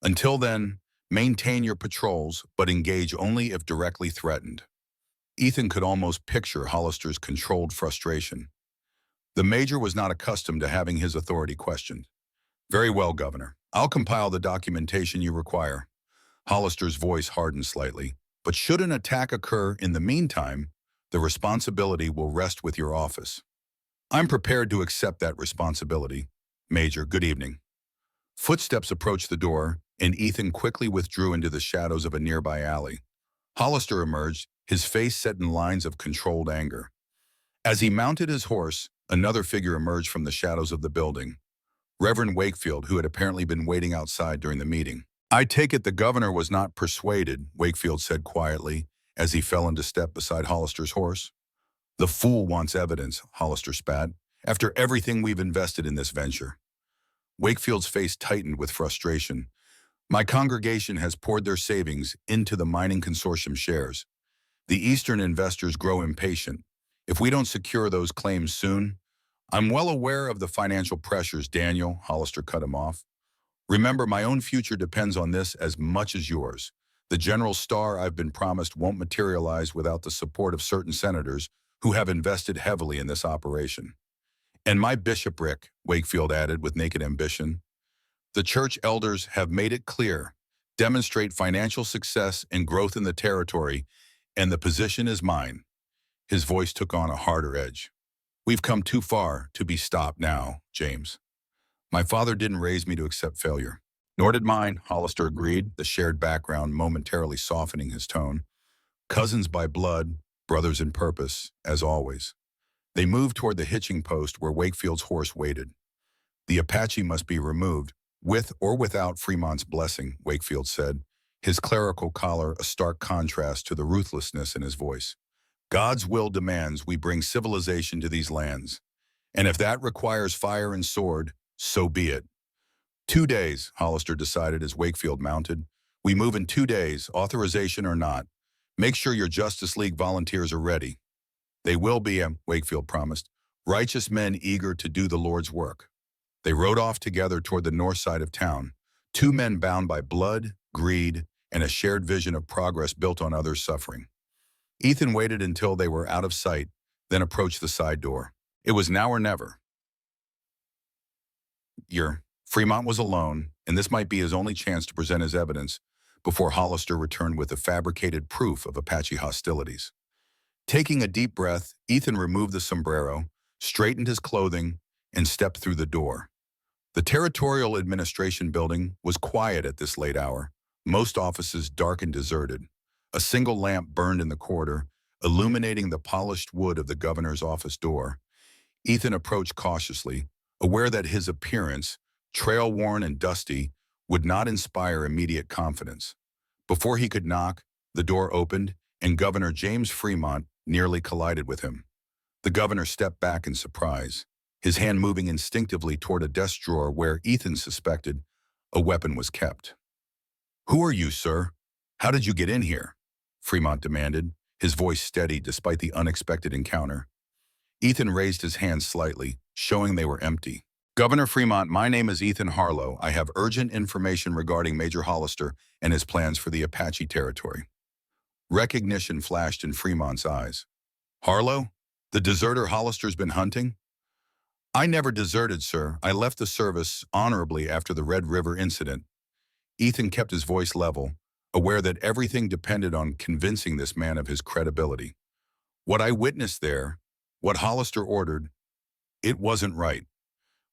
Until then, maintain your patrols, but engage only if directly threatened." Ethan could almost picture Hollister's controlled frustration. The major was not accustomed to having his authority questioned. "Very well, Governor. I'll compile the documentation you require." Hollister's voice hardened slightly. "But should an attack occur in the meantime, the responsibility will rest with your office." "I'm prepared to accept that responsibility. Major, good evening." Footsteps approached the door, and Ethan quickly withdrew into the shadows of a nearby alley. Hollister emerged, his face set in lines of controlled anger. As he mounted his horse, another figure emerged from the shadows of the building. Reverend Wakefield, who had apparently been waiting outside during the meeting. "I take it the governor was not persuaded," Wakefield said quietly, as he fell into step beside Hollister's horse. "The fool wants evidence," Hollister spat, "after everything we've invested in this venture." Wakefield's face tightened with frustration. "My congregation has poured their savings into the mining consortium shares. The Eastern investors grow impatient. If we don't secure those claims soon—" "I'm well aware of the financial pressures, Daniel," Hollister cut him off. "Remember, my own future depends on this as much as yours. The general star I've been promised won't materialize without the support of certain senators who have invested heavily in this operation." "And my bishopric," Wakefield added with naked ambition. "The church elders have made it clear. Demonstrate financial success and growth in the territory, and the position is mine." His voice took on a harder edge. "We've come too far to be stopped now, James. My father didn't raise me to accept failure." "Nor did mine," Hollister agreed, the shared background momentarily softening his tone. "Cousins by blood, brothers in purpose, as always. They moved toward the hitching post where Wakefield's horse waited. The Apache must be removed, with or without Fremont's blessing, Wakefield said, his clerical collar a stark contrast to the ruthlessness in his voice. God's will demands we bring civilization to these lands, and if that requires fire and sword, so be it. 2 days, Hollister decided as Wakefield mounted. We move in 2 days, authorization or not. Make sure your Justice League volunteers are ready. They will be, Wakefield promised, righteous men eager to do the Lord's work. They rode off together toward the north side of town, two men bound by blood, greed, and a shared vision of progress built on others' suffering. Ethan waited until they were out of sight, then approached the side door. It was now or never. Fremont was alone, and this might be his only chance to present his evidence before Hollister returned with the fabricated proof of Apache hostilities. Taking a deep breath, Ethan removed the sombrero, straightened his clothing, and stepped through the door. The Territorial Administration building was quiet at this late hour, most offices dark and deserted. A single lamp burned in the corridor, illuminating the polished wood of the governor's office door. Ethan approached cautiously, aware that his appearance, trail-worn and dusty, would not inspire immediate confidence. Before he could knock, the door opened, and Governor James Fremont nearly collided with him. The governor stepped back in surprise, his hand moving instinctively toward a desk drawer where Ethan suspected a weapon was kept. "Who are you, sir? How did you get in here?" Fremont demanded, his voice steady despite the unexpected encounter. Ethan raised his hands slightly, showing they were empty. "Governor Fremont, my name is Ethan Harlow. I have urgent information regarding Major Hollister and his plans for the Apache territory." Recognition flashed in Fremont's eyes. "Harlow? The deserter Hollister's been hunting?" "I never deserted, sir. I left the service honorably after the Red River incident." Ethan kept his voice level, aware that everything depended on convincing this man of his credibility. "What I witnessed there, what Hollister ordered, it wasn't right."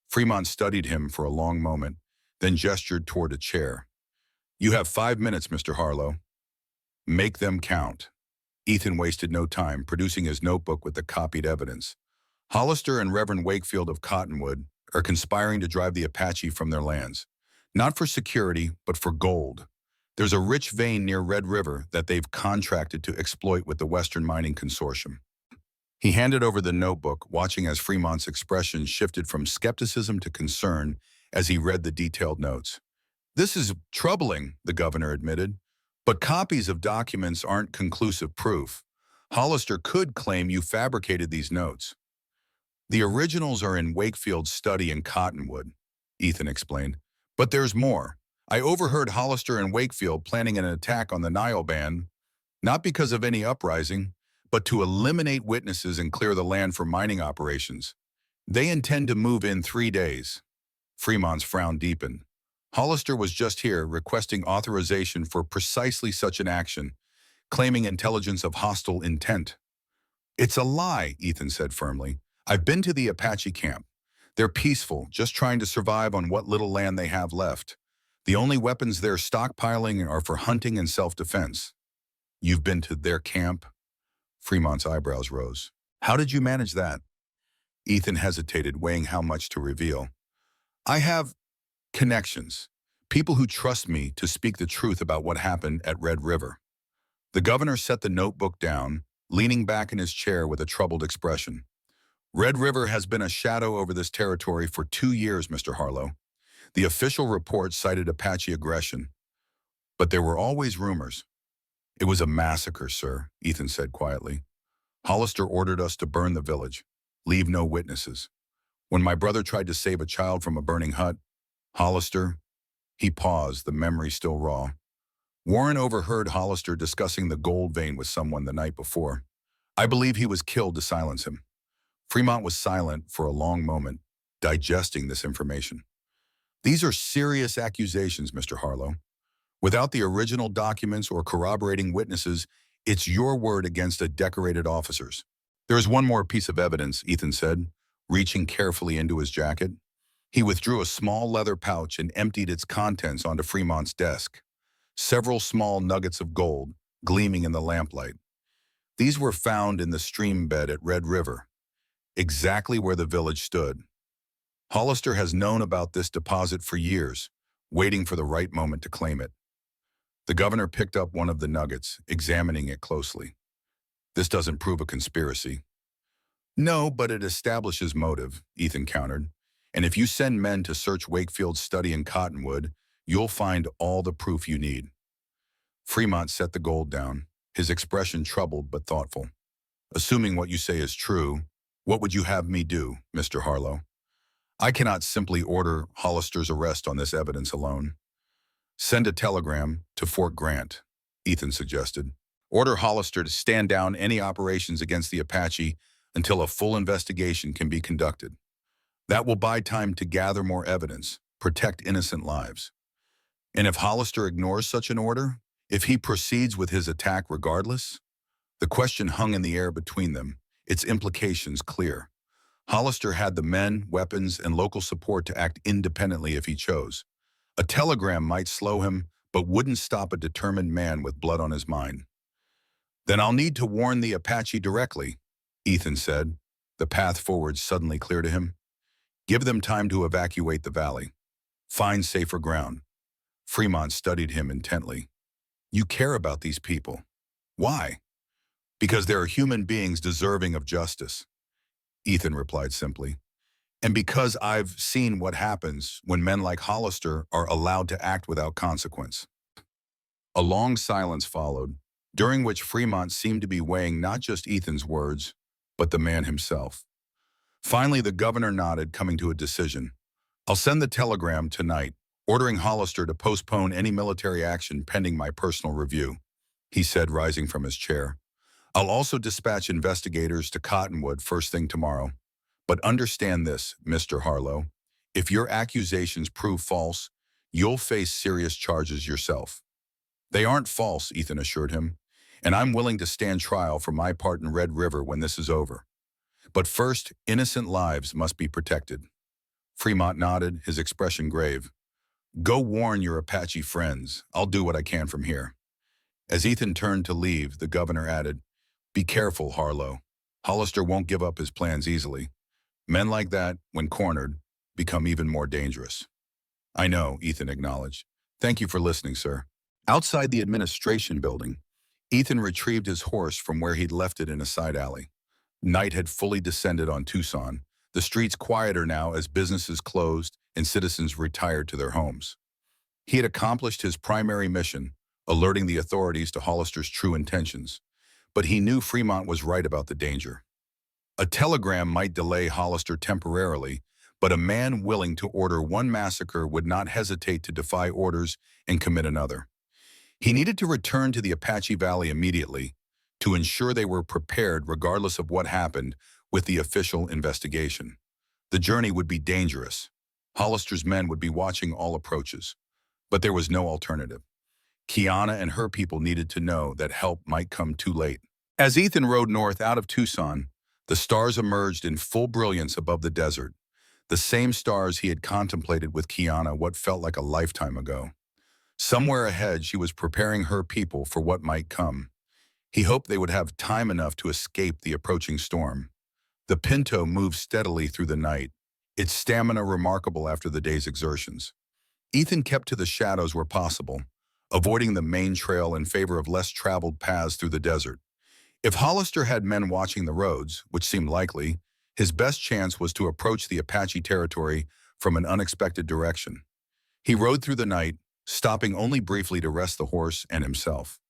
Fremont studied him for a long moment, then gestured toward a chair. "You have 5 minutes, Mr. Harlow. Make them count." Ethan wasted no time, producing his notebook with the copied evidence. "Hollister and Reverend Wakefield of Cottonwood are conspiring to drive the Apache from their lands. Not for security, but for gold. There's a rich vein near Red River that they've contracted to exploit with the Western Mining Consortium." He handed over the notebook, watching as Fremont's expression shifted from skepticism to concern as he read the detailed notes. "This is troubling," the governor admitted, "but copies of documents aren't conclusive proof. Hollister could claim you fabricated these notes." "The originals are in Wakefield's study in Cottonwood," Ethan explained. "But there's more. I overheard Hollister and Wakefield planning an attack on the Nile Band, not because of any uprising, but to eliminate witnesses and clear the land for mining operations. They intend to move in 3 days. Fremont's frown deepened. Hollister was just here requesting authorization for precisely such an action, claiming intelligence of hostile intent. "It's a lie," Ethan said firmly. "I've been to the Apache camp. They're peaceful, just trying to survive on what little land they have left. The only weapons they're stockpiling are for hunting and self-defense." "You've been to their camp?" Fremont's eyebrows rose. "How did you manage that?" Ethan hesitated, weighing how much to reveal. "I have connections, people who trust me to speak the truth about what happened at Red River." The governor set the notebook down, leaning back in his chair with a troubled expression. "Red River has been a shadow over this territory for 2 years, Mr. Harlow. The official report cited Apache aggression, but there were always rumors." "It was a massacre, sir," Ethan said quietly. "Hollister ordered us to burn the village, leave no witnesses. When my brother tried to save a child from a burning hut, Hollister—" He paused, the memory still raw. "Warren overheard Hollister discussing the gold vein with someone the night before. I believe he was killed to silence him." Fremont was silent for a long moment, digesting this information. "These are serious accusations, Mr. Harlow. Without the original documents or corroborating witnesses, it's your word against a decorated officer's." "There is one more piece of evidence," Ethan said, reaching carefully into his jacket. He withdrew a small leather pouch and emptied its contents onto Fremont's desk. Several small nuggets of gold, gleaming in the lamplight. These were found in the stream bed at Red River, exactly where the village stood. Hollister has known about this deposit for years, waiting for the right moment to claim it. The governor picked up one of the nuggets, examining it closely. This doesn't prove a conspiracy. No, but it establishes motive, Ethan countered. And if you send men to search Wakefield's study in Cottonwood, you'll find all the proof you need. Fremont set the gold down, his expression troubled but thoughtful. Assuming what you say is true, what would you have me do, Mr. Harlow? I cannot simply order Hollister's arrest on this evidence alone. Send a telegram to Fort Grant, Ethan suggested. Order Hollister to stand down any operations against the Apache until a full investigation can be conducted. That will buy time to gather more evidence, protect innocent lives. And if Hollister ignores such an order, if he proceeds with his attack regardless, the question hung in the air between them, its implications clear. Hollister had the men, weapons, and local support to act independently if he chose. A telegram might slow him, but wouldn't stop a determined man with blood on his mind. Then I'll need to warn the Apache directly, Ethan said, the path forward suddenly clear to him. Give them time to evacuate the valley. Find safer ground. Fremont studied him intently. You care about these people. Why? Because they are human beings deserving of justice, Ethan replied simply. And because I've seen what happens when men like Hollister are allowed to act without consequence. A long silence followed, during which Fremont seemed to be weighing not just Ethan's words, but the man himself. Finally, the governor nodded, coming to a decision. I'll send the telegram tonight, ordering Hollister to postpone any military action pending my personal review, he said, rising from his chair. I'll also dispatch investigators to Cottonwood first thing tomorrow. But understand this, Mr. Harlow. If your accusations prove false, you'll face serious charges yourself. They aren't false, Ethan assured him, and I'm willing to stand trial for my part in Red River when this is over. But first, innocent lives must be protected. Fremont nodded, his expression grave. Go warn your Apache friends. I'll do what I can from here. As Ethan turned to leave, the governor added, Be careful, Harlow. Hollister won't give up his plans easily. Men like that, when cornered, become even more dangerous. I know, Ethan acknowledged. Thank you for listening, sir. Outside the administration building, Ethan retrieved his horse from where he'd left it in a side alley. Night had fully descended on Tucson, the streets quieter now as businesses closed and citizens retired to their homes. He had accomplished his primary mission, alerting the authorities to Hollister's true intentions. But he knew Fremont was right about the danger. A telegram might delay Hollister temporarily, but a man willing to order one massacre would not hesitate to defy orders and commit another. He needed to return to the Apache Valley immediately to ensure they were prepared regardless of what happened with the official investigation. The journey would be dangerous. Hollister's men would be watching all approaches, but there was no alternative. Kiana and her people needed to know that help might come too late. As Ethan rode north out of Tucson, the stars emerged in full brilliance above the desert, the same stars he had contemplated with Kiana what felt like a lifetime ago. Somewhere ahead, she was preparing her people for what might come. He hoped they would have time enough to escape the approaching storm. The Pinto moved steadily through the night, its stamina remarkable after the day's exertions. Ethan kept to the shadows where possible, avoiding the main trail in favor of less traveled paths through the desert. If Hollister had men watching the roads, which seemed likely, his best chance was to approach the Apache territory from an unexpected direction. He rode through the night, stopping only briefly to rest the horse and himself.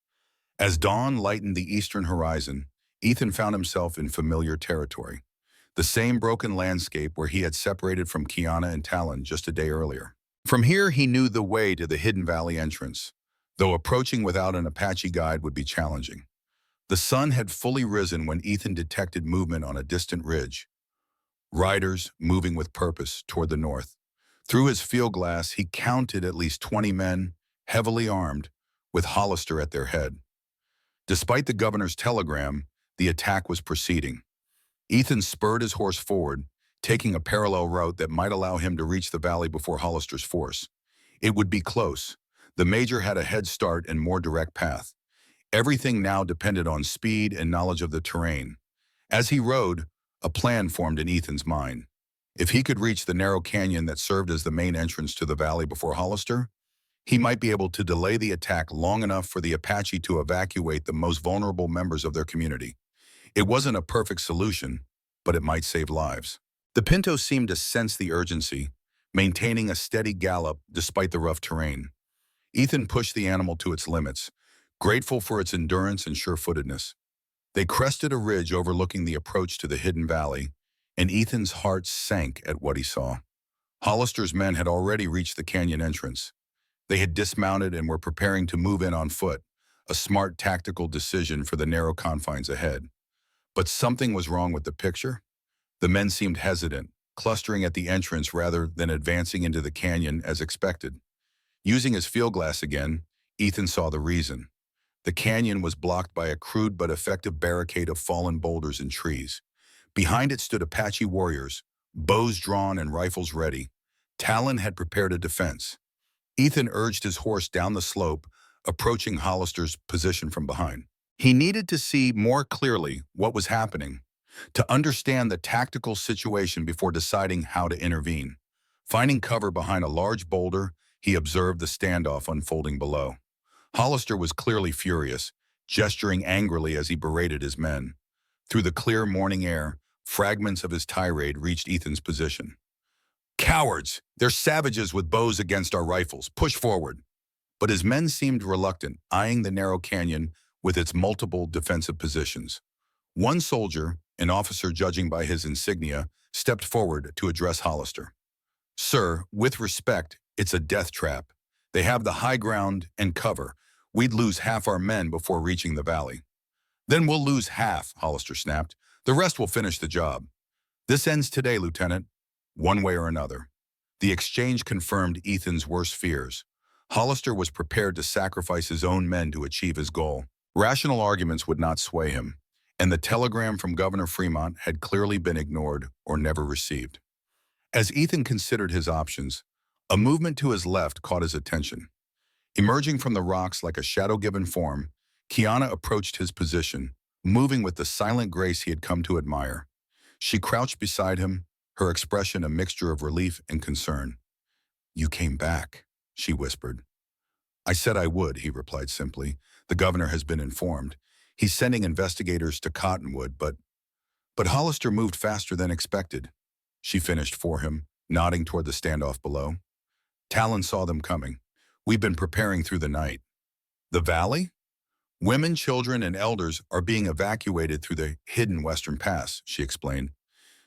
As dawn lightened the eastern horizon, Ethan found himself in familiar territory, the same broken landscape where he had separated from Kiana and Talon just a day earlier. From here, he knew the way to the Hidden Valley entrance, though approaching without an Apache guide would be challenging. The sun had fully risen when Ethan detected movement on a distant ridge. Riders moving with purpose toward the north. Through his field glass, he counted at least 20 men, heavily armed, with Hollister at their head. Despite the governor's telegram, the attack was proceeding. Ethan spurred his horse forward, taking a parallel route that might allow him to reach the valley before Hollister's force. It would be close. The major had a head start and more direct path. Everything now depended on speed and knowledge of the terrain. As he rode, a plan formed in Ethan's mind. If he could reach the narrow canyon that served as the main entrance to the valley before Hollister, he might be able to delay the attack long enough for the Apache to evacuate the most vulnerable members of their community. It wasn't a perfect solution, but it might save lives. The Pinto seemed to sense the urgency, maintaining a steady gallop despite the rough terrain. Ethan pushed the animal to its limits, grateful for its endurance and sure-footedness. They crested a ridge overlooking the approach to the hidden valley, and Ethan's heart sank at what he saw. Hollister's men had already reached the canyon entrance. They had dismounted and were preparing to move in on foot, a smart tactical decision for the narrow confines ahead. But something was wrong with the picture. The men seemed hesitant, clustering at the entrance rather than advancing into the canyon as expected. Using his field glass again, Ethan saw the reason. The canyon was blocked by a crude but effective barricade of fallen boulders and trees. Behind it stood Apache warriors, bows drawn and rifles ready. Talon had prepared a defense. Ethan urged his horse down the slope, approaching Hollister's position from behind. He needed to see more clearly what was happening, to understand the tactical situation before deciding how to intervene. Finding cover behind a large boulder, he observed the standoff unfolding below. Hollister was clearly furious, gesturing angrily as he berated his men. Through the clear morning air, fragments of his tirade reached Ethan's position. "Cowards! They're savages with bows against our rifles. Push forward." But his men seemed reluctant, eyeing the narrow canyon with its multiple defensive positions. One soldier, an officer judging by his insignia, stepped forward to address Hollister. "Sir, with respect, it's a death trap. They have the high ground and cover. We'd lose half our men before reaching the valley." "Then we'll lose half," Hollister snapped. "The rest will finish the job. This ends today, Lieutenant, one way or another." The exchange confirmed Ethan's worst fears. Hollister was prepared to sacrifice his own men to achieve his goal. Rational arguments would not sway him, and the telegram from Governor Fremont had clearly been ignored or never received. As Ethan considered his options, a movement to his left caught his attention. Emerging from the rocks like a shadow-given form, Kiana approached his position, moving with the silent grace he had come to admire. She crouched beside him, her expression a mixture of relief and concern. "You came back," she whispered. "I said I would," he replied simply. "The governor has been informed. He's sending investigators to Cottonwood, but Hollister moved faster than expected," she finished for him, nodding toward the standoff below. "Talon saw them coming. We've been preparing through the night." "The valley?" "Women, children, and elders are being evacuated through the hidden western pass," she explained.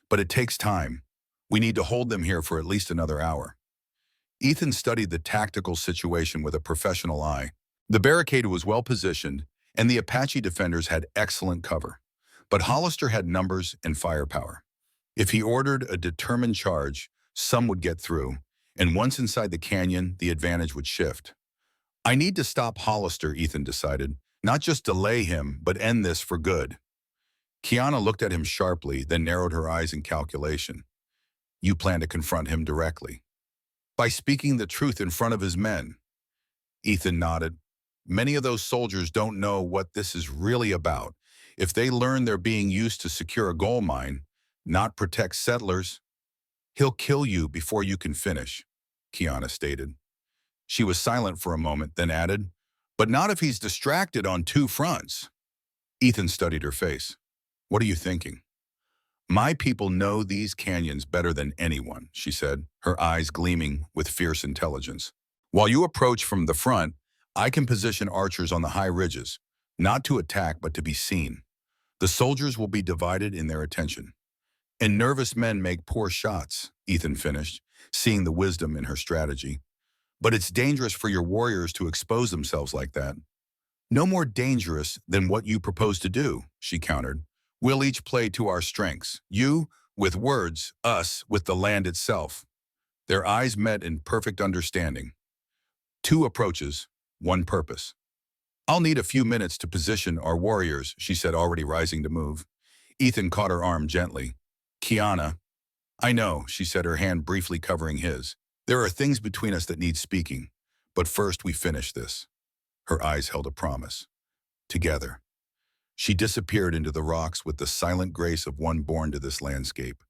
"But it takes time. We need to hold them here for at least another hour." Ethan studied the tactical situation with a professional eye. The barricade was well positioned, and the Apache defenders had excellent cover. But Hollister had numbers and firepower. If he ordered a determined charge, some would get through, and once inside the canyon, the advantage would shift. "I need to stop Hollister," Ethan decided. "Not just delay him, but end this for good." Kiana looked at him sharply, then narrowed her eyes in calculation. "You plan to confront him directly?" "By speaking the truth in front of his men." Ethan nodded. "Many of those soldiers don't know what this is really about. If they learn they're being used to secure a gold mine, not protect settlers—" "He'll kill you before you can finish," Kiana stated. She was silent for a moment, then added, "But not if he's distracted on two fronts." Ethan studied her face. "What are you thinking?" "My people know these canyons better than anyone," she said, her eyes gleaming with fierce intelligence. "While you approach from the front, I can position archers on the high ridges, not to attack but to be seen. The soldiers will be divided in their attention. And nervous men make poor shots," Ethan finished, seeing the wisdom in her strategy. "But it's dangerous for your warriors to expose themselves like that." "No more dangerous than what you propose to do," she countered. "We'll each play to our strengths. You, with words, us, with the land itself." Their eyes met in perfect understanding. "Two approaches, one purpose." "I'll need a few minutes to position our warriors," she said, already rising to move. Ethan caught her arm gently. "Kiana." "I know," she said, her hand briefly covering his. "There are things between us that need speaking, but first we finish this." Her eyes held a promise. together. She disappeared into the rocks with the silent grace of one born to this landscape.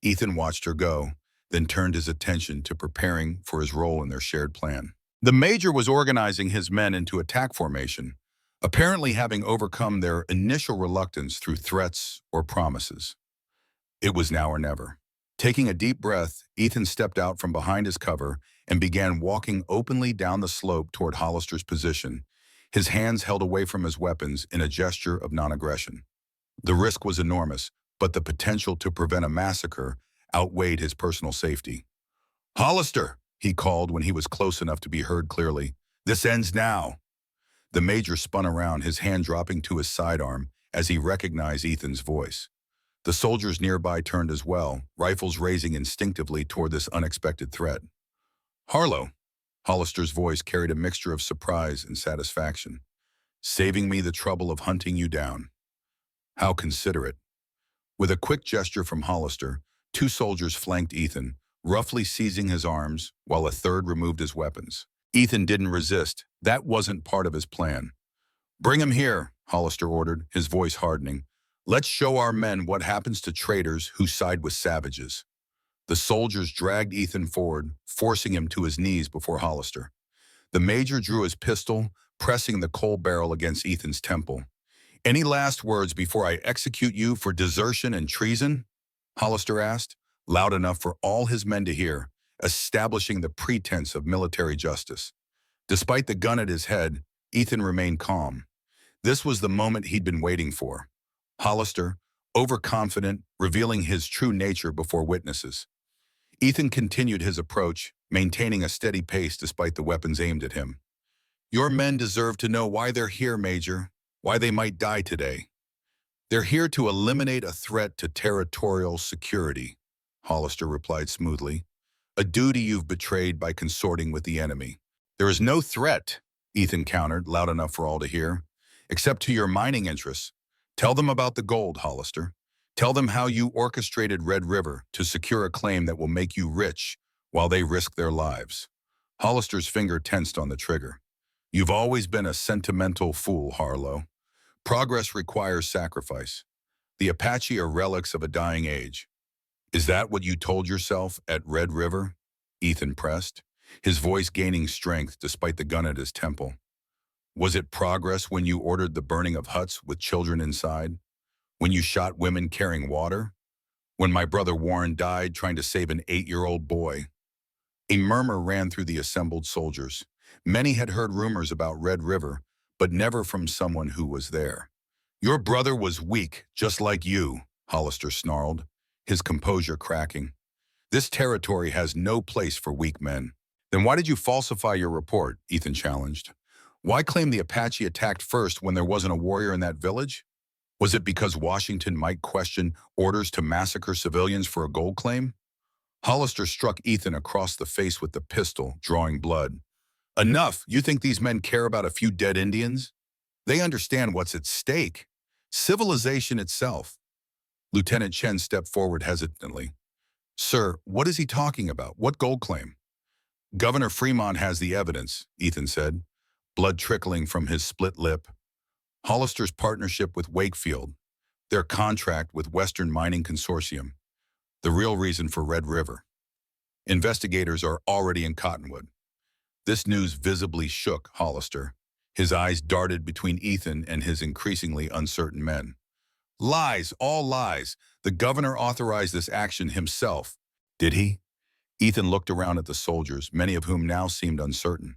Ethan watched her go, then turned his attention to preparing for his role in their shared plan. The Major was organizing his men into attack formation, apparently having overcome their initial reluctance through threats or promises. It was now or never. Taking a deep breath, Ethan stepped out from behind his cover and began walking openly down the slope toward Hollister's position, his hands held away from his weapons in a gesture of non-aggression. The risk was enormous, but the potential to prevent a massacre outweighed his personal safety. "Hollister!" he called when he was close enough to be heard clearly. "This ends now." The Major spun around, his hand dropping to his sidearm as he recognized Ethan's voice. The soldiers nearby turned as well, rifles raising instinctively toward this unexpected threat. "Harlow," Hollister's voice carried a mixture of surprise and satisfaction. "Saving me the trouble of hunting you down. How considerate." With a quick gesture from Hollister, two soldiers flanked Ethan, roughly seizing his arms, while a third removed his weapons. Ethan didn't resist. That wasn't part of his plan. "Bring him here," Hollister ordered, his voice hardening. "Let's show our men what happens to traitors who side with savages." The soldiers dragged Ethan forward, forcing him to his knees before Hollister. The Major drew his pistol, pressing the coal barrel against Ethan's temple. "Any last words before I execute you for desertion and treason?" Hollister asked, loud enough for all his men to hear, establishing the pretense of military justice. Despite the gun at his head, Ethan remained calm. This was the moment he'd been waiting for. Hollister, overconfident, revealing his true nature before witnesses. Ethan continued his approach, maintaining a steady pace despite the weapons aimed at him. "Your men deserve to know why they're here, Major, why they might die today. They're here to eliminate a threat to territorial security," Hollister replied smoothly. "A duty you've betrayed by consorting with the enemy." "There is no threat," Ethan countered, loud enough for all to hear, "except to your mining interests. Tell them about the gold, Hollister. Tell them how you orchestrated Red River to secure a claim that will make you rich while they risk their lives." Hollister's finger tensed on the trigger. "You've always been a sentimental fool, Harlow. Progress requires sacrifice. The Apache are relics of a dying age. Is that what you told yourself at Red River?" Ethan pressed, his voice gaining strength despite the gun at his temple. "Was it progress when you ordered the burning of huts with children inside? When you shot women carrying water? When my brother Warren died trying to save an 8-year-old boy?" A murmur ran through the assembled soldiers. Many had heard rumors about Red River, but never from someone who was there. "Your brother was weak, just like you," Hollister snarled, his composure cracking. "This territory has no place for weak men." "Then why did you falsify your report?" Ethan challenged. "Why claim the Apache attacked first when there wasn't a warrior in that village? Was it because Washington might question orders to massacre civilians for a gold claim?" Hollister struck Ethan across the face with the pistol, drawing blood. "Enough! You think these men care about a few dead Indians? They understand what's at stake. Civilization itself." Lieutenant Chen stepped forward hesitantly. "Sir, what is he talking about? What gold claim?" "Governor Fremont has the evidence," Ethan said, blood trickling from his split lip. "Hollister's partnership with Wakefield, their contract with Western Mining Consortium, the real reason for Red River. Investigators are already in Cottonwood." This news visibly shook Hollister. His eyes darted between Ethan and his increasingly uncertain men. "Lies, all lies. The governor authorized this action himself." "Did he?" Ethan looked around at the soldiers, many of whom now seemed uncertain.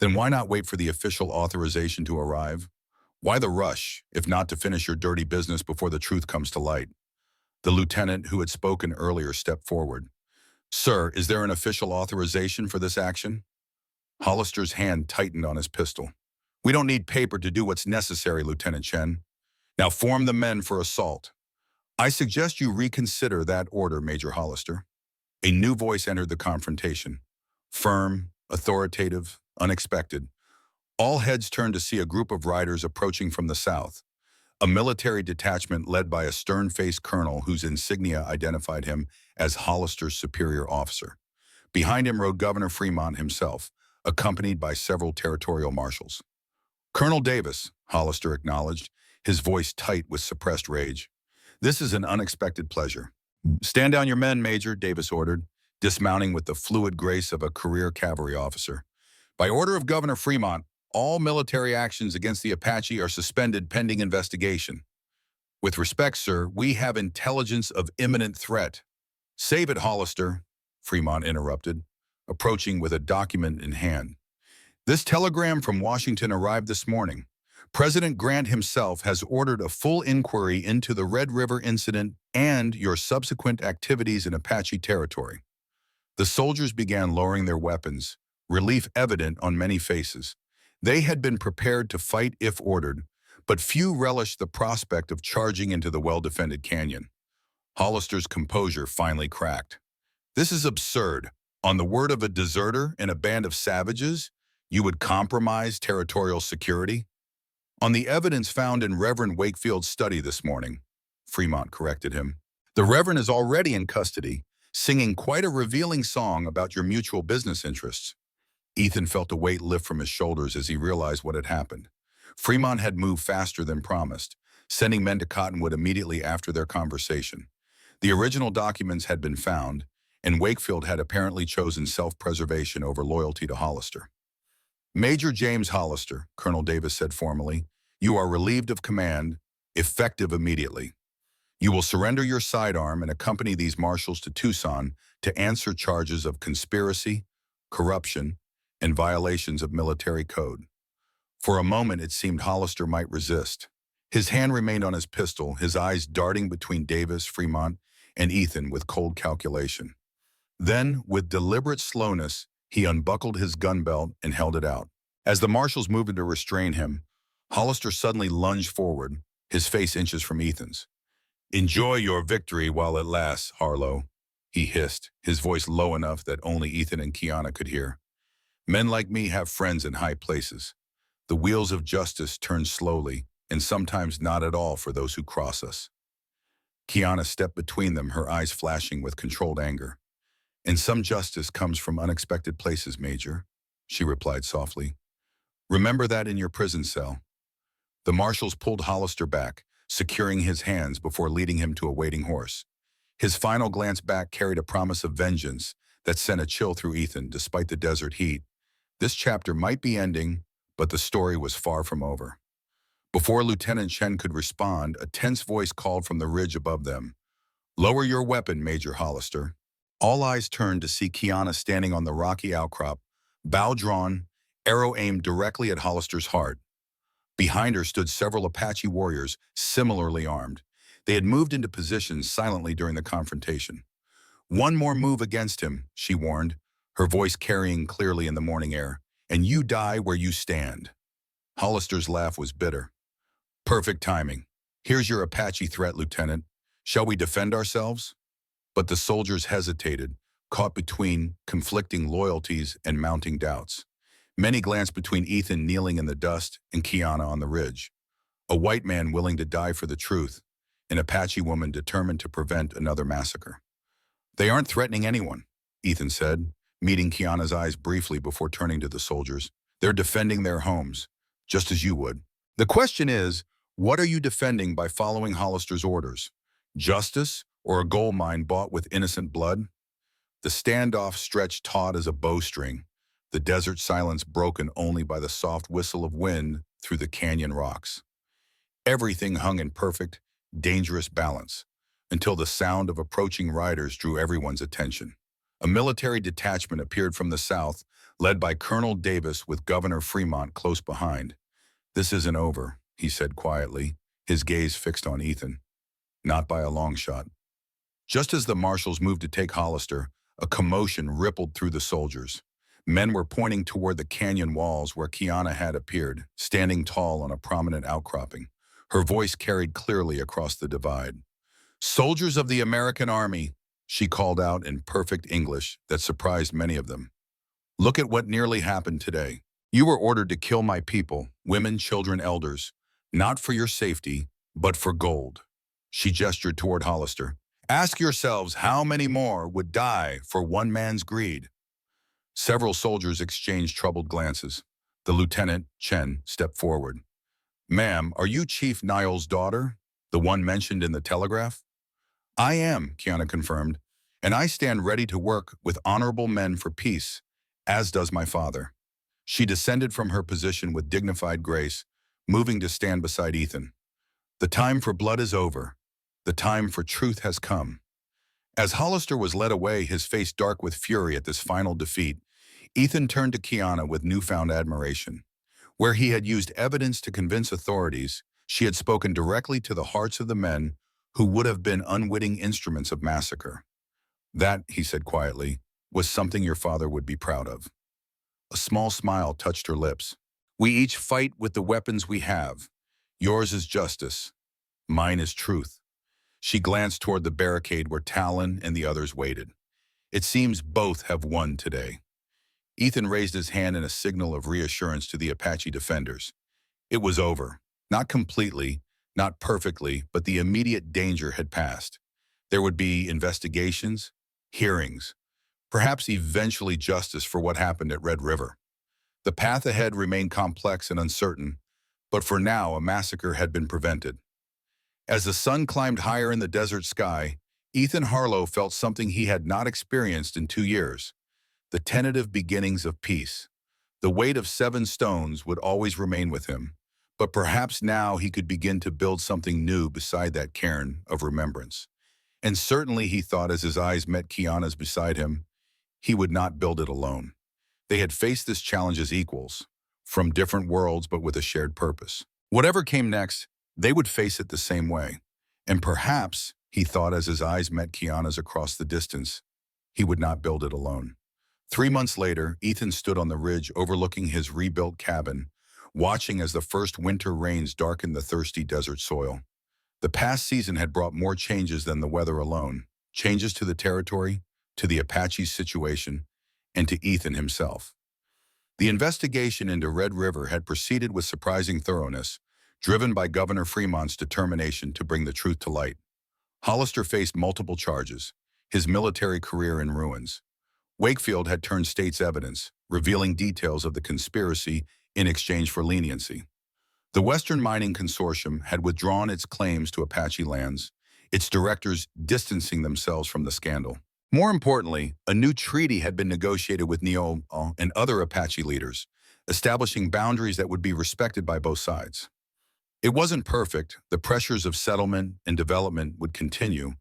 "Then why not wait for the official authorization to arrive? Why the rush, if not to finish your dirty business before the truth comes to light?" The lieutenant who had spoken earlier stepped forward. "Sir, is there an official authorization for this action?" Hollister's hand tightened on his pistol. "We don't need paper to do what's necessary, Lieutenant Chen. Now form the men for assault." "I suggest you reconsider that order, Major Hollister." A new voice entered the confrontation. Firm, authoritative, unexpected. All heads turned to see a group of riders approaching from the south. A military detachment led by a stern-faced colonel whose insignia identified him as Hollister's superior officer. Behind him rode Governor Fremont himself, accompanied by several territorial marshals. "Colonel Davis," Hollister acknowledged, his voice tight with suppressed rage. This is an unexpected pleasure. Stand down your men, Major, Davis ordered, dismounting with the fluid grace of a career cavalry officer. By order of Governor Fremont, all military actions against the Apache are suspended pending investigation. With respect, sir, we have intelligence of imminent threat. Save it, Hollister, Fremont interrupted, approaching with a document in hand. This telegram from Washington arrived this morning. President Grant himself has ordered a full inquiry into the Red River incident and your subsequent activities in Apache territory. The soldiers began lowering their weapons, relief evident on many faces. They had been prepared to fight if ordered, but few relished the prospect of charging into the well-defended canyon. Hollister's composure finally cracked. This is absurd. On the word of a deserter in a band of savages, you would compromise territorial security? On the evidence found in Reverend Wakefield's study this morning, Fremont corrected him. The Reverend is already in custody, singing quite a revealing song about your mutual business interests. Ethan felt a weight lift from his shoulders as he realized what had happened. Fremont had moved faster than promised, sending men to Cottonwood immediately after their conversation. The original documents had been found, and Wakefield had apparently chosen self-preservation over loyalty to Hollister. Major James Hollister, Colonel Davis said formally, you are relieved of command, effective immediately. You will surrender your sidearm and accompany these marshals to Tucson to answer charges of conspiracy, corruption, and violations of military code. For a moment, it seemed Hollister might resist. His hand remained on his pistol, his eyes darting between Davis, Fremont, and Ethan with cold calculation. Then, with deliberate slowness, he unbuckled his gun belt and held it out. As the marshals moved to restrain him, Hollister suddenly lunged forward, his face inches from Ethan's. Enjoy your victory while it lasts, Harlow, he hissed, his voice low enough that only Ethan and Kiana could hear. Men like me have friends in high places. The wheels of justice turn slowly, and sometimes not at all for those who cross us. Kiana stepped between them, her eyes flashing with controlled anger. And some justice comes from unexpected places, Major, she replied softly. Remember that in your prison cell. The marshals pulled Hollister back, securing his hands before leading him to a waiting horse. His final glance back carried a promise of vengeance that sent a chill through Ethan despite the desert heat. This chapter might be ending, but the story was far from over. Before Lieutenant Chen could respond, a tense voice called from the ridge above them. Lower your weapon, Major Hollister. All eyes turned to see Kiana standing on the rocky outcrop, bow drawn, arrow aimed directly at Hollister's heart. Behind her stood several Apache warriors, similarly armed. They had moved into position silently during the confrontation. One more move against him, she warned, her voice carrying clearly in the morning air, and you die where you stand. Hollister's laugh was bitter. Perfect timing. Here's your Apache threat, Lieutenant. Shall we defend ourselves? But the soldiers hesitated, caught between conflicting loyalties and mounting doubts. Many glanced between Ethan kneeling in the dust and Kiana on the ridge. A white man willing to die for the truth, an Apache woman determined to prevent another massacre. They aren't threatening anyone, Ethan said, meeting Kiana's eyes briefly before turning to the soldiers. They're defending their homes, just as you would. The question is, what are you defending by following Hollister's orders? Justice or a gold mine bought with innocent blood? The standoff stretched taut as a bowstring, the desert silence broken only by the soft whistle of wind through the canyon rocks. Everything hung in perfect, dangerous balance, until the sound of approaching riders drew everyone's attention. A military detachment appeared from the south, led by Colonel Davis with Governor Fremont close behind. This isn't over, he said quietly, his gaze fixed on Ethan. Not by a long shot. Just as the marshals moved to take Hollister, a commotion rippled through the soldiers. Men were pointing toward the canyon walls where Kiana had appeared, standing tall on a prominent outcropping. Her voice carried clearly across the divide. Soldiers of the American Army, she called out in perfect English that surprised many of them. Look at what nearly happened today. You were ordered to kill my people, women, children, elders, not for your safety, but for gold. She gestured toward Hollister. Ask yourselves how many more would die for one man's greed. Several soldiers exchanged troubled glances. The lieutenant, Chen, stepped forward. Ma'am, are you Chief Niall's daughter, the one mentioned in the telegraph? I am, Kiana confirmed, and I stand ready to work with honorable men for peace, as does my father. She descended from her position with dignified grace, moving to stand beside Ethan. The time for blood is over. The time for truth has come. As Hollister was led away, his face dark with fury at this final defeat, Ethan turned to Kiana with newfound admiration. Where he had used evidence to convince authorities, she had spoken directly to the hearts of the men who would have been unwitting instruments of massacre. That, he said quietly, was something your father would be proud of. A small smile touched her lips. We each fight with the weapons we have. Yours is justice. Mine is truth. She glanced toward the barricade where Talon and the others waited. It seems both have won today. Ethan raised his hand in a signal of reassurance to the Apache defenders. It was over. Not completely, not perfectly, but the immediate danger had passed. There would be investigations, hearings, perhaps eventually justice for what happened at Red River. The path ahead remained complex and uncertain, but for now a massacre had been prevented. As the sun climbed higher in the desert sky, Ethan Harlow felt something he had not experienced in 2 years, the tentative beginnings of peace. The weight of 7 stones would always remain with him, but perhaps now he could begin to build something new beside that cairn of remembrance. And certainly, he thought as his eyes met Kiana's beside him, he would not build it alone. They had faced this challenge as equals, from different worlds but with a shared purpose. Whatever came next, they would face it the same way. And perhaps, he thought as his eyes met Kiana's across the distance, he would not build it alone. 3 months later, Ethan stood on the ridge overlooking his rebuilt cabin, watching as the first winter rains darkened the thirsty desert soil. The past season had brought more changes than the weather alone, changes to the territory, to the Apache's situation, and to Ethan himself. The investigation into Red River had proceeded with surprising thoroughness, driven by Governor Fremont's determination to bring the truth to light. Hollister faced multiple charges, his military career in ruins. Wakefield had turned state's evidence, revealing details of the conspiracy in exchange for leniency. The Western Mining Consortium had withdrawn its claims to Apache lands, its directors distancing themselves from the scandal. More importantly, a new treaty had been negotiated with Neo and other Apache leaders, establishing boundaries that would be respected by both sides. It wasn't perfect, the pressures of settlement and development would continue,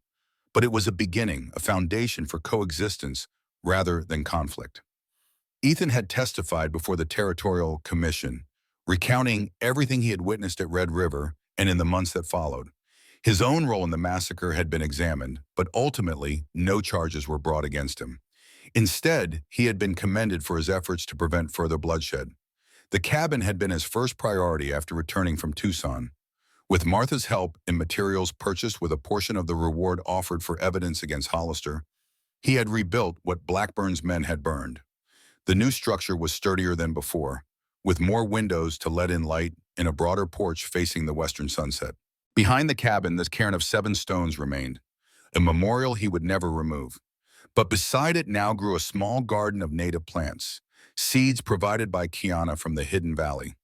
but it was a beginning, a foundation for coexistence rather than conflict. Ethan had testified before the Territorial Commission, recounting everything he had witnessed at Red River and in the months that followed. His own role in the massacre had been examined, but ultimately no charges were brought against him. Instead, he had been commended for his efforts to prevent further bloodshed. The cabin had been his first priority after returning from Tucson. With Martha's help and materials purchased with a portion of the reward offered for evidence against Hollister, he had rebuilt what Blackburn's men had burned. The new structure was sturdier than before, with more windows to let in light and a broader porch facing the western sunset. Behind the cabin, this cairn of 7 stones remained, a memorial he would never remove. But beside it now grew a small garden of native plants, seeds provided by Kiana from the hidden valley.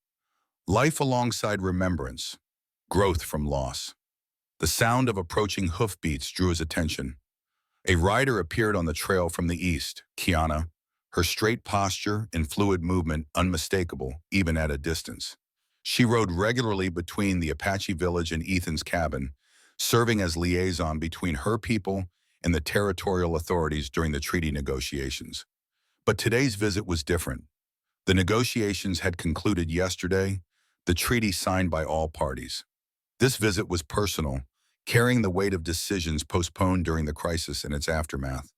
Life alongside remembrance, growth from loss. The sound of approaching hoofbeats drew his attention. A rider appeared on the trail from the east, Kiana, her straight posture and fluid movement unmistakable even at a distance. She rode regularly between the Apache village and Ethan's cabin, serving as liaison between her people and the territorial authorities during the treaty negotiations. But today's visit was different. The negotiations had concluded yesterday, the treaty signed by all parties. This visit was personal, carrying the weight of decisions postponed during the crisis and its aftermath.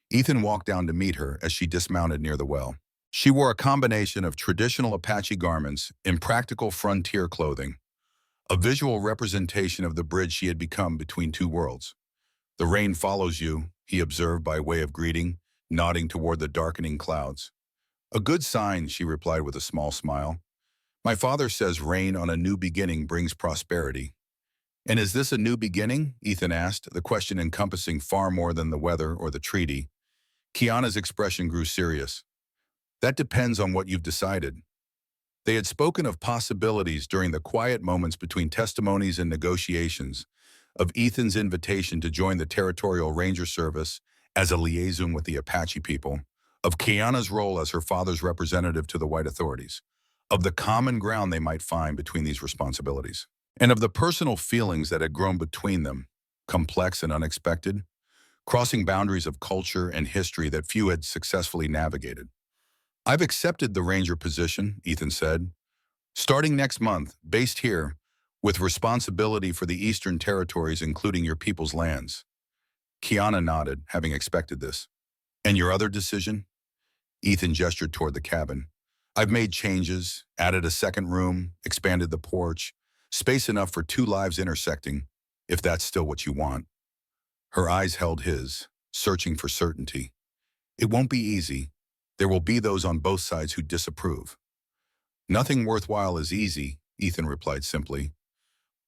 Ethan walked down to meet her as she dismounted near the well. She wore a combination of traditional Apache garments and practical frontier clothing, a visual representation of the bridge she had become between two worlds. "The rain follows you," he observed by way of greeting, nodding toward the darkening clouds. "A good sign," she replied with a small smile. "My father says rain on a new beginning brings prosperity." "And is this a new beginning?" Ethan asked, the question encompassing far more than the weather or the treaty. Kiana's expression grew serious. "That depends on what you've decided." They had spoken of possibilities during the quiet moments between testimonies and negotiations, of Ethan's invitation to join the Territorial Ranger Service as a liaison with the Apache people, of Kiana's role as her father's representative to the white authorities, of the common ground they might find between these responsibilities, and of the personal feelings that had grown between them, complex and unexpected, crossing boundaries of culture and history that few had successfully navigated. "I've accepted the ranger position," Ethan said, "starting next month, based here, with responsibility for the Eastern Territories, including your people's lands." Kiana nodded, having expected this. "And your other decision?" Ethan gestured toward the cabin. "I've made changes, added a second room, expanded the porch, space enough for two lives intersecting, if that's still what you want." Her eyes held his, searching for certainty. "It won't be easy. There will be those on both sides who disapprove." "Nothing worthwhile is easy," Ethan replied simply.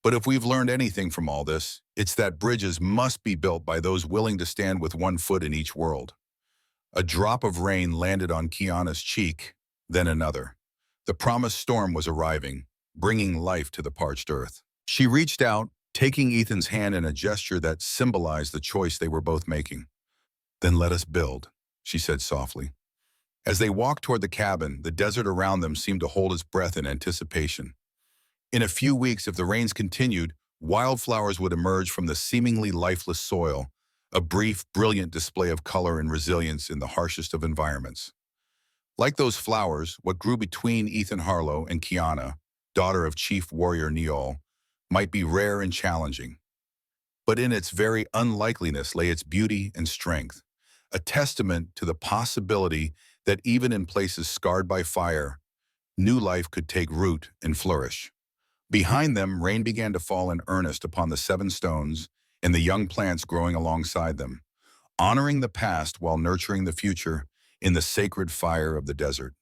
"But if we've learned anything from all this, it's that bridges must be built by those willing to stand with one foot in each world." A drop of rain landed on Kiana's cheek, then another. The promised storm was arriving, bringing life to the parched earth. She reached out, taking Ethan's hand in a gesture that symbolized the choice they were both making. "Then let us build," she said softly. As they walked toward the cabin, the desert around them seemed to hold its breath in anticipation. In a few weeks, if the rains continued, wildflowers would emerge from the seemingly lifeless soil, a brief, brilliant display of color and resilience in the harshest of environments. Like those flowers, what grew between Ethan Harlow and Kiana, daughter of Chief Warrior Neol, might be rare and challenging. But in its very unlikeliness lay its beauty and strength, a testament to the possibility that even in places scarred by fire, new life could take root and flourish. Behind them, rain began to fall in earnest upon the seven stones and the young plants growing alongside them, honoring the past while nurturing the future in the sacred fire of the desert.